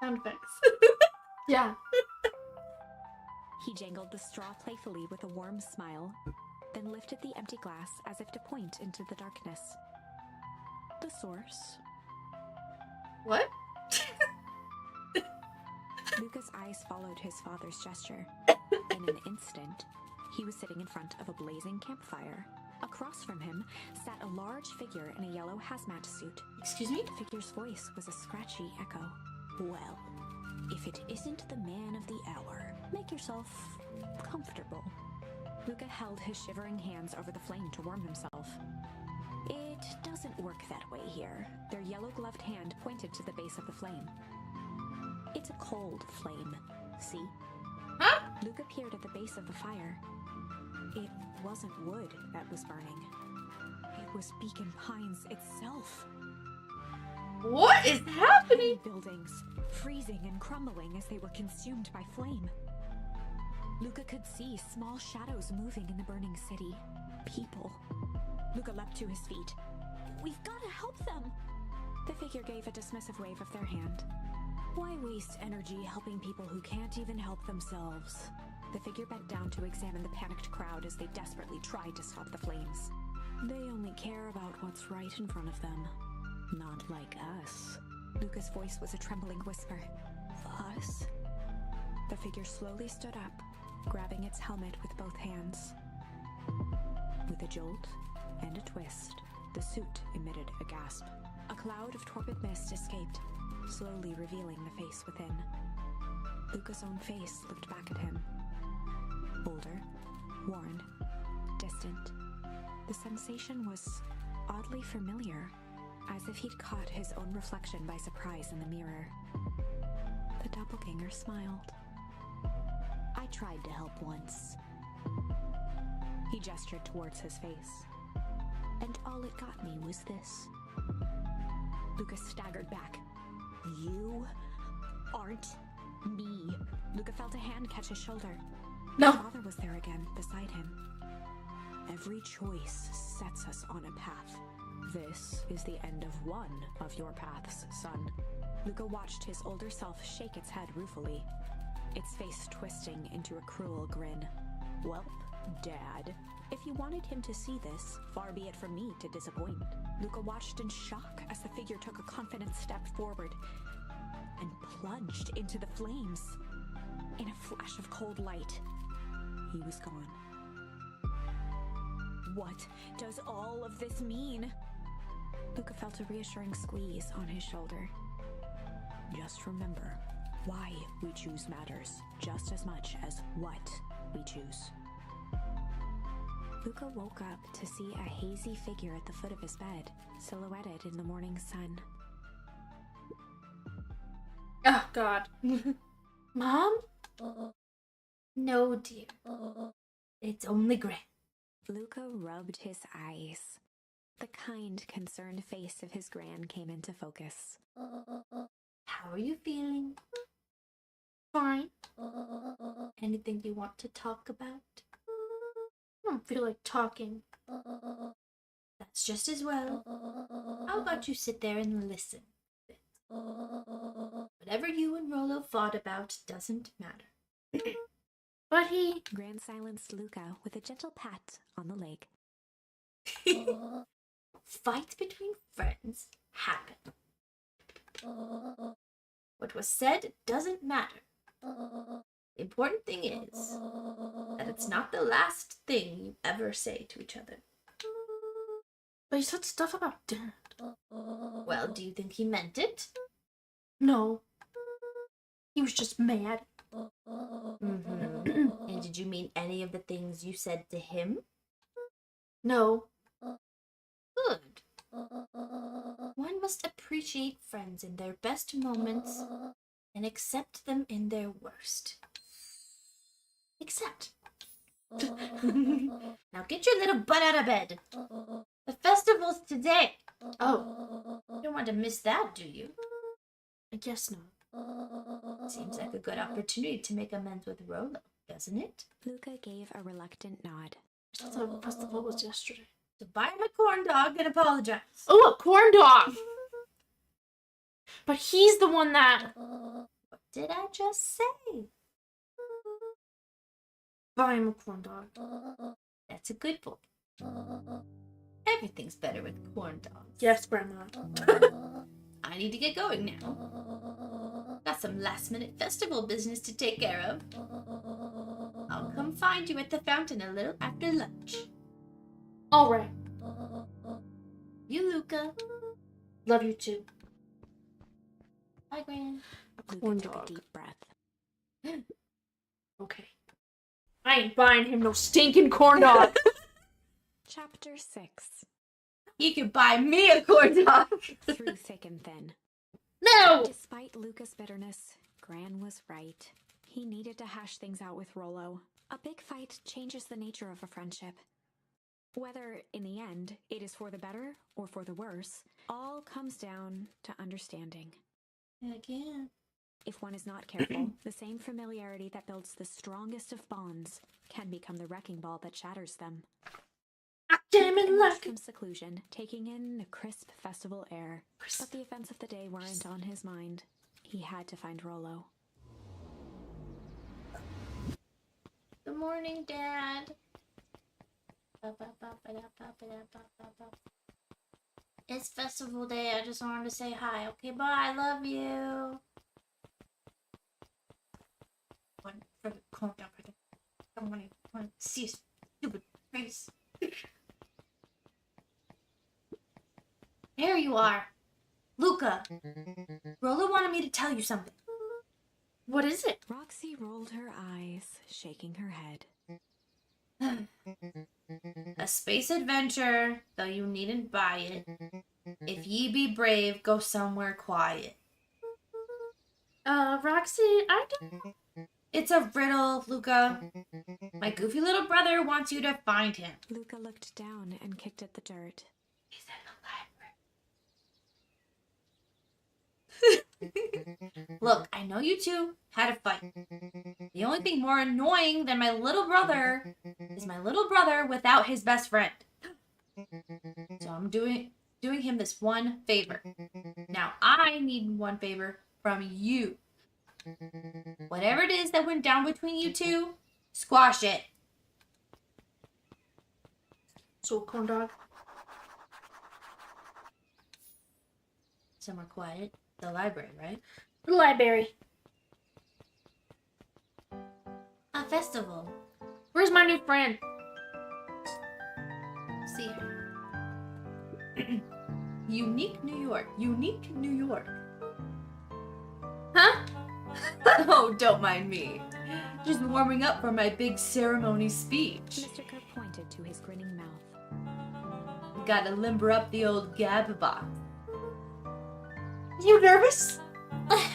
[SPEAKER 1] Sound effects. Yeah.
[SPEAKER 2] He jangled the straw playfully with a warm smile, then lifted the empty glass as if to point into the darkness. The source.
[SPEAKER 1] What?
[SPEAKER 2] Luca's eyes followed his father's gesture. In an instant, he was sitting in front of a blazing campfire. Across from him sat a large figure in a yellow hazmat suit.
[SPEAKER 3] Excuse me?
[SPEAKER 2] The figure's voice was a scratchy echo. Well, if it isn't the man of the hour, make yourself comfortable. Luca held his shivering hands over the flame to warm himself. It doesn't work that way here. Their yellow-gloved hand pointed to the base of the flame. It's a cold flame, see?
[SPEAKER 3] Huh?
[SPEAKER 2] Luca peered at the base of the fire. It wasn't wood that was burning. It was Beacon Pines itself.
[SPEAKER 1] What is happening?
[SPEAKER 2] Buildings, freezing and crumbling as they were consumed by flame. Luca could see small shadows moving in the burning city. People. Luca leapt to his feet. We've got to help them! The figure gave a dismissive wave of their hand. Why waste energy helping people who can't even help themselves? The figure bent down to examine the panicked crowd as they desperately tried to stop the flames. They only care about what's right in front of them. Not like us. Luca's voice was a trembling whisper. Us? The figure slowly stood up, grabbing its helmet with both hands. With a jolt and a twist, the suit emitted a gasp. A cloud of torpid mist escaped, slowly revealing the face within. Luca's own face looked back at him. Older, worn, distant. The sensation was oddly familiar, as if he'd caught his own reflection by surprise in the mirror. The doppelganger smiled. I tried to help once. He gestured towards his face. And all it got me was this. Luca staggered back. You aren't me. Luca felt a hand catch his shoulder.
[SPEAKER 1] No.
[SPEAKER 2] His father was there again, beside him. Every choice sets us on a path. This is the end of one of your paths, son. Luca watched his older self shake its head ruefully, its face twisting into a cruel grin. Well, Dad, if you wanted him to see this, far be it from me to disappoint. Luca watched in shock as the figure took a confident step forward and plunged into the flames. In a flash of cold light, he was gone. What does all of this mean? Luca felt a reassuring squeeze on his shoulder. Just remember, why we choose matters just as much as what we choose. Luca woke up to see a hazy figure at the foot of his bed, silhouetted in the morning sun.
[SPEAKER 4] Oh, God. Mom?
[SPEAKER 3] No, dear. It's only Gran.
[SPEAKER 2] Luca rubbed his eyes. The kind, concerned face of his gran came into focus.
[SPEAKER 3] How are you feeling?
[SPEAKER 1] Fine.
[SPEAKER 3] Anything you want to talk about?
[SPEAKER 1] I don't feel like talking.
[SPEAKER 3] That's just as well. How about you sit there and listen? Whatever you and Rolo fought about doesn't matter.
[SPEAKER 1] But he...
[SPEAKER 2] Gran silenced Luca with a gentle pat on the leg.
[SPEAKER 3] Fights between friends happen. What was said doesn't matter. The important thing is that it's not the last thing you ever say to each other.
[SPEAKER 1] But he said stuff about Dad.
[SPEAKER 3] Well, do you think he meant it?
[SPEAKER 1] No. He was just mad.
[SPEAKER 3] Mm-hmm. And did you mean any of the things you said to him?
[SPEAKER 1] No.
[SPEAKER 3] Good. One must appreciate friends in their best moments and accept them in their worst. Accept. Now get your little butt out of bed. The festival's today.
[SPEAKER 1] Oh,
[SPEAKER 3] You don't want to miss that, do you?
[SPEAKER 1] I guess not.
[SPEAKER 3] Seems like a good opportunity to make amends with Rolo, doesn't it?
[SPEAKER 2] Luca gave a reluctant nod.
[SPEAKER 1] I thought the festival was yesterday.
[SPEAKER 3] So buy him a corn dog and apologize.
[SPEAKER 1] Oh, a corn dog! But he's the one that...
[SPEAKER 3] What did I just say?
[SPEAKER 1] Buy him a corn dog.
[SPEAKER 3] That's a good boy. Everything's better with corn dogs.
[SPEAKER 1] Yes, Grandma.
[SPEAKER 3] I need to get going now. Got some last minute festival business to take care of. I'll come find you at the fountain a little after lunch.
[SPEAKER 1] All right.
[SPEAKER 3] You, Luca.
[SPEAKER 1] Love you too.
[SPEAKER 3] Bye, Gran.
[SPEAKER 1] A
[SPEAKER 2] Luca
[SPEAKER 1] corn
[SPEAKER 2] took
[SPEAKER 1] dog.
[SPEAKER 2] a deep breath.
[SPEAKER 1] Okay. I ain't buying him no stinking corn dog.
[SPEAKER 2] Chapter 6.
[SPEAKER 3] You could buy me a corn dog.
[SPEAKER 2] Through thick and thin.
[SPEAKER 1] No!
[SPEAKER 2] Despite Luca's bitterness, Gran was right. He needed to hash things out with Rolo. A big fight changes the nature of a friendship. Whether, in the end, it is for the better or for the worse, all comes down to understanding.
[SPEAKER 3] Again.
[SPEAKER 2] If one is not careful, the same familiarity that builds the strongest of bonds can become the wrecking ball that shatters them.
[SPEAKER 1] Damn
[SPEAKER 2] He
[SPEAKER 1] it,
[SPEAKER 2] emerged
[SPEAKER 1] luck.
[SPEAKER 2] from seclusion, taking in the crisp festival air. But the events of the day weren't on his mind. He had to find Rolo.
[SPEAKER 3] Good morning, Dad. It's festival day. I just wanted to say hi. Okay, bye. I love you. One for the corn dog. I don't want to see his stupid face. There you are. Luca. Rolo wanted me to tell you something.
[SPEAKER 1] What is it?
[SPEAKER 2] Roxy rolled her eyes, shaking her head.
[SPEAKER 3] A space adventure, though you needn't buy it. If ye be brave, go somewhere quiet.
[SPEAKER 1] Roxy, I don't...
[SPEAKER 3] It's a riddle, Luca. My goofy little brother wants you to find him.
[SPEAKER 2] Luca looked down and kicked at the dirt.
[SPEAKER 3] He's in the library. Look, I know you two had a fight. The only thing more annoying than my little brother is my little brother without his best friend. So I'm doing him this one favor. Now I need one favor from you. Whatever it is that went down between you two, squash it.
[SPEAKER 1] So, corn dog.
[SPEAKER 3] Somewhere quiet. The library, right?
[SPEAKER 4] The library.
[SPEAKER 3] A festival.
[SPEAKER 4] Where's my new friend?
[SPEAKER 3] See her. Unique New York. Unique New York.
[SPEAKER 4] Huh?
[SPEAKER 3] Oh, don't mind me. Just warming up for my big ceremony speech.
[SPEAKER 2] Mr. Kerr pointed to his grinning mouth.
[SPEAKER 3] Gotta limber up the old gab box.
[SPEAKER 4] You nervous?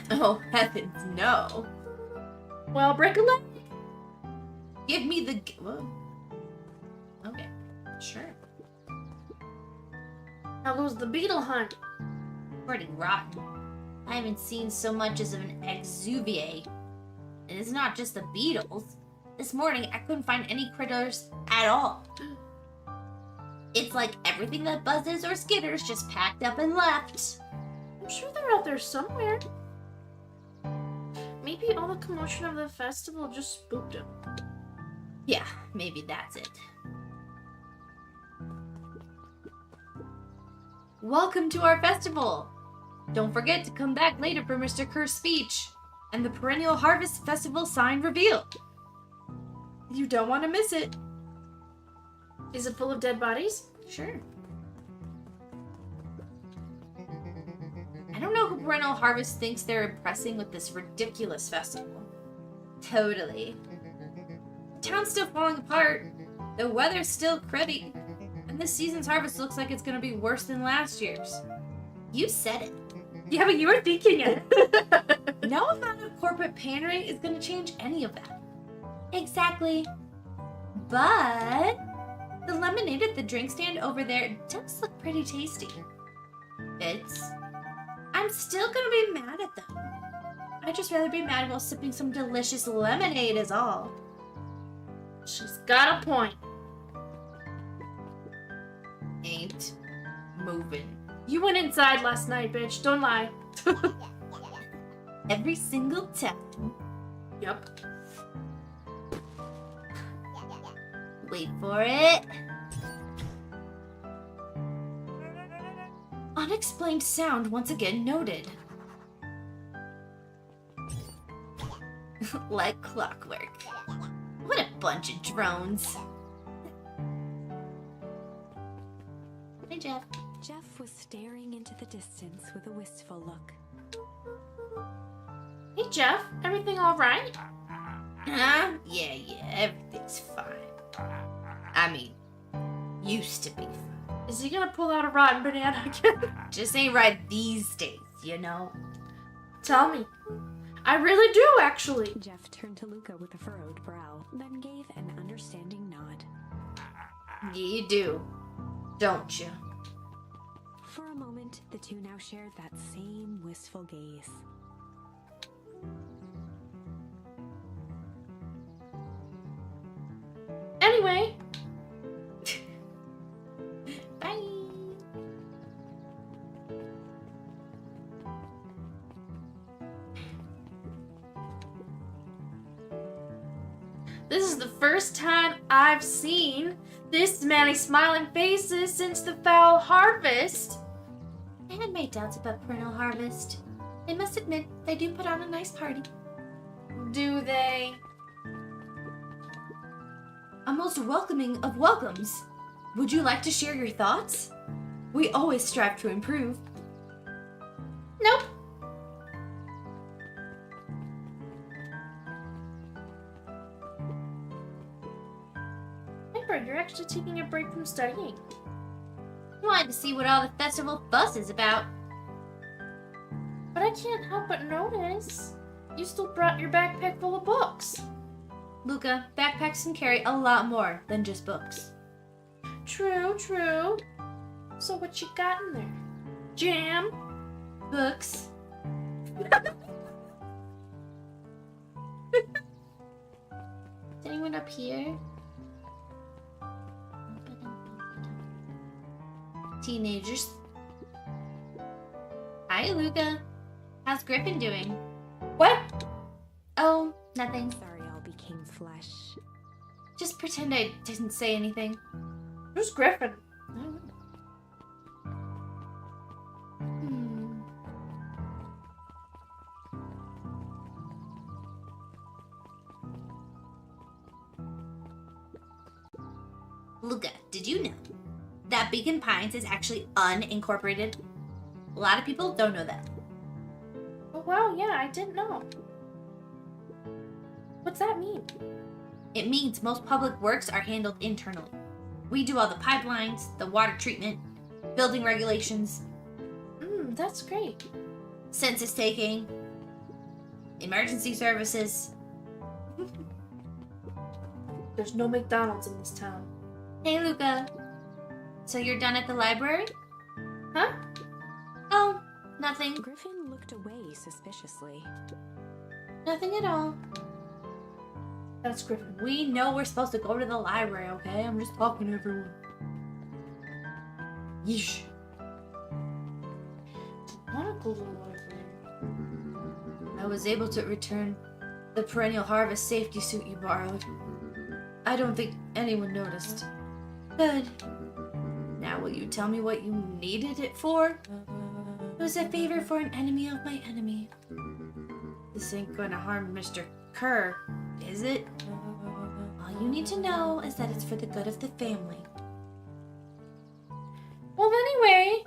[SPEAKER 3] Oh, heavens, no.
[SPEAKER 4] Well, break a leg.
[SPEAKER 3] Give me the... Whoa. Okay, sure.
[SPEAKER 4] How goes the beetle hunt?
[SPEAKER 3] Pretty rotten. I haven't seen so much as an exuviae. And it's not just the beetles. This morning, I couldn't find any critters at all. It's like everything that buzzes or skitters just packed up and left.
[SPEAKER 4] I'm sure they're out there somewhere. Maybe all the commotion of the festival just spooked them.
[SPEAKER 3] Yeah, maybe that's it. Welcome to our festival! Don't forget to come back later for Mr. Kerr's speech and the Perennial Harvest Festival sign reveal. You don't want to miss it.
[SPEAKER 4] Is it full of dead bodies?
[SPEAKER 3] Sure. I don't know who Perennial Harvest thinks they're impressing with this ridiculous festival. Totally. The town's still falling apart. The weather's still cruddy. And this season's harvest looks like it's gonna be worse than last year's. You said it.
[SPEAKER 4] Yeah, but you were thinking it.
[SPEAKER 3] No amount of corporate pandering is gonna change any of that. Exactly. But the lemonade at the drink stand over there does look pretty tasty. I'm still gonna be mad at them. I'd just rather be mad while sipping some delicious lemonade is all.
[SPEAKER 4] She's got a point.
[SPEAKER 3] Ain't moving.
[SPEAKER 4] You went inside last night, bitch. Don't lie.
[SPEAKER 3] Every single time.
[SPEAKER 4] Yup.
[SPEAKER 3] Wait for it. Unexplained sound once again noted. Like clockwork. What a bunch of drones. Hey, Jeff.
[SPEAKER 2] Jeff was staring into the distance with a wistful look.
[SPEAKER 4] Hey, Jeff. Everything all right?
[SPEAKER 3] Huh? Yeah, everything's fine. I mean, used to be fine.
[SPEAKER 4] Is he gonna pull out a rotten banana again?
[SPEAKER 3] Just ain't right these days, you know?
[SPEAKER 4] Tell me. I really do, actually.
[SPEAKER 2] Jeff turned to Luca with a furrowed brow, then gave an understanding nod.
[SPEAKER 3] Yeah, you do. Don't you?
[SPEAKER 2] For a moment, the two now shared that same wistful gaze.
[SPEAKER 4] Anyway.
[SPEAKER 3] Bye.
[SPEAKER 4] This is the first time I've seen this many smiling faces since the foul harvest.
[SPEAKER 3] I had my doubts about Perennial Harvest. I must admit, they do put on a nice party.
[SPEAKER 4] Do they?
[SPEAKER 3] A most welcoming of welcomes. Would you like to share your thoughts? We always strive to improve.
[SPEAKER 4] Nope. Piper, you're actually taking a break from studying.
[SPEAKER 3] Wanted to see what all the festival fuss is about.
[SPEAKER 4] But I can't help but notice you still brought your backpack full of books.
[SPEAKER 3] Luca, backpacks can carry a lot more than just books.
[SPEAKER 4] True, true. So what you got in there? Jam?
[SPEAKER 3] Books. Is anyone up here? Teenagers. Hi, Luca. How's Griffin doing?
[SPEAKER 4] What?
[SPEAKER 3] Oh, nothing.
[SPEAKER 2] Sorry all became flesh.
[SPEAKER 3] Just pretend I didn't say anything.
[SPEAKER 4] Who's Griffin?
[SPEAKER 3] Hmm. Luca, did you know that Beacon Pines is actually unincorporated? A lot of people don't know that.
[SPEAKER 4] Oh, wow, yeah, I didn't know. What's that mean?
[SPEAKER 3] It means most public works are handled internally. We do all the pipelines, the water treatment, building regulations,
[SPEAKER 4] That's great.
[SPEAKER 3] census taking, emergency services.
[SPEAKER 4] There's no McDonald's in this town.
[SPEAKER 3] Hey, Luca. So you're done at the library?
[SPEAKER 4] Huh?
[SPEAKER 3] Oh, nothing.
[SPEAKER 2] Griffin looked away suspiciously.
[SPEAKER 3] Nothing at all.
[SPEAKER 4] That's Griffin.
[SPEAKER 3] We know we're supposed to go to the library, okay? I'm just talking to everyone. Yeesh.
[SPEAKER 4] I want to go to the library.
[SPEAKER 3] I was able to return the perennial harvest safety suit you borrowed. I don't think anyone noticed. Good. Now will you tell me what you needed it for? It was a favor for an enemy of my enemy. This ain't gonna harm Mr. Kerr, is it? All you need to know is that it's for the good of the family.
[SPEAKER 4] Well, anyway.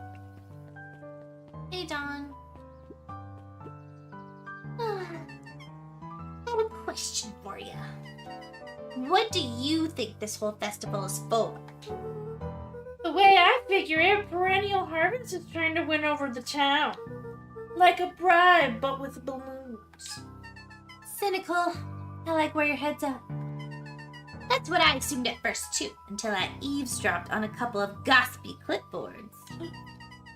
[SPEAKER 3] Hey, Don. I have a question for you. What do you think this whole festival is for?
[SPEAKER 4] The way I figure it, Perennial Harvest is trying to win over the town. Like a bribe, but with balloons.
[SPEAKER 3] Cynical. I like where your head's at. That's what I assumed at first, too, until I eavesdropped on a couple of gossipy clipboards.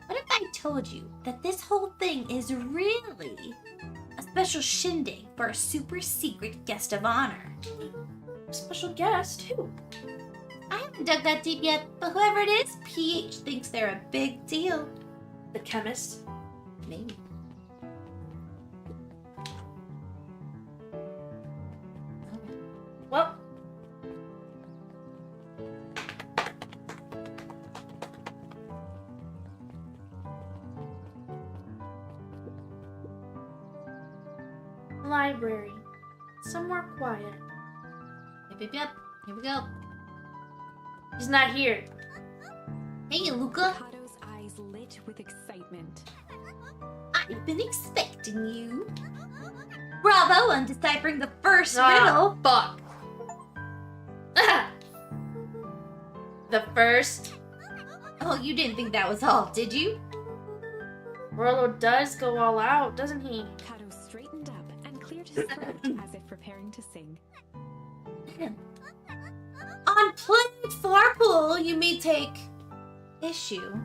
[SPEAKER 3] What if I told you that this whole thing is really a special shindig for a super secret guest of honor?
[SPEAKER 4] Special guest? Who?
[SPEAKER 3] I haven't dug that deep yet, but whoever it is, PH thinks they're a big deal.
[SPEAKER 4] The chemist?
[SPEAKER 3] Maybe.
[SPEAKER 4] Well. Library. Somewhere quiet.
[SPEAKER 3] Yep. Here we go.
[SPEAKER 4] He's not here.
[SPEAKER 3] Hey, Luca.
[SPEAKER 2] Kato's eyes lit with excitement.
[SPEAKER 3] I've been expecting you. Bravo on deciphering the first riddle.
[SPEAKER 4] Fuck. The first.
[SPEAKER 3] Oh, you didn't think that was all, did you?
[SPEAKER 4] Rollo does go all out, doesn't he?
[SPEAKER 2] Kato straightened up and cleared his throat as if preparing to sing.
[SPEAKER 3] On playing four pool, you may take issue.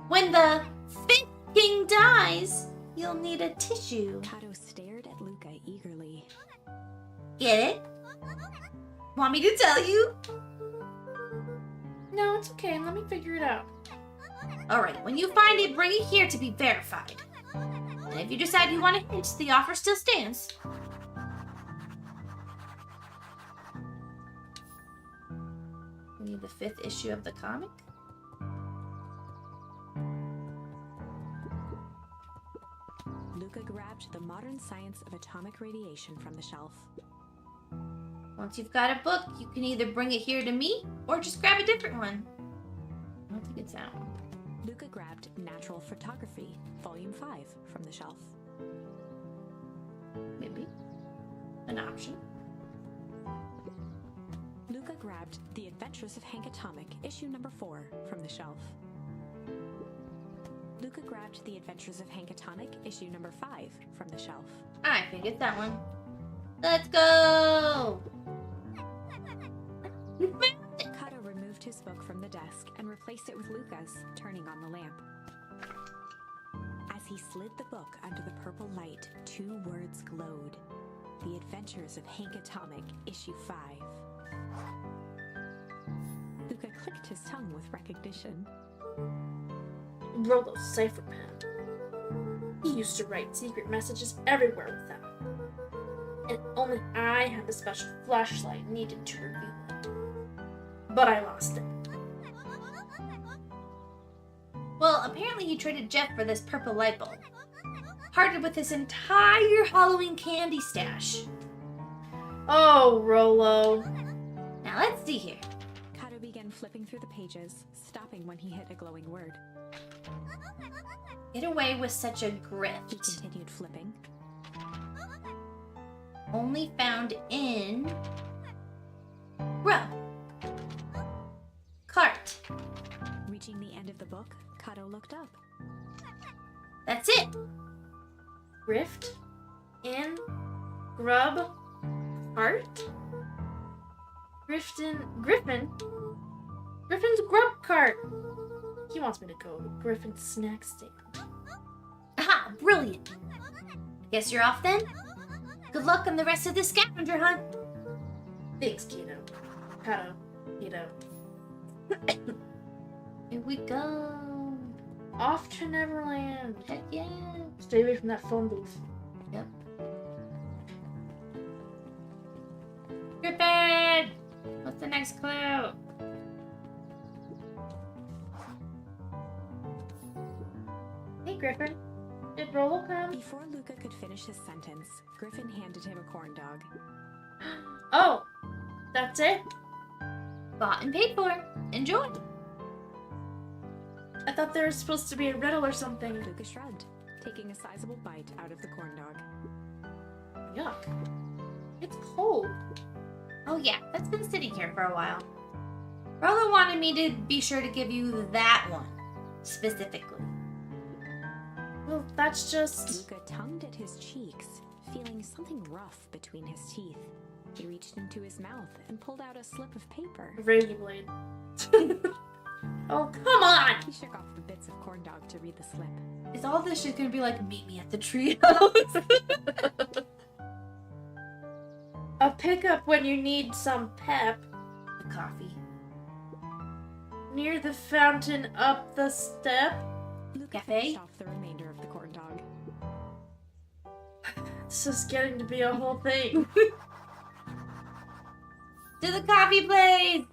[SPEAKER 3] When the fifth king dies, you'll need a tissue.
[SPEAKER 2] Kato stared at Luca eagerly.
[SPEAKER 3] Get it? Want me to tell you?
[SPEAKER 4] No, it's okay. Let me figure it out.
[SPEAKER 3] Alright, when you find it, bring it here to be verified. And if you decide you want a hint, the offer still stands. We need the 5th issue of the comic.
[SPEAKER 2] Luca grabbed the Modern Science of Atomic Radiation from the shelf.
[SPEAKER 3] Once you've got a book, you can either bring it here to me, or just grab a different one. I don't think it's that one.
[SPEAKER 2] Luca grabbed Natural Photography, Volume 5, from the shelf.
[SPEAKER 3] Maybe. An option.
[SPEAKER 2] Luca grabbed The Adventures of Hank Atomic, issue number 4, from the shelf. Luca grabbed The Adventures of Hank Atomic, issue number 5, from the shelf.
[SPEAKER 3] I think it's that one. Let's go! You found it!
[SPEAKER 2] Kato removed his book from the desk and replaced it with Luca's, turning on the lamp. As he slid the book under the purple light, 2 words glowed. The Adventures of Hank Atomic, issue 5. Luca clicked his tongue with recognition.
[SPEAKER 4] Rollo's cipher pen. He used to write secret messages everywhere with them. And only I had the special flashlight needed to reveal it. But I lost it.
[SPEAKER 3] Well, apparently he traded Jeff for this purple light bulb. Parted with his entire Halloween candy stash.
[SPEAKER 4] Oh, Rollo.
[SPEAKER 3] Now let's see here.
[SPEAKER 2] Kato began flipping through the pages, stopping when he hit a glowing word.
[SPEAKER 3] Get away with such a
[SPEAKER 2] He
[SPEAKER 3] grift.
[SPEAKER 2] continued flipping.
[SPEAKER 3] Only found in row. Cart.
[SPEAKER 2] Reaching the end of the book, Kato looked up.
[SPEAKER 3] That's it.
[SPEAKER 4] Grift. In. Grub. Cart. Griffin. Griffin's grub cart. He wants me to go to Griffin's snack stand.
[SPEAKER 3] Aha, brilliant. Guess you're off then? Good luck on the rest of the scavenger hunt.
[SPEAKER 4] Thanks, Kato. Kato.
[SPEAKER 3] Here we go.
[SPEAKER 4] Off to Neverland.
[SPEAKER 3] Heck yeah.
[SPEAKER 4] Stay away from that phone booth.
[SPEAKER 3] Yep. Griffin! What's the next clue?
[SPEAKER 4] Hey, Griffin. Did Rolo come?
[SPEAKER 2] Before Luca could finish his sentence, Griffin handed him a corn dog.
[SPEAKER 4] Oh, that's it?
[SPEAKER 3] Bought and paid for. Enjoy.
[SPEAKER 4] I thought there was supposed to be a riddle or something.
[SPEAKER 2] Luca shrugged, taking a sizable bite out of the corn dog.
[SPEAKER 4] Yuck. It's cold.
[SPEAKER 3] Oh yeah, that's been sitting here for a while. Rolo wanted me to be sure to give you that one, specifically.
[SPEAKER 4] Well, that's just...
[SPEAKER 2] Luca tongued at his cheeks, feeling something rough between his teeth. He reached into his mouth and pulled out a slip of paper.
[SPEAKER 4] Razor blade. Oh, come on!
[SPEAKER 2] He shook off the bits of corn dog to read the slip.
[SPEAKER 3] Is all this shit gonna be like, meet me at the treehouse?
[SPEAKER 4] A pickup when you need some pep.
[SPEAKER 3] The coffee.
[SPEAKER 4] Near the fountain up the step.
[SPEAKER 2] Luca
[SPEAKER 3] Cafe?
[SPEAKER 2] finished off the remainder of the corn dog.
[SPEAKER 4] This is getting to be a whole thing.
[SPEAKER 3] To the coffee place!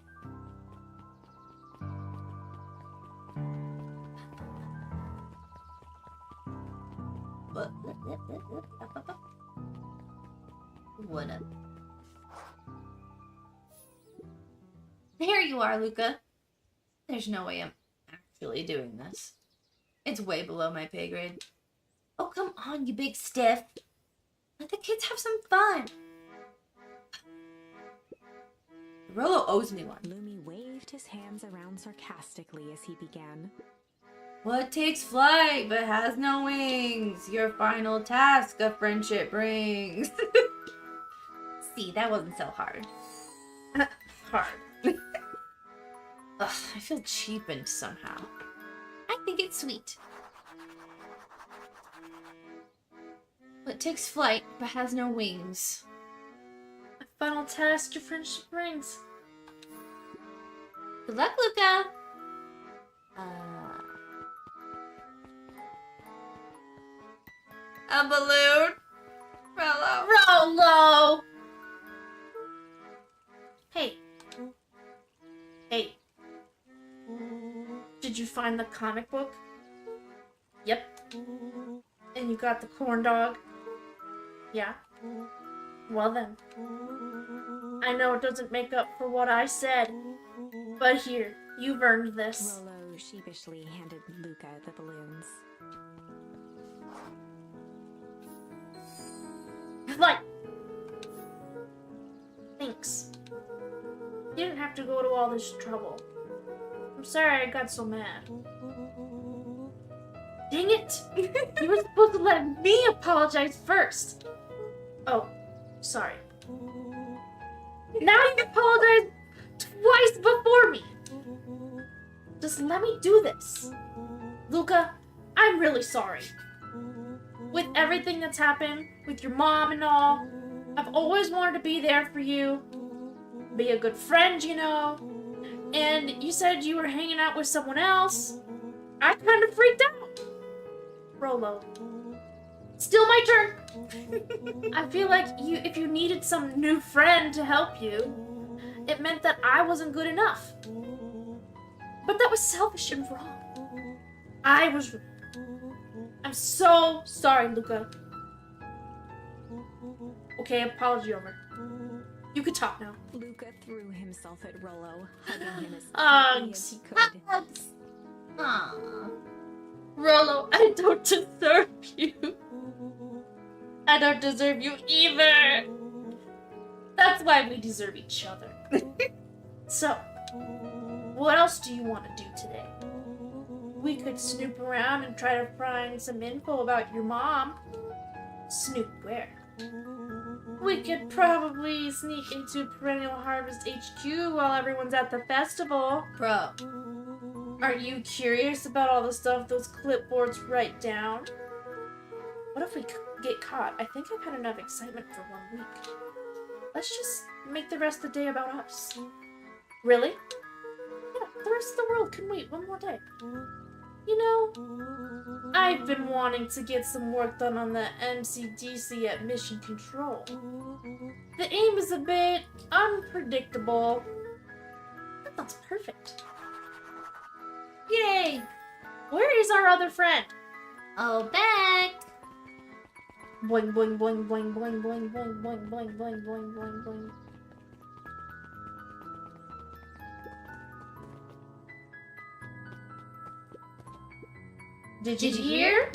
[SPEAKER 3] What up? There you are, Luca. There's no way I'm actually doing this. It's way below my pay grade. Oh, come on, you big stiff. Let the kids have some fun. Rolo owes me one.
[SPEAKER 2] Lumi waved his hands around sarcastically as he began.
[SPEAKER 3] What takes flight but has no wings? Your final task a friendship brings. See, that wasn't so hard.
[SPEAKER 4] Hard.
[SPEAKER 3] Ugh, I feel cheapened somehow. I think it's sweet. What takes flight but has no wings?
[SPEAKER 4] A final task your friendship brings.
[SPEAKER 3] Good luck, Luca. A balloon.
[SPEAKER 4] Rolo! Hey. Hey. Did you find the comic book? Yep. And you got the corn dog? Yeah. Well then. I know it doesn't make up for what I said, but here, you've earned this.
[SPEAKER 2] Rolo sheepishly handed Luca the balloons.
[SPEAKER 4] Like, thanks. You didn't have to go to all this trouble. I'm sorry I got so mad. Dang it! You were supposed to let me apologize first. Oh, sorry. Now you apologize twice before me. Just let me do this. Luca, I'm really sorry. With everything that's happened, with your mom and all, I've always wanted to be there for you. Be a good friend, you know. And you said you were hanging out with someone else. I kind of freaked out. Rolo. Still my turn. I feel like if you needed some new friend to help you, it meant that I wasn't good enough. But that was selfish and wrong. I'm so sorry, Luca. Okay, apology over. You could talk now.
[SPEAKER 2] Luca threw himself at Rollo, hugging him as tightly
[SPEAKER 4] Hugs.
[SPEAKER 2] as he could.
[SPEAKER 3] Aww.
[SPEAKER 4] Rollo, I don't deserve you. I don't deserve you either. That's why we deserve each other. So, what else do you want to do today? We could snoop around and try to find some info about your mom. Snoop where? We could probably sneak into Perennial Harvest HQ while everyone's at the festival.
[SPEAKER 3] Bro.
[SPEAKER 4] Aren't you curious about all the stuff those clipboards write down? What if we get caught? I think I've had enough excitement for 1 week. Let's just make the rest of the day about us. Really? Yeah, the rest of the world can wait one more day. You know, I've been wanting to get some work done on the MCDC at Mission Control. The aim is a bit unpredictable. That sounds perfect. Yay! Where is our other friend?
[SPEAKER 3] Oh, back.
[SPEAKER 4] Boing boing boing boing boing boing boing boing boing boing boing boing boing. Did you hear?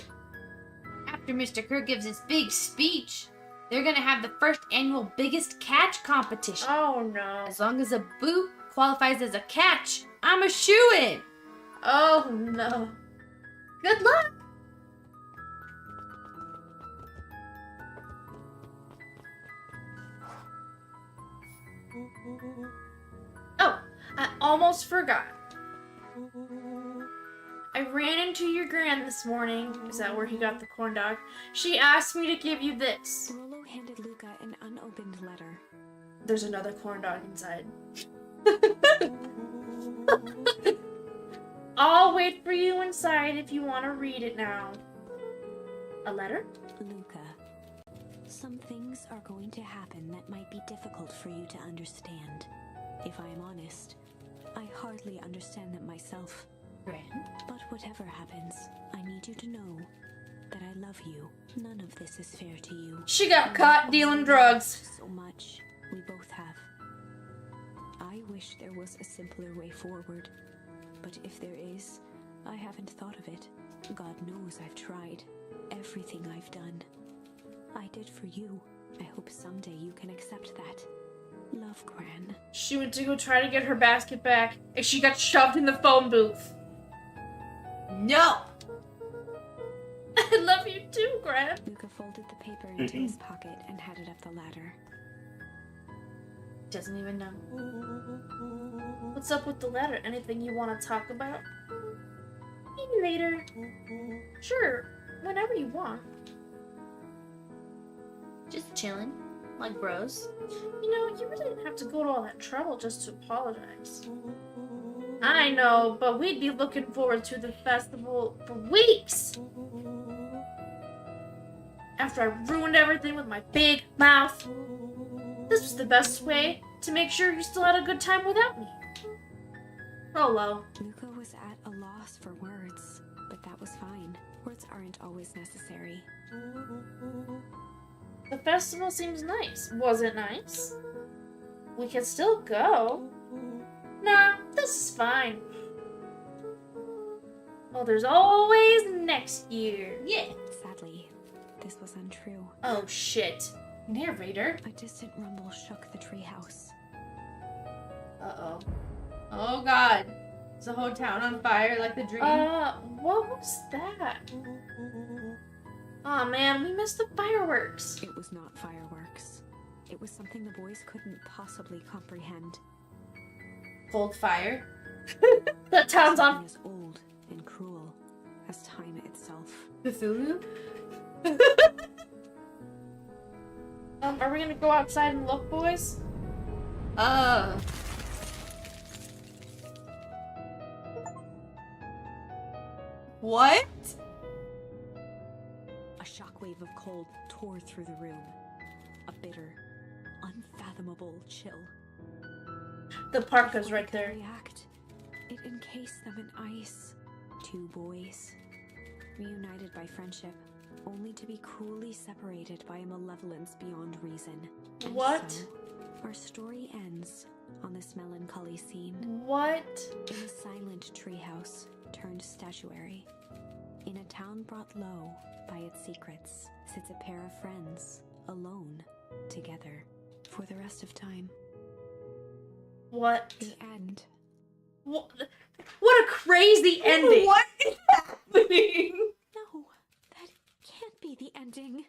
[SPEAKER 3] After Mr. Kerr gives his big speech, they're gonna have the first annual biggest catch competition.
[SPEAKER 4] Oh no.
[SPEAKER 3] As long as a boot qualifies as a catch, I'm a shoo-in.
[SPEAKER 4] Oh no.
[SPEAKER 3] Good luck.
[SPEAKER 4] Oh, I almost forgot. I ran into your gran this morning. Is that where he got the corn dog? She asked me to give you this.
[SPEAKER 2] Rollo handed Luca an unopened letter.
[SPEAKER 4] There's another corn dog inside. I'll wait for you inside if you want to read it now. A letter?
[SPEAKER 2] Luca, some things are going to happen that might be difficult for you to understand. If I am honest, I hardly understand them myself.
[SPEAKER 3] Gran?
[SPEAKER 2] But whatever happens, I need you to know that I love you. None of this is fair to you.
[SPEAKER 4] She got caught dealing drugs.
[SPEAKER 2] So much. We both have. I wish there was a simpler way forward. But if there is, I haven't thought of it. God knows I've tried. Everything I've done. I did for you. I hope someday you can accept that. Love, Gran.
[SPEAKER 4] She went to go try to get her basket back, and she got shoved in the phone booth.
[SPEAKER 3] No.
[SPEAKER 4] I love you too, Gran.
[SPEAKER 2] Luca folded the paper into his pocket and headed up the ladder.
[SPEAKER 3] Doesn't even know.
[SPEAKER 4] What's up with the letter? Anything you want to talk about? Maybe later. Sure, whenever you want.
[SPEAKER 3] Just chilling, like bros.
[SPEAKER 4] You know, you really didn't have to go to all that trouble just to apologize. I know, but we'd be looking forward to the festival for weeks. After I ruined everything with my big mouth. This was the best way to make sure you still had a good time without me. Rollo.
[SPEAKER 2] Luca was at a loss for words, but that was fine. Words aren't always necessary.
[SPEAKER 4] The festival seems nice. Was it nice? We can still go. Nah, this is fine. Well, there's always next year. Yeah.
[SPEAKER 2] Sadly, this was untrue.
[SPEAKER 4] Oh shit. Narrator.
[SPEAKER 2] A distant rumble shook the treehouse.
[SPEAKER 3] Uh-oh. Oh god. Is the whole town on fire like the dream?
[SPEAKER 4] What was that? Aw man, we missed the fireworks.
[SPEAKER 2] It was not fireworks. It was something the boys couldn't possibly comprehend.
[SPEAKER 3] Cold fire?
[SPEAKER 4] That town's on.
[SPEAKER 2] Something as old and cruel as time itself.
[SPEAKER 3] Cthulhu?
[SPEAKER 4] Are we gonna go outside and look, boys?
[SPEAKER 3] What?
[SPEAKER 2] A shockwave of cold tore through the room. A bitter, unfathomable chill.
[SPEAKER 4] The parka's right
[SPEAKER 2] Before they
[SPEAKER 4] there.
[SPEAKER 2] could react, it encased them in ice. Two boys, reunited by friendship, only to be cruelly separated by a malevolence beyond reason. And
[SPEAKER 4] What?
[SPEAKER 2] so, Our story ends on this melancholy scene.
[SPEAKER 4] What?
[SPEAKER 2] In a silent treehouse turned statuary, in a town brought low by its secrets, sits a pair of friends, alone, together, for the rest of time.
[SPEAKER 4] What?
[SPEAKER 2] The end.
[SPEAKER 4] What a crazy ending!
[SPEAKER 1] What is happening?
[SPEAKER 2] No, that can't be the ending.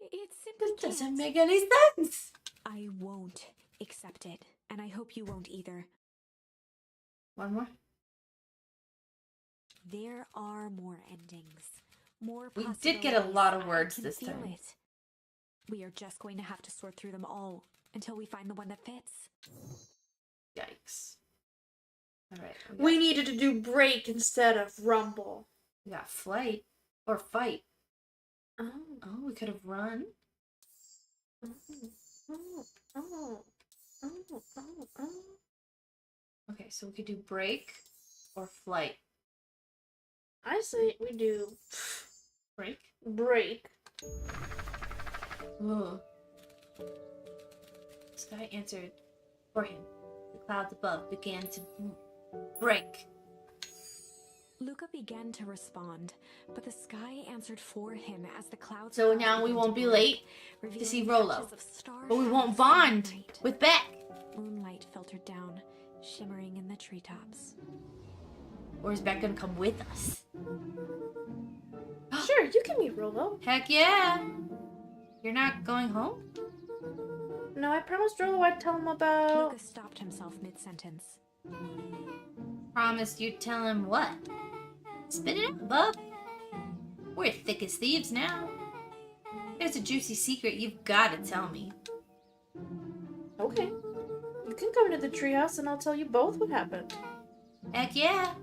[SPEAKER 2] It simply
[SPEAKER 1] This doesn't
[SPEAKER 2] can't.
[SPEAKER 1] make any sense.
[SPEAKER 2] I won't accept it, and I hope you won't either.
[SPEAKER 1] One more.
[SPEAKER 2] There are more endings. More
[SPEAKER 1] We
[SPEAKER 2] possibilities.
[SPEAKER 1] did get a lot of
[SPEAKER 2] I
[SPEAKER 1] words
[SPEAKER 2] can
[SPEAKER 1] this
[SPEAKER 2] feel
[SPEAKER 1] time.
[SPEAKER 2] it. We are just going to have to sort through them all until we find the one that fits.
[SPEAKER 1] Yikes. Alright.
[SPEAKER 4] We needed to do break instead of rumble.
[SPEAKER 1] We got flight. Or fight.
[SPEAKER 4] Oh.
[SPEAKER 1] Oh, we could have run. Okay, so we could do break or flight.
[SPEAKER 4] I say we do
[SPEAKER 1] Break?
[SPEAKER 4] break.
[SPEAKER 1] Ooh. Sky answered for him. The clouds above began to break.
[SPEAKER 2] Luca began to respond, but the sky answered for him as the clouds.
[SPEAKER 1] So
[SPEAKER 2] above
[SPEAKER 1] now we
[SPEAKER 2] began
[SPEAKER 1] won't
[SPEAKER 2] to
[SPEAKER 1] be
[SPEAKER 2] break,
[SPEAKER 1] late to
[SPEAKER 2] revealing
[SPEAKER 1] see Rolo.
[SPEAKER 2] patches of star
[SPEAKER 1] But we won't
[SPEAKER 2] shadows in the
[SPEAKER 1] bond
[SPEAKER 2] night.
[SPEAKER 1] with Beck.
[SPEAKER 2] Moonlight filtered down, shimmering in the treetops.
[SPEAKER 1] Or is Beck gonna come with us?
[SPEAKER 4] Sure, you can meet Rolo.
[SPEAKER 1] Heck yeah! You're not going home?
[SPEAKER 4] No, I promised Rolo I'd tell him about.
[SPEAKER 2] Luca stopped himself mid-sentence.
[SPEAKER 1] Promised you'd tell him what? Spit it out, bub. We're thick as thieves now. There's a juicy secret you've gotta tell me.
[SPEAKER 4] Okay. You can come into the treehouse and I'll tell you both what happened.
[SPEAKER 1] Heck yeah!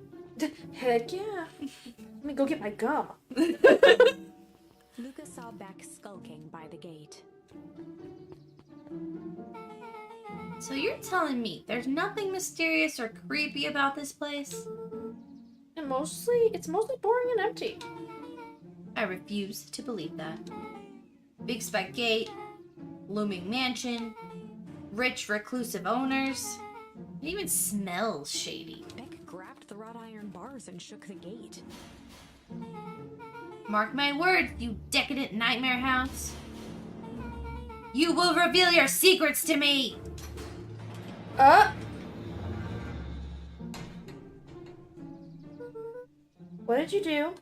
[SPEAKER 4] Heck yeah. Let me go get my gum.
[SPEAKER 2] Luca saw Beck skulking by the gate.
[SPEAKER 1] So you're telling me there's nothing mysterious or creepy about this place?
[SPEAKER 4] And it's mostly boring and empty.
[SPEAKER 1] I refuse to believe that. Big spike gate, looming mansion, rich reclusive owners. It even smells shady.
[SPEAKER 2] Beck grabbed the wrought iron bars and shook the gate.
[SPEAKER 1] Mark my words, you decadent nightmare house. You will reveal your secrets to me!
[SPEAKER 4] What did you do?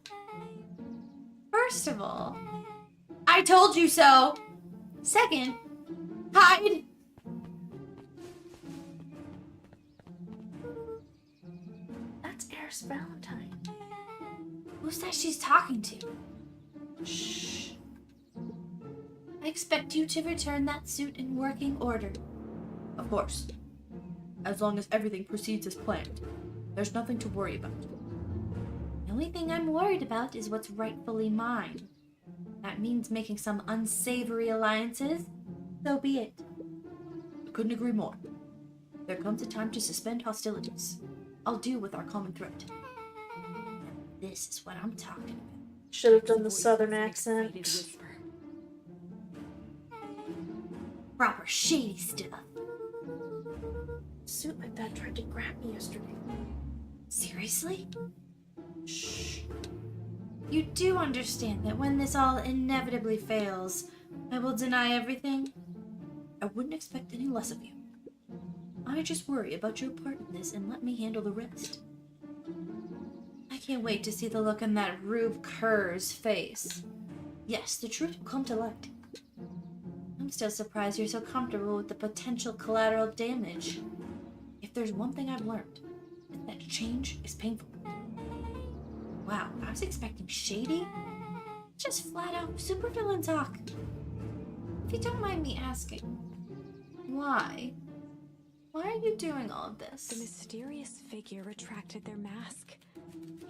[SPEAKER 1] First of all, I told you so. Second, hide.
[SPEAKER 4] That's Eris Valentine.
[SPEAKER 1] Who's that she's talking to? Shh. I expect you to return that suit in working order. Of course. As long as everything proceeds as planned. There's nothing to worry about. The only thing I'm worried about is what's rightfully mine. That means making some unsavory alliances. So be it. I couldn't agree more. There comes a time to suspend hostilities. I'll deal with our common threat. This is what I'm talking about.
[SPEAKER 4] Should have done the
[SPEAKER 2] Voice was
[SPEAKER 4] southern
[SPEAKER 2] an
[SPEAKER 4] accent.
[SPEAKER 2] excited whisper.
[SPEAKER 1] Proper shady stuff.
[SPEAKER 4] Suit like that tried to grab me yesterday.
[SPEAKER 1] Seriously? Shh. You do understand that when this all inevitably fails, I will deny everything? I wouldn't expect any less of you. I just worry about your part in this and let me handle the rest. I can't wait to see the look on that Rube Kerr's face. Yes, the truth will come to light. I'm still surprised you're so comfortable with the potential collateral damage. If there's one thing I've learned, it's that change is painful. Wow, I was expecting shady. Just flat out supervillain talk. If you don't mind me asking, why? Why are you doing all of
[SPEAKER 2] The
[SPEAKER 1] this?
[SPEAKER 2] mysterious figure retracted their mask,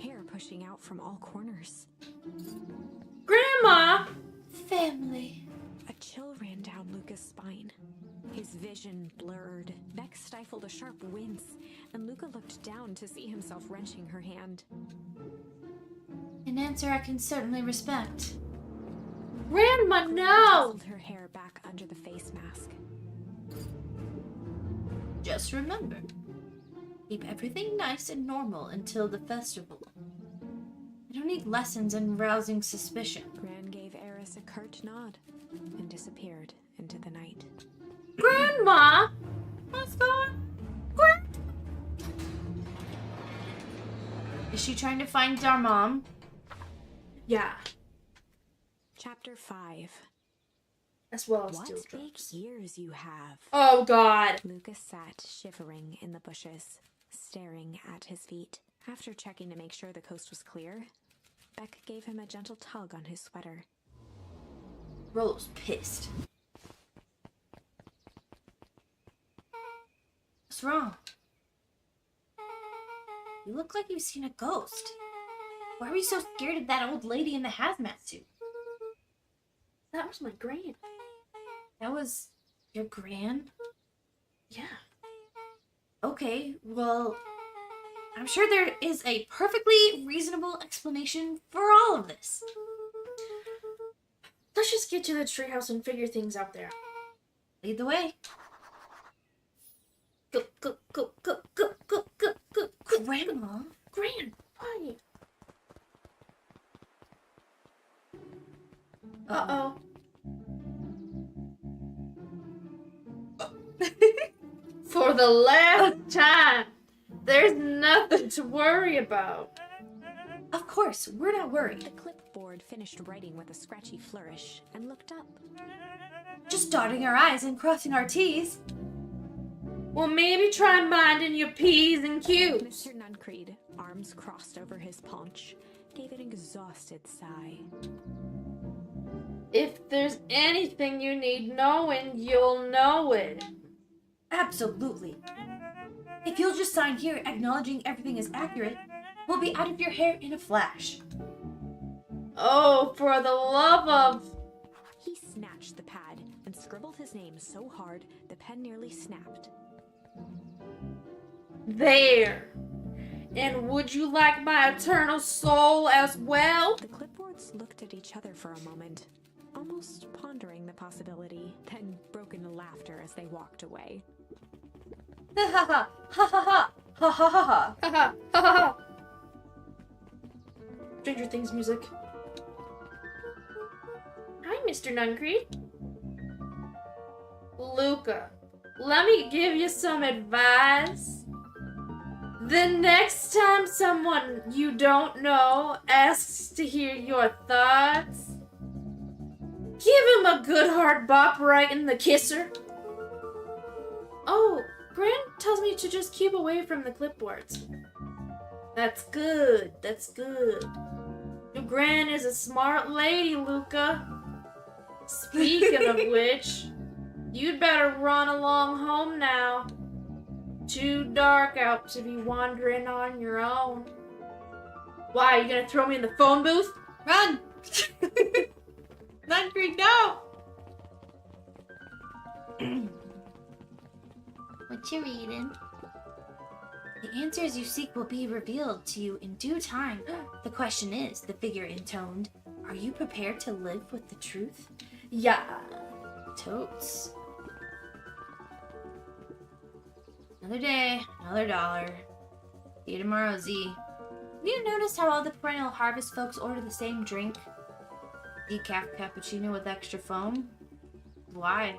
[SPEAKER 2] hair pushing out from all corners.
[SPEAKER 4] Grandma!
[SPEAKER 1] Family.
[SPEAKER 2] A chill ran down Luca's spine. His vision blurred. Beck stifled a sharp wince, and Luca looked down to see himself wrenching her hand.
[SPEAKER 1] An answer I can certainly respect.
[SPEAKER 4] Grandma,
[SPEAKER 2] Chloe
[SPEAKER 4] no!
[SPEAKER 2] tousled her hair back under the face mask.
[SPEAKER 3] Just remember, keep everything nice and normal until the festival. I don't need lessons in rousing suspicion.
[SPEAKER 2] Gran gave Eris a curt nod and disappeared into the night.
[SPEAKER 4] Grandma! What's going on?
[SPEAKER 3] Is she trying to find our mom?
[SPEAKER 4] Yeah,
[SPEAKER 2] Chapter 5.
[SPEAKER 4] as well as
[SPEAKER 2] What
[SPEAKER 4] steel
[SPEAKER 2] big
[SPEAKER 4] drums.
[SPEAKER 2] ears you have.
[SPEAKER 4] Oh god.
[SPEAKER 2] Lucas sat shivering in the bushes, staring at his feet. After checking to make sure the coast was clear, Beck gave him a gentle tug on his sweater.
[SPEAKER 3] Rollo's pissed. What's wrong? You look like you've seen a ghost. Why were you so scared of that old lady in the hazmat suit?
[SPEAKER 4] That was my gran.
[SPEAKER 3] That was your gran?
[SPEAKER 4] Yeah.
[SPEAKER 3] Okay, well, I'm sure there is a perfectly reasonable explanation for all of this.
[SPEAKER 4] Let's just get to the treehouse and figure things out there.
[SPEAKER 3] Lead the way. Go, go, go, go, go, go, go, go, go. Grandma?
[SPEAKER 4] Gran, why? Uh-oh. For the last time, there's nothing to worry about.
[SPEAKER 3] Of course, we're not worried.
[SPEAKER 2] The clipboard finished writing with a scratchy flourish and looked up.
[SPEAKER 3] Just dotting our I's and crossing our T's.
[SPEAKER 4] Well, maybe try minding your P's and Q's.
[SPEAKER 2] Mr. Nuncreed, arms crossed over his paunch, gave an exhausted sigh.
[SPEAKER 4] If there's anything you need knowing, you'll know it.
[SPEAKER 3] Absolutely. If you'll just sign here acknowledging everything is accurate, we'll be out of your hair in a flash.
[SPEAKER 4] Oh, for the love of...
[SPEAKER 2] He snatched the pad and scribbled his name so hard the pen nearly snapped.
[SPEAKER 4] There. And would you like my eternal soul as well?
[SPEAKER 2] The clipboards looked at each other for a moment, almost pondering the possibility, then broke into laughter as they walked away.
[SPEAKER 3] Ha ha ha ha ha ha ha ha ha.
[SPEAKER 4] Ha ha ha ha. Stranger Things music. Hi, Mr. Nuncreed. Luca, let me give you some advice. The next time someone you don't know asks to hear your thoughts, give him a good hard bop right in the kisser. Oh, Gran tells me to just keep away from the clipboards. That's good. That's good. Your Gran is a smart lady, Luca. Speaking of which, you'd better run along home now. Too dark out to be wandering on your own. Why, are you gonna throw me in the phone booth?
[SPEAKER 3] Run! Nuncreed, no! What you reading? The answers you seek will be revealed to you in due time. The question is, the figure intoned, are you prepared to live with the truth?
[SPEAKER 4] Yeah.
[SPEAKER 3] Totes. Another day, another dollar. See you tomorrow, Z. Have you noticed how all the perennial harvest folks order the same drink? Decaf cappuccino with extra foam? Why?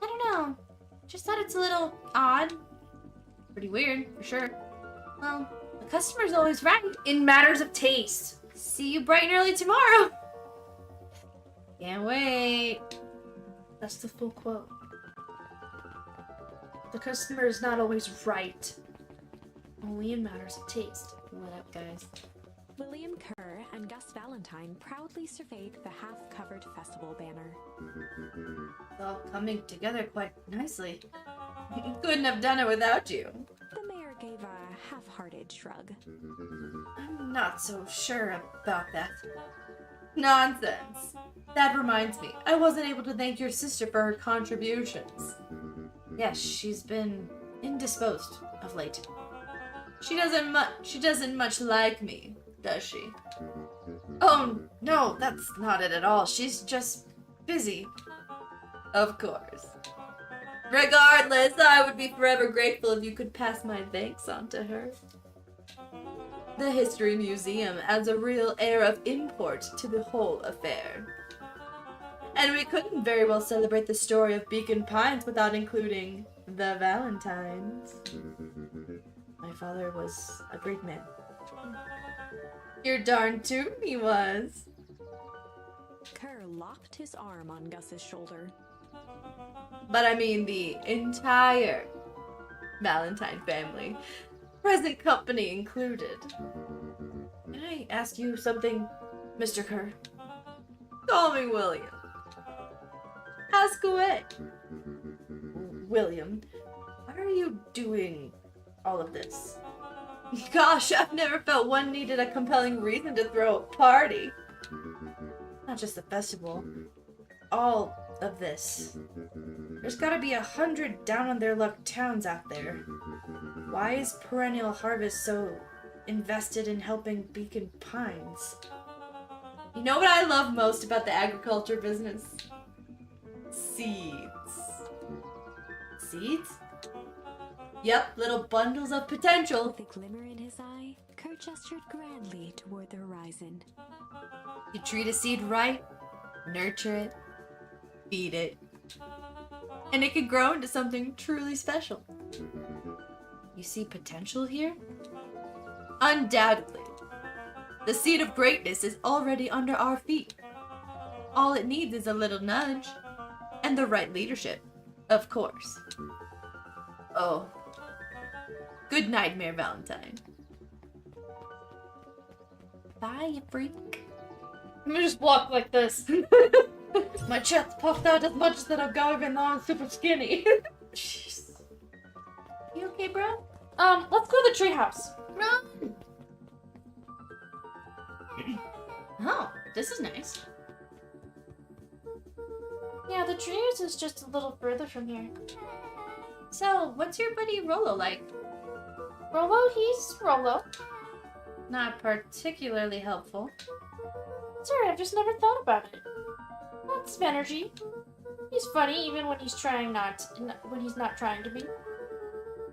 [SPEAKER 3] I don't know. Just thought it's a little odd. Pretty weird, for sure. Well, the customer's always right.
[SPEAKER 4] In matters of taste.
[SPEAKER 3] See you bright and early tomorrow. Can't wait.
[SPEAKER 4] That's the full quote. The customer is not always right. Only in matters of taste.
[SPEAKER 3] What up, guys?
[SPEAKER 2] William Kerr and Gus Valentine proudly surveyed the half-covered festival banner.
[SPEAKER 3] It's all coming together quite nicely. Couldn't have done it without you.
[SPEAKER 2] The mayor gave a half-hearted shrug.
[SPEAKER 3] I'm not so sure about that. Nonsense. That reminds me, I wasn't able to thank your sister for her contributions. Yes, she's been indisposed of late. She doesn't much like me, does she? Oh, no, that's not it at all. She's just busy. Of course.
[SPEAKER 1] Regardless, I would be forever grateful if you could pass my thanks on to her. The History Museum adds a real air of import to the whole affair. And we couldn't very well celebrate the story of Beacon Pines without including the Valentines. My father was a great man. You're darn tootin' he was.
[SPEAKER 2] Kerr locked his arm on Gus's shoulder.
[SPEAKER 1] But I mean the entire Valentine family, present company included. Can I ask you something, Mr. Kerr? Call me William. Ask away. William, why are you doing all of this? Gosh, I've never felt one needed a compelling reason to throw a party. Not just the festival. All of this. There's gotta be 100 down-on-their-luck towns out there. Why is Perennial Harvest so invested in helping Beacon Pines? You know what I love most about the agriculture business? Seeds. Seeds? Yep, little bundles of potential.
[SPEAKER 2] With a glimmer in his eye, Kerr gestured grandly toward the horizon.
[SPEAKER 1] You treat a seed right, nurture it, feed it, and it can grow into something truly special. You see potential here? Undoubtedly. The seed of greatness is already under our feet. All it needs is a little nudge, and the right leadership, of course. Oh. Good night, Mayor Valentine. Bye, you freak.
[SPEAKER 4] Let me just walk like this. My chest puffed out as much as that I'll go even though I'm super skinny.
[SPEAKER 1] Jeez. You okay, bro?
[SPEAKER 4] Let's go to the treehouse.
[SPEAKER 1] Run! Oh, this is nice.
[SPEAKER 4] Yeah, the treehouse is just a little further from here.
[SPEAKER 1] So, what's your buddy Rolo like?
[SPEAKER 4] Rolo, he's Rolo.
[SPEAKER 1] Not particularly helpful.
[SPEAKER 4] Sorry, I've just never thought about it. Lots of energy. He's funny even when he's when he's not trying to be.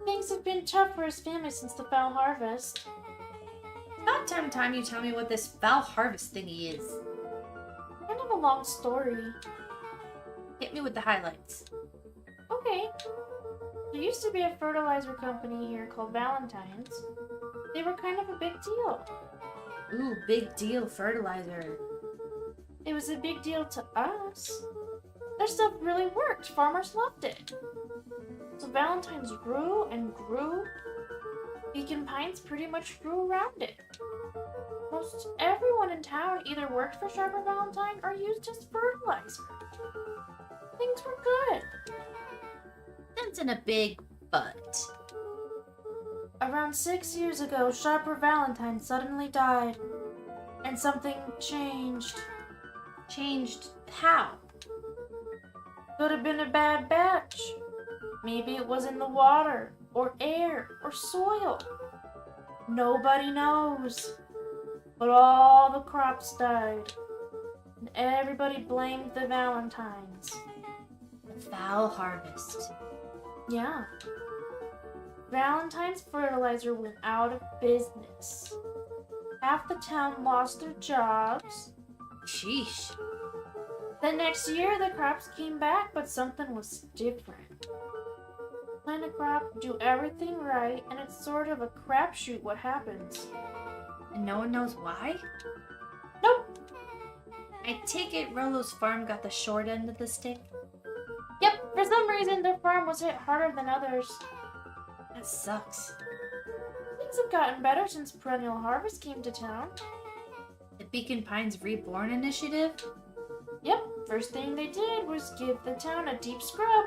[SPEAKER 4] Things have been tough for his family since the foul harvest.
[SPEAKER 1] About time you tell me what this foul harvest thingy is.
[SPEAKER 4] Kind of a long story.
[SPEAKER 1] Hit me with the highlights.
[SPEAKER 4] Okay. There used to be a fertilizer company here called Valentine's. They were kind of a big deal.
[SPEAKER 1] Ooh, big deal fertilizer.
[SPEAKER 4] It was a big deal to us. Their stuff really worked. Farmers loved it. So Valentine's grew and grew. Beacon Pines pretty much grew around it. Most everyone in town either worked for Sharper Valentine or used his fertilizer. Things were good.
[SPEAKER 1] That's in a big butt.
[SPEAKER 4] Around 6 years ago, Sharper Valentine suddenly died. And something changed.
[SPEAKER 1] Changed how?
[SPEAKER 4] Could have been a bad batch. Maybe it was in the water, or air, or soil. Nobody knows. But all the crops died. And everybody blamed the Valentines.
[SPEAKER 1] The foul harvest.
[SPEAKER 4] Yeah. Valentine's fertilizer went out of business. Half the town lost their jobs.
[SPEAKER 1] Sheesh.
[SPEAKER 4] The next year, the crops came back, but something was different. Plant a crop, do everything right, and it's sort of a crapshoot what happens.
[SPEAKER 1] And no one knows why?
[SPEAKER 4] Nope.
[SPEAKER 1] I take it Rolo's farm got the short end of the stick?
[SPEAKER 4] Yep, for some reason, their farm was hit harder than others.
[SPEAKER 1] That sucks.
[SPEAKER 4] Things have gotten better since Perennial Harvest came to town.
[SPEAKER 1] The Beacon Pines Reborn initiative?
[SPEAKER 4] Yep, first thing they did was give the town a deep scrub.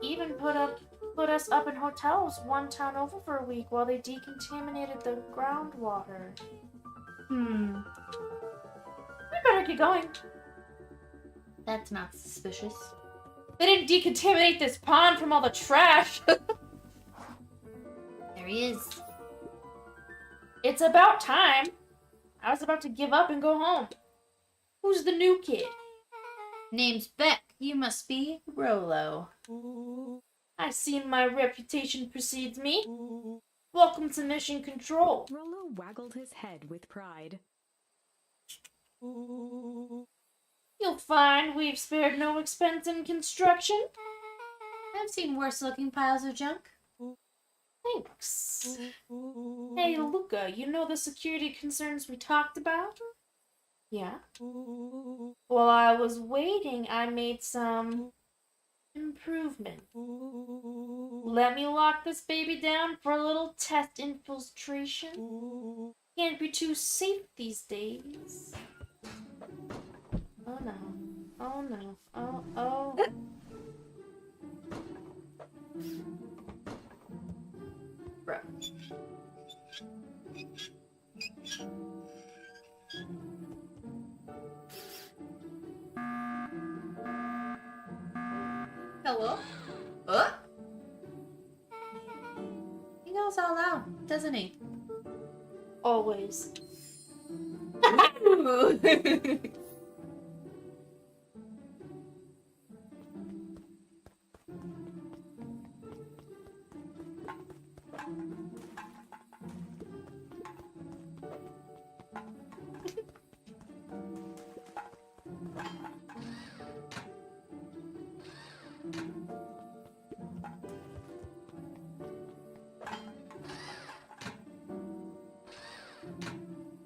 [SPEAKER 4] Even put us up in hotels one town over for a week while they decontaminated the groundwater.
[SPEAKER 1] We
[SPEAKER 4] better get going.
[SPEAKER 1] That's not suspicious.
[SPEAKER 4] They didn't decontaminate this pond from all the trash.
[SPEAKER 1] There he is.
[SPEAKER 4] It's about time. I was about to give up and go home. Who's the new kid?
[SPEAKER 1] Name's Beck. You must be Rolo.
[SPEAKER 4] I see my reputation precedes me. Welcome to Mission Control.
[SPEAKER 2] Rollo waggled his head with pride.
[SPEAKER 4] You'll find we've spared no expense in construction.
[SPEAKER 3] I've seen worse looking piles of junk.
[SPEAKER 4] Thanks. Hey, Luca, you know the security concerns we talked about? Yeah. While I was waiting, I made some improvement. Let me lock this baby down for a little test infiltration. Can't be too safe these days. Oh no. Oh no. Oh.
[SPEAKER 1] Bro. Hello? He goes all out, doesn't he?
[SPEAKER 4] Always.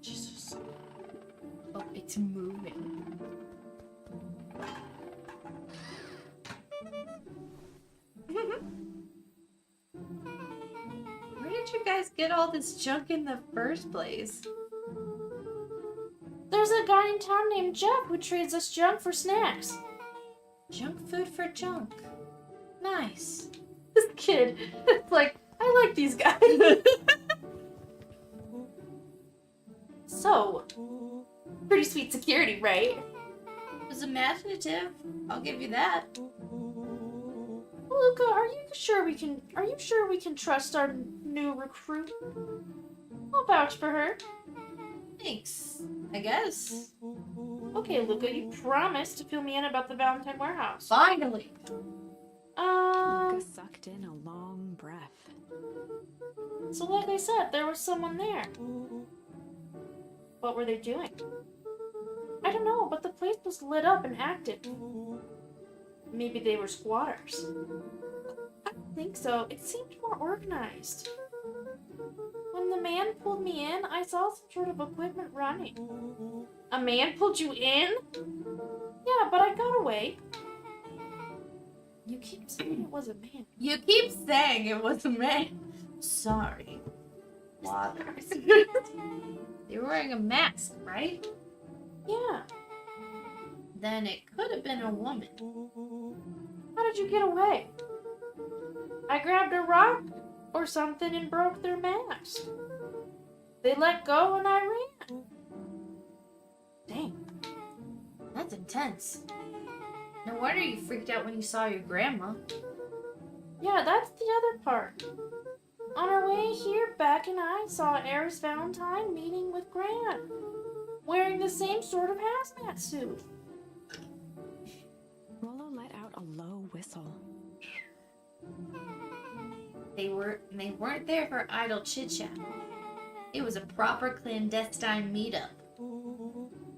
[SPEAKER 1] Jesus. Oh, it's moving. Where did you guys get all this junk in the first place?
[SPEAKER 4] There's a guy in town named Jeff who trades us junk for snacks.
[SPEAKER 1] Junk food for junk. Nice.
[SPEAKER 4] This kid, it's like, I like these guys. So, pretty sweet security, right?
[SPEAKER 1] It was imaginative. I'll give you that.
[SPEAKER 4] Luca, are you sure we can trust our new recruit? I'll vouch for her.
[SPEAKER 1] Thanks. I guess.
[SPEAKER 4] Okay, Luca, you promised to fill me in about the Valentine warehouse.
[SPEAKER 1] Finally.
[SPEAKER 2] Luca sucked in a long breath.
[SPEAKER 4] So like I said, there was someone there. What were they doing? I don't know, but the place was lit up and active. Maybe they were squatters. I don't think so. It seemed more organized. When the man pulled me in, I saw some sort of equipment running. A man pulled you in? Yeah, but I got away. You keep saying it was a man.
[SPEAKER 1] You keep saying it was a man. Sorry. Waters. They were wearing a mask, right?
[SPEAKER 4] Yeah.
[SPEAKER 1] Then it could have been a woman.
[SPEAKER 4] How did you get away? I grabbed a rock or something and broke their mask. They let go and I ran.
[SPEAKER 1] Dang. That's intense. No wonder you freaked out when you saw your grandma.
[SPEAKER 4] Yeah, that's the other part. On our way here, Beck and I saw Eris Valentine meeting with Gran, wearing the same sort of hazmat suit.
[SPEAKER 2] Rollo let out a low whistle.
[SPEAKER 1] They weren't there for idle chit-chat. It was a proper clandestine meetup.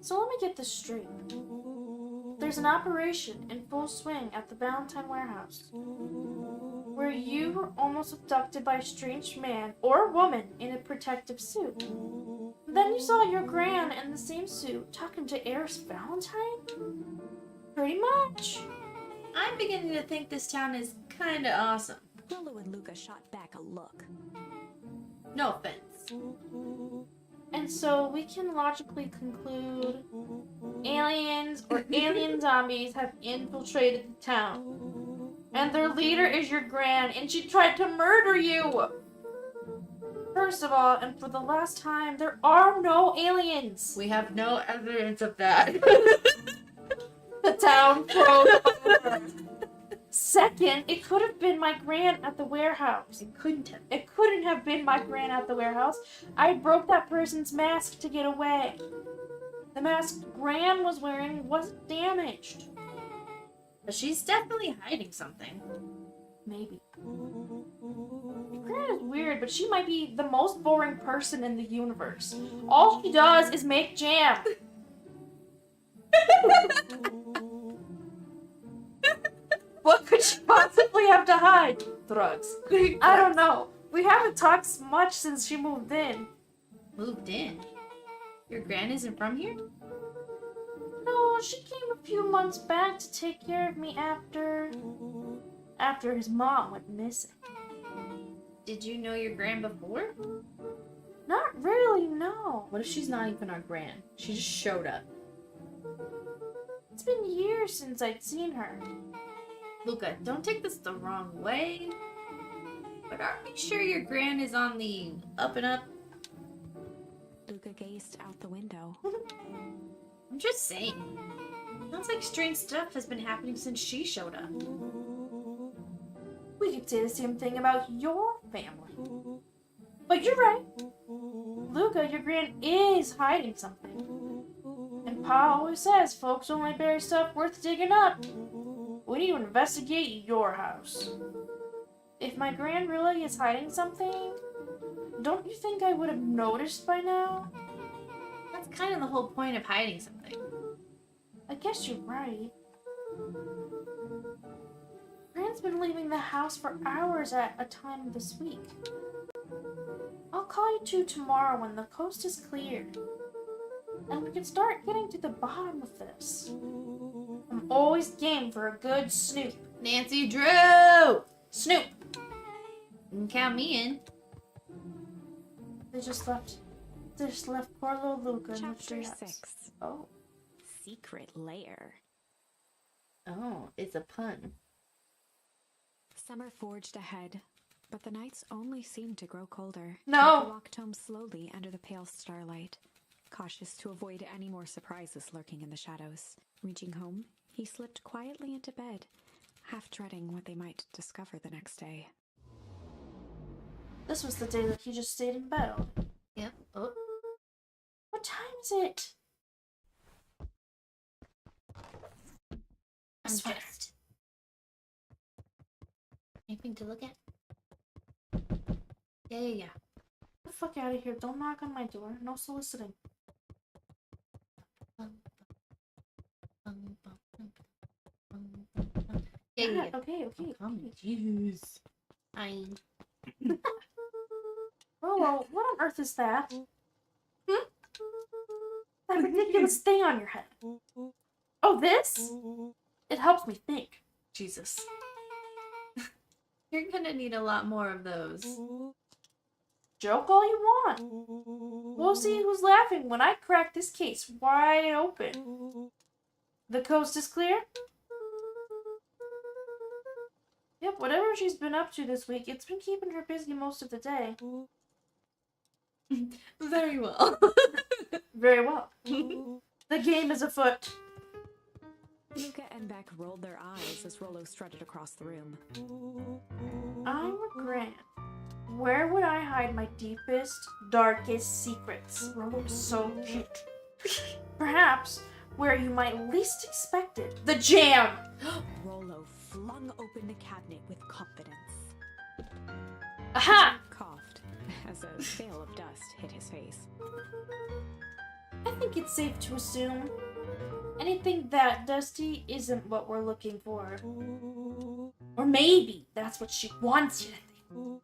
[SPEAKER 4] So let me get this straight. There's an operation in full swing at the Valentine warehouse where you were almost abducted by a strange man or woman in a protective suit. Then you saw your gran in the same suit talking to Eris Valentine? Pretty much.
[SPEAKER 1] I'm beginning to think this town is kinda awesome.
[SPEAKER 2] Rollo and Luca shot back a look.
[SPEAKER 1] No offense.
[SPEAKER 4] And so we can logically conclude aliens or alien zombies have infiltrated the town. And their leader is your gran, and she tried to murder you! First of all, and for the last time, there are no aliens!
[SPEAKER 1] We have no evidence of that.
[SPEAKER 4] The town froze over. Second, it could have been my gran at the warehouse.
[SPEAKER 1] It couldn't have.
[SPEAKER 4] It couldn't have been my gran at the warehouse. I broke that person's mask to get away. The mask Gran was wearing wasn't damaged.
[SPEAKER 3] But she's definitely hiding something.
[SPEAKER 1] Maybe.
[SPEAKER 4] Gran is weird, but she might be the most boring person in the universe. All she does is make jam. What could she possibly have to hide? Drugs. I don't know. We haven't talked much since she moved in.
[SPEAKER 3] Moved in? Your gran isn't from here?
[SPEAKER 4] No, she came a few months back to take care of me after his mom went missing.
[SPEAKER 3] Did you know your gran before?
[SPEAKER 4] Not really, no.
[SPEAKER 1] What if she's not even our gran? She just showed up.
[SPEAKER 4] It's been years since I'd seen her.
[SPEAKER 3] Luca, don't take this the wrong way. But are we sure your gran is on the up and up?
[SPEAKER 2] Luca gazed out the window.
[SPEAKER 3] I'm just saying. Sounds like strange stuff has been happening since she showed up.
[SPEAKER 4] We could say the same thing about your family. But you're right. Luca, your gran is hiding something. And Pa always says folks only bury stuff worth digging up. We need to investigate your house. If my gran really is hiding something, don't you think I would have noticed by now?
[SPEAKER 3] That's kind of the whole point of hiding something.
[SPEAKER 4] I guess you're right. Gran's been leaving the house for hours at a time this week. I'll call you two tomorrow when the coast is cleared. And we can start getting to the bottom of this. I'm always game for a good snoop.
[SPEAKER 3] Nancy Drew!
[SPEAKER 4] Snoop!
[SPEAKER 3] You can count me in.
[SPEAKER 4] They just left poor little Luca in the
[SPEAKER 2] Chapter
[SPEAKER 4] treehouse.
[SPEAKER 2] 6.
[SPEAKER 4] Oh.
[SPEAKER 2] Secret lair.
[SPEAKER 1] Oh, it's a pun.
[SPEAKER 2] Summer forged ahead, but the nights only seemed to grow colder.
[SPEAKER 4] No.
[SPEAKER 2] Luca walked home slowly under the pale starlight, cautious to avoid any more surprises lurking in the shadows. Reaching home, he slipped quietly into bed, half dreading what they might discover the next day.
[SPEAKER 4] This was the day that he just stayed in bed all day.
[SPEAKER 3] Yep. Oh.
[SPEAKER 4] What time is it?
[SPEAKER 3] I'm stressed. Anything to look at? Yeah.
[SPEAKER 4] Get the fuck out of here. Don't knock on my door. No soliciting.
[SPEAKER 3] Yeah.
[SPEAKER 4] Okay.
[SPEAKER 3] Jeez.
[SPEAKER 4] Rolo, what on earth is that? That ridiculous thing on your head. Oh, this? It helps me think.
[SPEAKER 1] Jesus.
[SPEAKER 3] You're gonna need a lot more of those.
[SPEAKER 4] Joke all you want. We'll see who's laughing when I crack this case wide open. The coast is clear? Yep, whatever she's been up to this week, it's been keeping her busy most of the day.
[SPEAKER 3] Very well.
[SPEAKER 4] Very well. The game is afoot.
[SPEAKER 2] Luca and Beck rolled their eyes as Rolo strutted across the room.
[SPEAKER 4] I'm a gran. Where would I hide my deepest, darkest secrets? Rolo is so cute. Perhaps where you might least expect it. The jam!
[SPEAKER 2] Rolo flung open the cabinet with confidence.
[SPEAKER 4] Aha!
[SPEAKER 2] Coughed as a veil of dust hit his face.
[SPEAKER 4] I think it's safe to assume anything that dusty isn't what we're looking for. Or maybe that's what she wants you to think.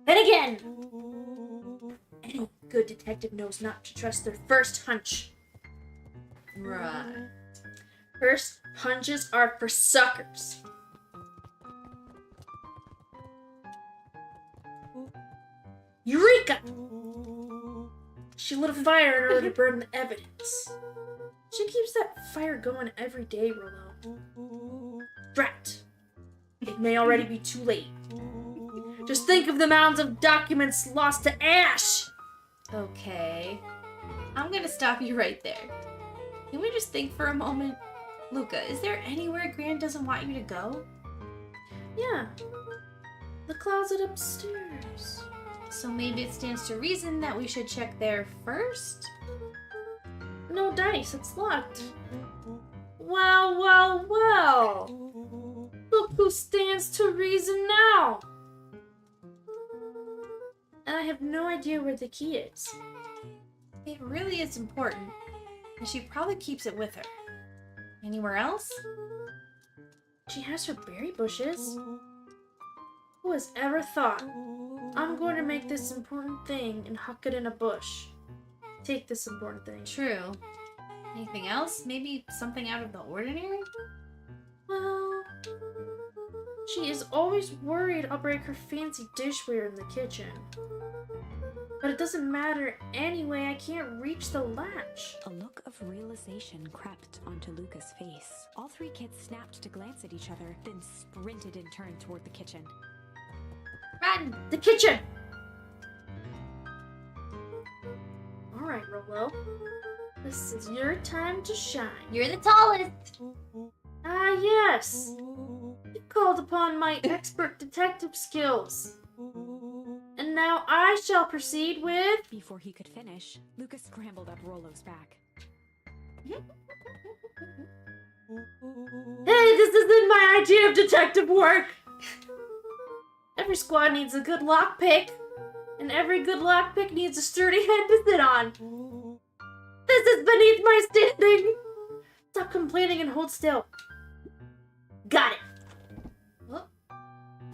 [SPEAKER 4] Then again, any good detective knows not to trust their first hunch.
[SPEAKER 3] Right.
[SPEAKER 4] First hunches are for suckers. Eureka! She lit a fire in order to burn the evidence. She keeps that fire going every day, Rolo. Drat! It may already be too late. Just think of the mounds of documents lost to ash!
[SPEAKER 3] Okay. I'm gonna stop you right there. Can we just think for a moment? Luca, is there anywhere Gran doesn't want you to go?
[SPEAKER 4] Yeah. The closet upstairs.
[SPEAKER 3] So maybe it stands to reason that we should check there first?
[SPEAKER 4] No dice, it's locked. Well. Who stands to reason now? And I have no idea where the key is.
[SPEAKER 3] It really is important, and she probably keeps it with her. Anywhere else?
[SPEAKER 4] She has her berry bushes. Who has ever thought, I'm going to make this important thing and huck it in a bush? Take this important thing.
[SPEAKER 3] True. Anything else? Maybe something out of the ordinary?
[SPEAKER 4] Well, she is always worried I'll break her fancy dishware in the kitchen. But it doesn't matter anyway, I can't reach the latch.
[SPEAKER 2] A look of realization crept onto Luca's face. All three kids snapped to glance at each other, then sprinted in turn toward the kitchen.
[SPEAKER 4] Run! The kitchen! Alright, Rolo. This is your time to shine.
[SPEAKER 3] You're the tallest!
[SPEAKER 4] Ah, yes! You called upon my expert detective skills. And now I shall proceed with...
[SPEAKER 2] Before he could finish, Luca scrambled up Rolo's back.
[SPEAKER 4] Hey, this isn't my idea of detective work! Every squad needs a good lockpick, and every good lockpick needs a sturdy head to sit on. This is beneath my standing! Stop complaining and hold still. Got it!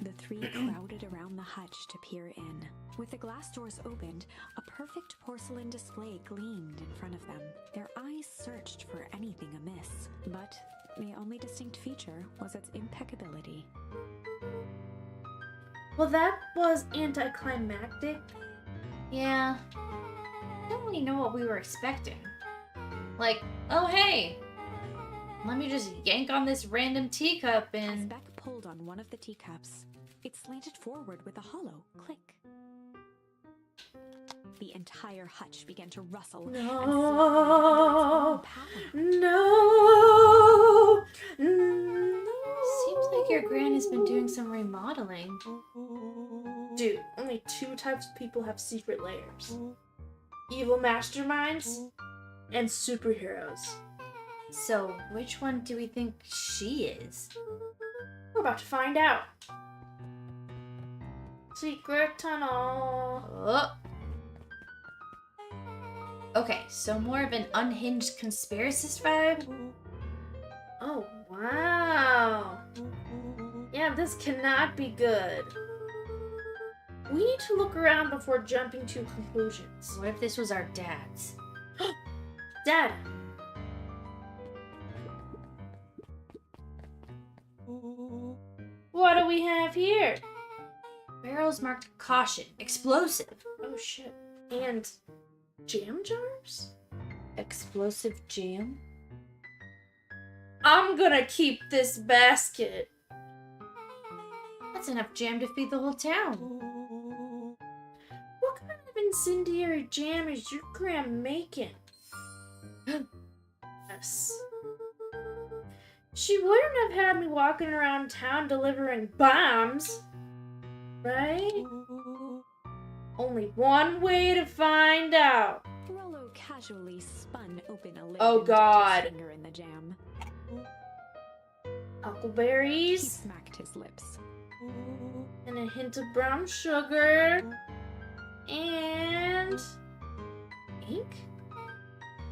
[SPEAKER 2] The three crowded around the hutch to peer in. With the glass doors opened, a perfect porcelain display gleamed in front of them. Their eyes searched for anything amiss, but the only distinct feature was its impeccability.
[SPEAKER 4] Well, that was anticlimactic.
[SPEAKER 3] Yeah. I don't really know what we were expecting. Like, oh hey, let me just yank on this random teacup
[SPEAKER 2] As
[SPEAKER 3] and...
[SPEAKER 2] Beck pulled on one of the teacups, it slanted forward with a hollow click. The entire hutch began to rustle and slide into its own pattern.
[SPEAKER 4] No!
[SPEAKER 3] Seems like your gran has been doing some remodeling.
[SPEAKER 4] Dude, only two types of people have secret layers. Evil masterminds and superheroes.
[SPEAKER 3] So, which one do we think she is?
[SPEAKER 4] We're about to find out. Secret tunnel.
[SPEAKER 3] Oh. Okay, so more of an unhinged conspiracist vibe?
[SPEAKER 4] Oh, wow. Yeah, this cannot be good. We need to look around before jumping to conclusions.
[SPEAKER 3] What if this was our dad's?
[SPEAKER 4] Dad! What do we have here?
[SPEAKER 3] Barrels marked caution, explosive.
[SPEAKER 4] Oh shit. And jam jars?
[SPEAKER 3] Explosive jam?
[SPEAKER 4] I'm gonna keep this basket.
[SPEAKER 3] That's enough jam to feed the whole town.
[SPEAKER 4] What kind of incendiary jam is your gran making? Yes. She wouldn't have had me walking around town delivering bombs, right? Only one way to find out.
[SPEAKER 2] Rollo casually spun open a lid
[SPEAKER 4] Oh,
[SPEAKER 2] and dipped
[SPEAKER 4] God.
[SPEAKER 2] his finger in the jam. He
[SPEAKER 4] Huckleberries
[SPEAKER 2] smacked his lips.
[SPEAKER 4] and a hint of brown sugar and ink?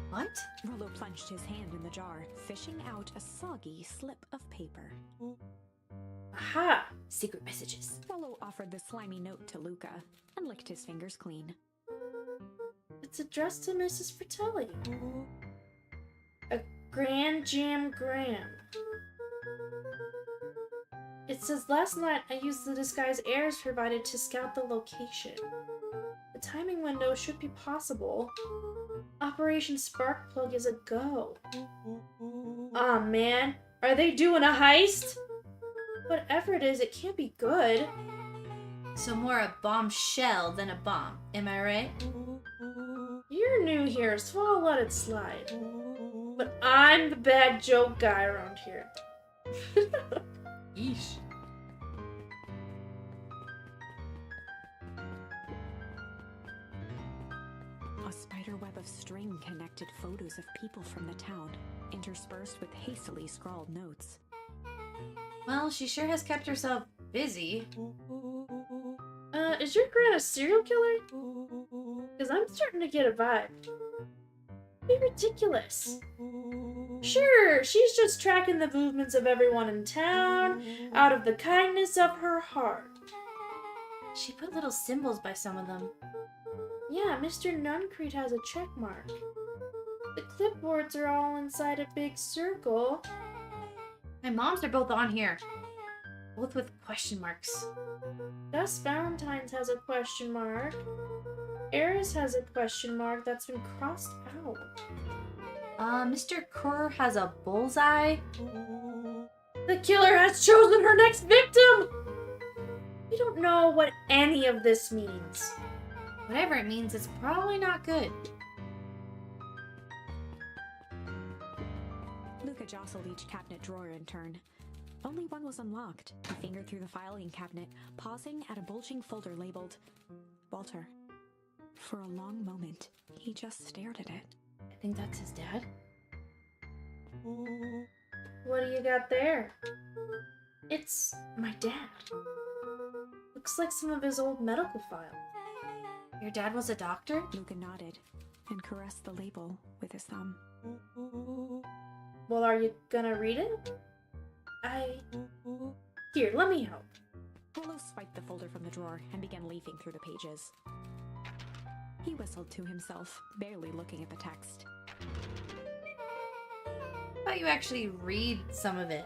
[SPEAKER 3] What?
[SPEAKER 2] Rollo plunged his hand in the jar, fishing out a soggy slip of paper.
[SPEAKER 4] Aha!
[SPEAKER 3] Secret messages.
[SPEAKER 2] Rollo offered the slimy note to Luca and licked his fingers clean.
[SPEAKER 4] It's addressed to Mrs. Fratelli. A Grand Jam Gram. It says, last night I used the disguise Airs provided to scout the location. The timing window should be possible. Operation Sparkplug is a go. Aw, man. Are they doing a heist? Whatever it is, it can't be good.
[SPEAKER 3] So more a bombshell than a bomb, am I right?
[SPEAKER 4] You're new here, so I'll let it slide. But I'm the bad joke guy around here.
[SPEAKER 3] Yeesh.
[SPEAKER 2] A spider web of string connected photos of people from the town, interspersed with hastily scrawled notes.
[SPEAKER 3] Well, she sure has kept herself busy.
[SPEAKER 4] Is your gran a serial killer? Because I'm starting to get a vibe. Be ridiculous. Sure, she's just tracking the movements of everyone in town out of the kindness of her heart.
[SPEAKER 3] She put little symbols by some of them.
[SPEAKER 4] Yeah, Mr. Nuncreed has a check mark. The clipboards are all inside a big circle.
[SPEAKER 3] My mom's are both on here. Both with question marks.
[SPEAKER 4] Gus Valentine's has a question mark. Eris has a question mark that's been crossed out.
[SPEAKER 3] Mr. Kerr has a bullseye.
[SPEAKER 4] The killer has chosen her next victim! We don't know what any of this means.
[SPEAKER 3] Whatever it means, it's probably not good.
[SPEAKER 2] Luca jostled each cabinet drawer in turn. Only one was unlocked. He fingered through the filing cabinet, pausing at a bulging folder labeled Walter. For a long moment, he just stared at it.
[SPEAKER 3] I think that's his dad.
[SPEAKER 4] What do you got there? It's my dad. Looks like some of his old medical files.
[SPEAKER 3] Your dad was a doctor?
[SPEAKER 2] Luca nodded and caressed the label with his thumb.
[SPEAKER 4] Well, are you gonna read it? Here, let me help.
[SPEAKER 2] Rollo swiped the folder from the drawer and began leafing through the pages. He whistled to himself, barely looking at the text.
[SPEAKER 3] How about you actually read some of it?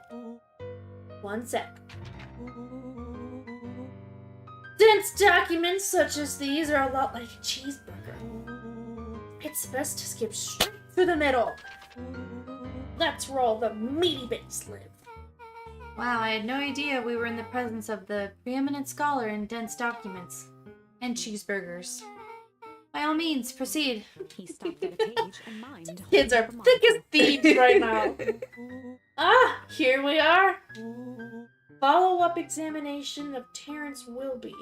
[SPEAKER 4] One sec. Dense documents such as these are a lot like a cheeseburger. It's best to skip straight through the middle. That's where all the meaty bits live.
[SPEAKER 3] Wow, I had no idea we were in the presence of the preeminent scholar in dense documents. And cheeseburgers. By all means, proceed.
[SPEAKER 2] He stopped at a page and mimed.
[SPEAKER 4] Kids are thick as thieves right now. Here we are. Follow-up examination of Terrence Wilby.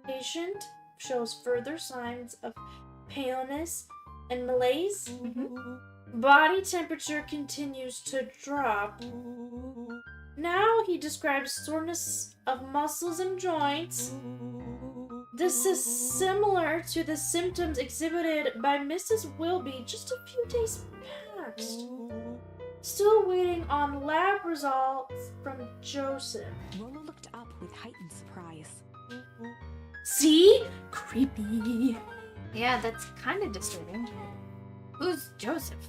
[SPEAKER 4] Patient shows further signs of paleness and malaise. Body temperature continues to drop. Now he describes soreness of muscles and joints. This is similar to the symptoms exhibited by Mrs. Wilby just a few days past. Still waiting on lab results from Joseph.
[SPEAKER 2] Rollo looked up with heightened surprise.
[SPEAKER 4] See? Creepy.
[SPEAKER 3] Yeah, that's kind of disturbing. Who's Joseph?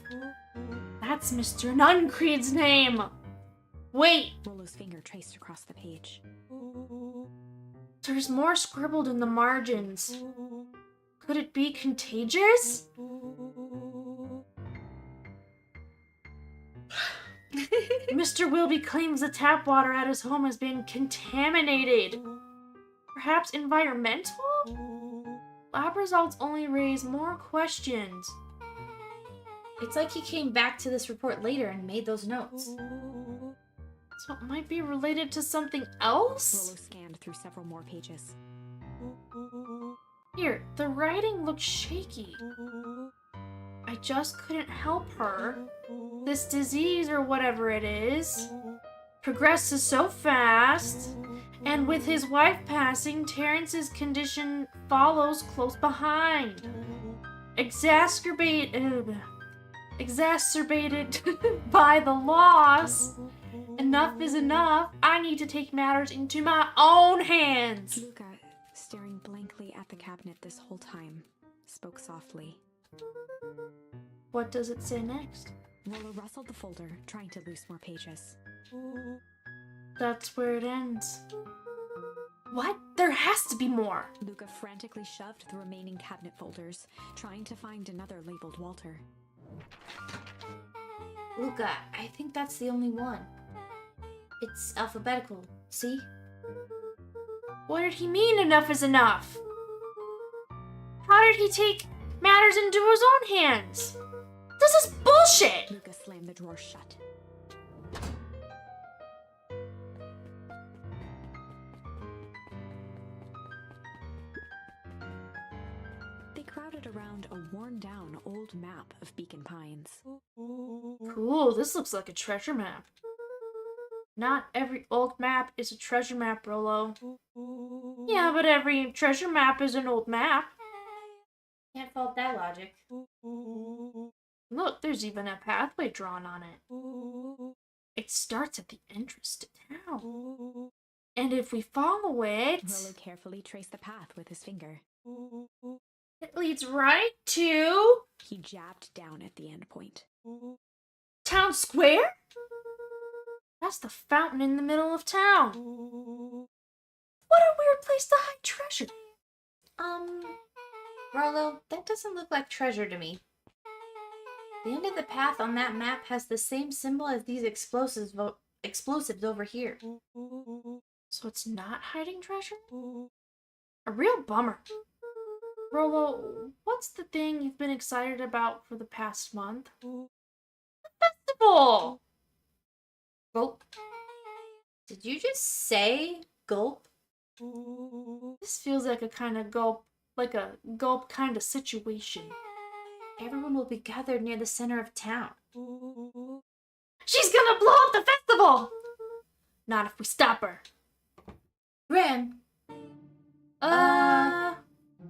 [SPEAKER 4] That's Mr. Nuncreed's name. Wait,
[SPEAKER 2] Rollo's finger traced across the page.
[SPEAKER 4] there's more scribbled in the margins. Could it be contagious? Mr. Wilby claims the tap water at his home has been contaminated. Perhaps environmental? Lab results only raise more questions.
[SPEAKER 3] It's like he came back to this report later and made those notes.
[SPEAKER 4] So it might be related to something else?
[SPEAKER 2] Rollo scanned through several more pages.
[SPEAKER 4] Here, the writing looks shaky. I just couldn't help her. This disease, or whatever it is, progresses so fast. And with his wife passing, Terrence's condition follows close behind. Exacerbated by the loss. Enough is enough. I need to take matters into my own hands.
[SPEAKER 2] Luca, staring blankly at the cabinet this whole time, spoke softly.
[SPEAKER 4] What does it say next?
[SPEAKER 2] Rollo rustled the folder, trying to loose more pages.
[SPEAKER 4] That's where it ends. What? There has to be more.
[SPEAKER 2] Luca frantically shoved the remaining cabinet folders, trying to find another labeled Walter.
[SPEAKER 3] Luca, I think that's the only one. It's alphabetical, see?
[SPEAKER 4] What did he mean enough is enough? How did he take matters into his own hands? This is bullshit!
[SPEAKER 2] Luca slammed the drawer shut. They crowded around a worn-down old map of Beacon Pines.
[SPEAKER 4] Cool, this looks like a treasure map. Not every old map is a treasure map, Rolo. Yeah, but every treasure map is an old map.
[SPEAKER 3] Can't fault that logic.
[SPEAKER 4] Look, there's even a pathway drawn on it. It starts at the entrance to town. And if we follow it,
[SPEAKER 2] Rollo carefully traced the path with his finger.
[SPEAKER 4] it leads right to
[SPEAKER 2] He jabbed down at the end point.
[SPEAKER 4] town square? That's the fountain in the middle of town. What a weird place to hide treasure.
[SPEAKER 3] Rollo, that doesn't look like treasure to me. The end of the path on that map has the same symbol as these explosives over here.
[SPEAKER 4] So it's not hiding treasure? A real bummer. Rolo, what's the thing you've been excited about for the past month? The festival!
[SPEAKER 3] Gulp. Did you just say gulp?
[SPEAKER 4] This feels like a kind of gulp kind of situation.
[SPEAKER 3] Everyone will be gathered near the center of town.
[SPEAKER 4] She's gonna blow up the festival! Not if we stop her.
[SPEAKER 3] Gran.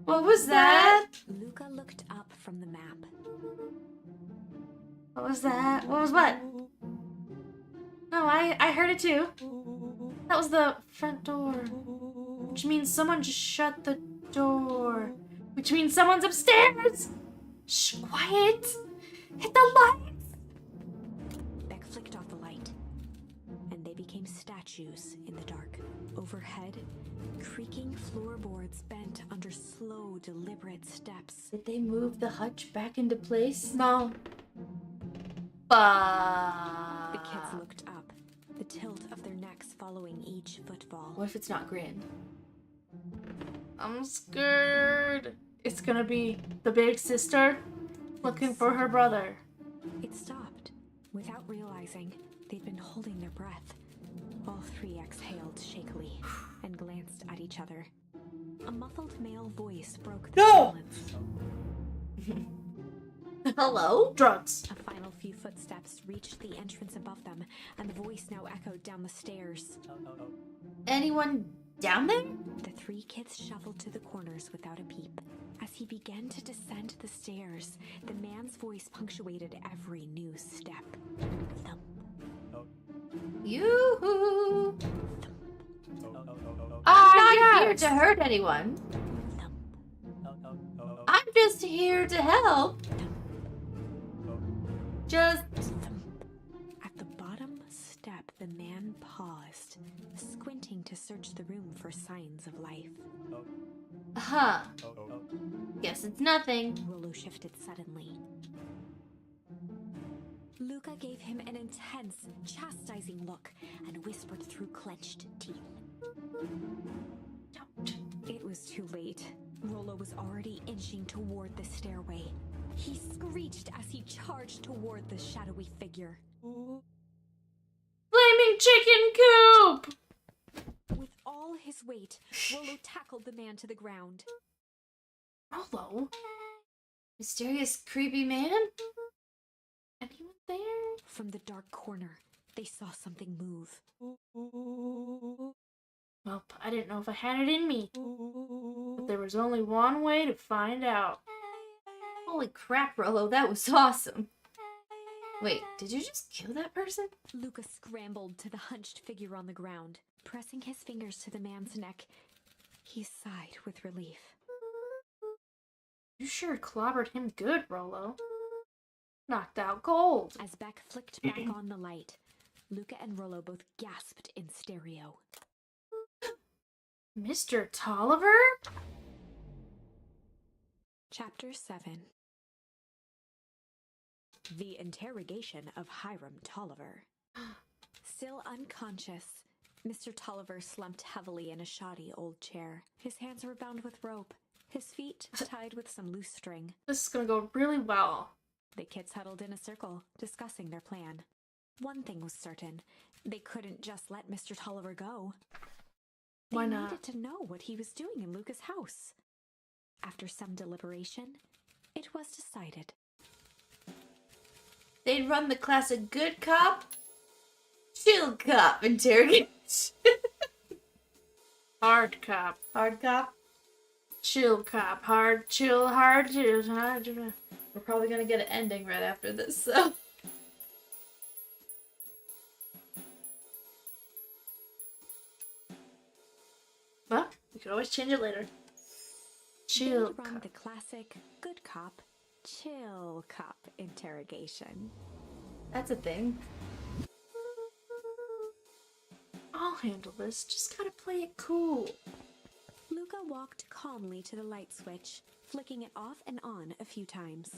[SPEAKER 4] What was that?
[SPEAKER 2] Luca looked up from the map.
[SPEAKER 4] What was that? What was what? No, I heard it too. That was the front door. Which means someone just shut the door. Which means someone's upstairs! Shh, quiet! Hit the lights!
[SPEAKER 2] Beck flicked off the light, and they became statues in the dark. Overhead, creaking floorboards bent under slow, deliberate steps.
[SPEAKER 3] Did they move the hutch back into place?
[SPEAKER 4] No.
[SPEAKER 2] The kids looked up, the tilt of their necks following each footfall.
[SPEAKER 3] What if it's not Gran?
[SPEAKER 4] I'm scared. It's gonna be the big sister looking for her brother.
[SPEAKER 2] It stopped. Without realizing, they'd been holding their breath. All three exhaled shakily and glanced at each other. A muffled male voice broke the
[SPEAKER 4] No!
[SPEAKER 2] silence.
[SPEAKER 3] Hello?
[SPEAKER 4] Drugs.
[SPEAKER 2] A final few footsteps reached the entrance above them, and the voice now echoed down the stairs.
[SPEAKER 3] Anyone down there?
[SPEAKER 2] The three kids shuffled to the corners without a peep. As he began to descend the stairs, the man's voice punctuated every new step. Thump,
[SPEAKER 3] Yoo-hoo!
[SPEAKER 4] Ah,
[SPEAKER 3] I'm not
[SPEAKER 4] yes.
[SPEAKER 3] here to hurt anyone.
[SPEAKER 2] thump,
[SPEAKER 3] I'm just here to help. Just...
[SPEAKER 2] thump. At the bottom step, the man paused, squinting to search the room for signs of life.
[SPEAKER 3] Huh. Guess it's nothing.
[SPEAKER 2] Rollo shifted suddenly. Luca gave him an intense, chastising look and whispered through clenched teeth. Don't. It was too late. Rollo was already inching toward the stairway. He screeched as he charged toward the shadowy figure.
[SPEAKER 4] Flaming chicken coop!
[SPEAKER 2] With all his weight, Rollo tackled the man to the ground.
[SPEAKER 4] Rolo?
[SPEAKER 3] Mysterious, creepy man?
[SPEAKER 4] Anyone there?
[SPEAKER 2] From the dark corner, they saw something move.
[SPEAKER 4] Well, I didn't know if I had it in me. But there was only one way to find out.
[SPEAKER 3] Holy crap, Rollo, that was awesome. Wait, did you just kill that person?
[SPEAKER 2] Luca scrambled to the hunched figure on the ground. Pressing his fingers to the man's neck, he sighed with relief.
[SPEAKER 4] You sure clobbered him good, Rolo. Knocked out cold.
[SPEAKER 2] As Beck flicked back on the light, Luca and Rollo both gasped in stereo.
[SPEAKER 4] Mr. Tolliver?
[SPEAKER 2] Chapter 7. The Interrogation of Hiram Tolliver. Still unconscious, Mr. Tolliver slumped heavily in a shoddy old chair. His hands were bound with rope, his feet tied with some loose string.
[SPEAKER 4] This is gonna go really well.
[SPEAKER 2] The kids huddled in a circle, discussing their plan. One thing was certain, they couldn't just let Mr. Tolliver go. They
[SPEAKER 4] Why not?
[SPEAKER 2] needed to know what he was doing in Luca's house. After some deliberation, it was decided.
[SPEAKER 3] They'd run the classic good cop, Chill cop interrogation.
[SPEAKER 1] Hard cop.
[SPEAKER 3] Hard cop.
[SPEAKER 1] Chill cop. Hard, chill, hard, chill, hard. We're probably gonna get an ending right after this, so. Well, we could always change it later. Chill
[SPEAKER 2] They'd run
[SPEAKER 1] cop.
[SPEAKER 2] the classic good cop, chill cop interrogation.
[SPEAKER 3] That's a thing.
[SPEAKER 1] I'll handle this. Just gotta play it cool.
[SPEAKER 2] Luca walked calmly to the light switch, flicking it off and on a few times.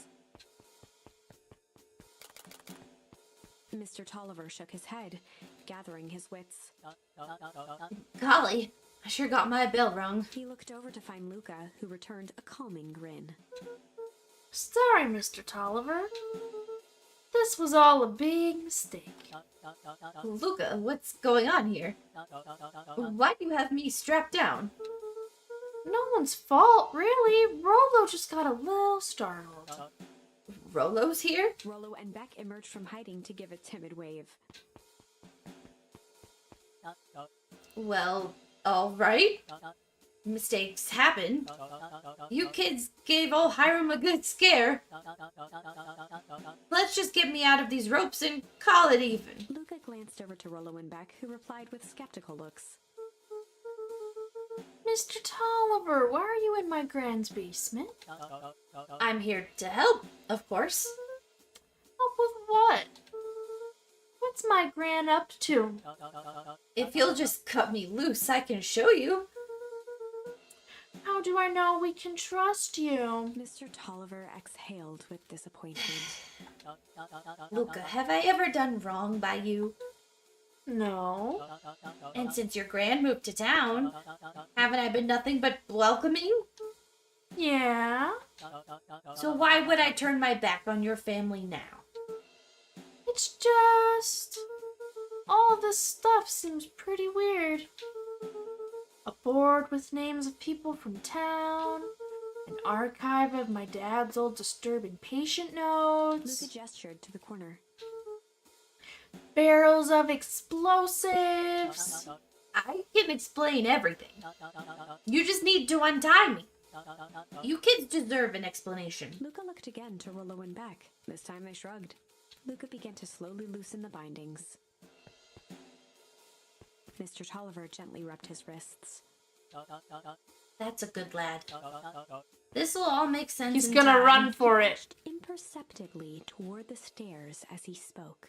[SPEAKER 2] Mr. Tolliver shook his head, gathering his wits.
[SPEAKER 3] Golly, I sure got my bell rung.
[SPEAKER 2] He looked over to find Luca, who returned a calming grin.
[SPEAKER 1] Sorry, Mr. Tolliver. This was all a big mistake.
[SPEAKER 3] Luca, what's going on here? Why do you have me strapped down?
[SPEAKER 1] No one's fault, really. Rolo just got a little startled.
[SPEAKER 3] Rolo's here?
[SPEAKER 2] Rollo and Beck emerged from hiding to give a timid wave.
[SPEAKER 3] Well, alright. Mistakes happen. You kids gave old Hiram a good scare. Let's just get me out of these ropes and call it even.
[SPEAKER 2] Luca glanced over to Rollo and Beck, who replied with skeptical looks.
[SPEAKER 1] Mr. Tolliver, why are you in my grand's basement?
[SPEAKER 3] I'm here to help, of course.
[SPEAKER 1] Help with what? What's my gran up to?
[SPEAKER 3] If you'll just cut me loose, I can show you.
[SPEAKER 1] How do I know we can trust you?
[SPEAKER 2] Mr. Tolliver exhaled with disappointment.
[SPEAKER 3] Luca, have I ever done wrong by you?
[SPEAKER 1] No.
[SPEAKER 3] And since your gran moved to town, haven't I been nothing but welcoming you?
[SPEAKER 1] Yeah.
[SPEAKER 3] So why would I turn my back on your family now?
[SPEAKER 1] It's just... all this stuff seems pretty weird. A board with names of people from town. An archive of my dad's old disturbing patient notes.
[SPEAKER 2] Luca gestured to the corner.
[SPEAKER 1] Barrels of explosives.
[SPEAKER 3] I can explain everything. You just need to untie me. You kids deserve an explanation.
[SPEAKER 2] Luca looked again to Rollo and Beck. This time they shrugged. Luca began to slowly loosen the bindings. Mr. Tolliver gently rubbed his wrists.
[SPEAKER 3] That's a good lad. This'll all make sense.
[SPEAKER 1] He's
[SPEAKER 3] in
[SPEAKER 1] gonna
[SPEAKER 3] time.
[SPEAKER 1] run for it.
[SPEAKER 2] Imperceptibly toward the stairs as he spoke.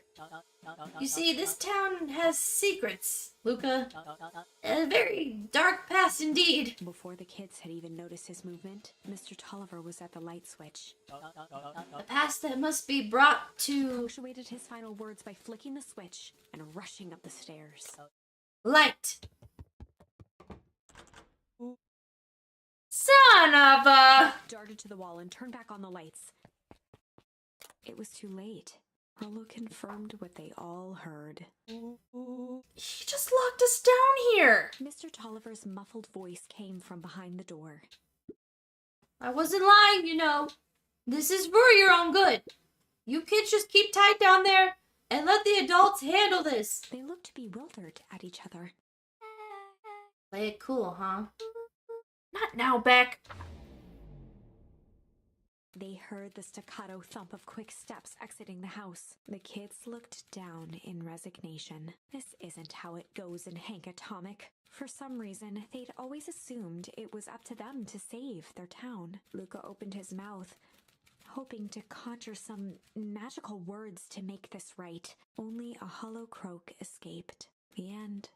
[SPEAKER 3] You see, this town has secrets, Luca. A very dark past indeed.
[SPEAKER 2] Before the kids had even noticed his movement, Mr. Tolliver was at the light switch.
[SPEAKER 3] A past that must be brought to
[SPEAKER 2] Punctuated his final words by flicking the switch and rushing up the stairs.
[SPEAKER 3] light.
[SPEAKER 1] Son of a...
[SPEAKER 2] Darted to the wall and turned back on the lights. It was too late. Rollo confirmed what they all heard.
[SPEAKER 1] He just locked us down here.
[SPEAKER 2] Mr. Tolliver's muffled voice came from behind the door.
[SPEAKER 3] I wasn't lying, you know. This is for your own good. You kids just keep tight down there and let the adults handle this.
[SPEAKER 2] They looked bewildered at each other.
[SPEAKER 3] Play it cool, huh?
[SPEAKER 1] Not now, Beck.
[SPEAKER 2] They heard the staccato thump of quick steps exiting the house. The kids looked down in resignation. This isn't how it goes in Hank Atomic. For some reason, they'd always assumed it was up to them to save their town. Luca opened his mouth, hoping to conjure some magical words to make this right. Only a hollow croak escaped. The end.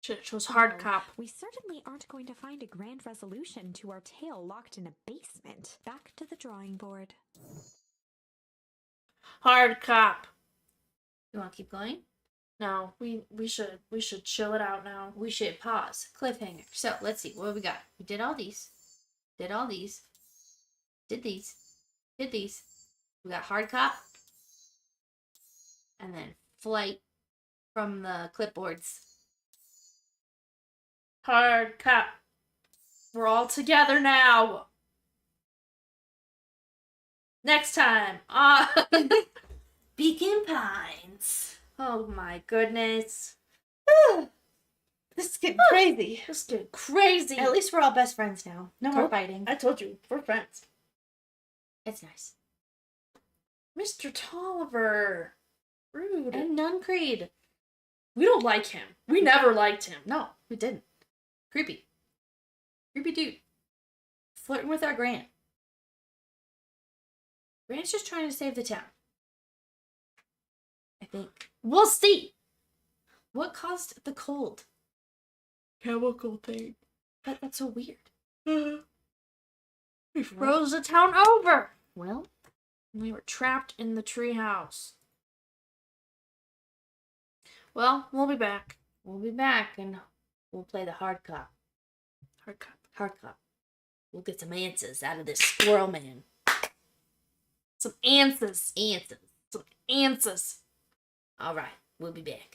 [SPEAKER 1] Shit, it was hard
[SPEAKER 2] Oh,
[SPEAKER 1] cop.
[SPEAKER 2] We certainly aren't going to find a grand resolution to our tale locked in a basement. Back to the drawing board.
[SPEAKER 1] Hard cop.
[SPEAKER 3] You want to keep going?
[SPEAKER 1] No, we should chill it out now.
[SPEAKER 3] We should pause. Cliffhanger. So, let's see. What do we got? We did all these. Did all these. Did these. Did these. We got hard cop. And then flight from the clipboards.
[SPEAKER 1] Hard cop. We're all together now. Next time.
[SPEAKER 3] Beacon Pines.
[SPEAKER 1] Oh my goodness.
[SPEAKER 3] This is getting crazy.
[SPEAKER 1] This is getting crazy.
[SPEAKER 3] At least we're all best friends now. No more fighting.
[SPEAKER 1] I told you, we're friends.
[SPEAKER 3] It's nice.
[SPEAKER 1] Mr. Tolliver. Rude.
[SPEAKER 3] And Nun Creed.
[SPEAKER 1] We don't like him. We never liked him.
[SPEAKER 3] No, we didn't. Creepy. Creepy dude. Flirting with our Grant. Grant's just trying to save the town. I think.
[SPEAKER 1] We'll see.
[SPEAKER 3] What caused the cold?
[SPEAKER 1] Chemical thing.
[SPEAKER 3] But that's so weird.
[SPEAKER 1] We froze the town over.
[SPEAKER 3] Well,
[SPEAKER 1] We were trapped in the treehouse. Well, we'll be back.
[SPEAKER 3] we'll be back and we'll play the hard cop.
[SPEAKER 1] Hard cut.
[SPEAKER 3] Hard cop. We'll get some answers out of this squirrel man.
[SPEAKER 1] Some answers.
[SPEAKER 3] Answers.
[SPEAKER 1] Some answers.
[SPEAKER 3] All right, we'll be back.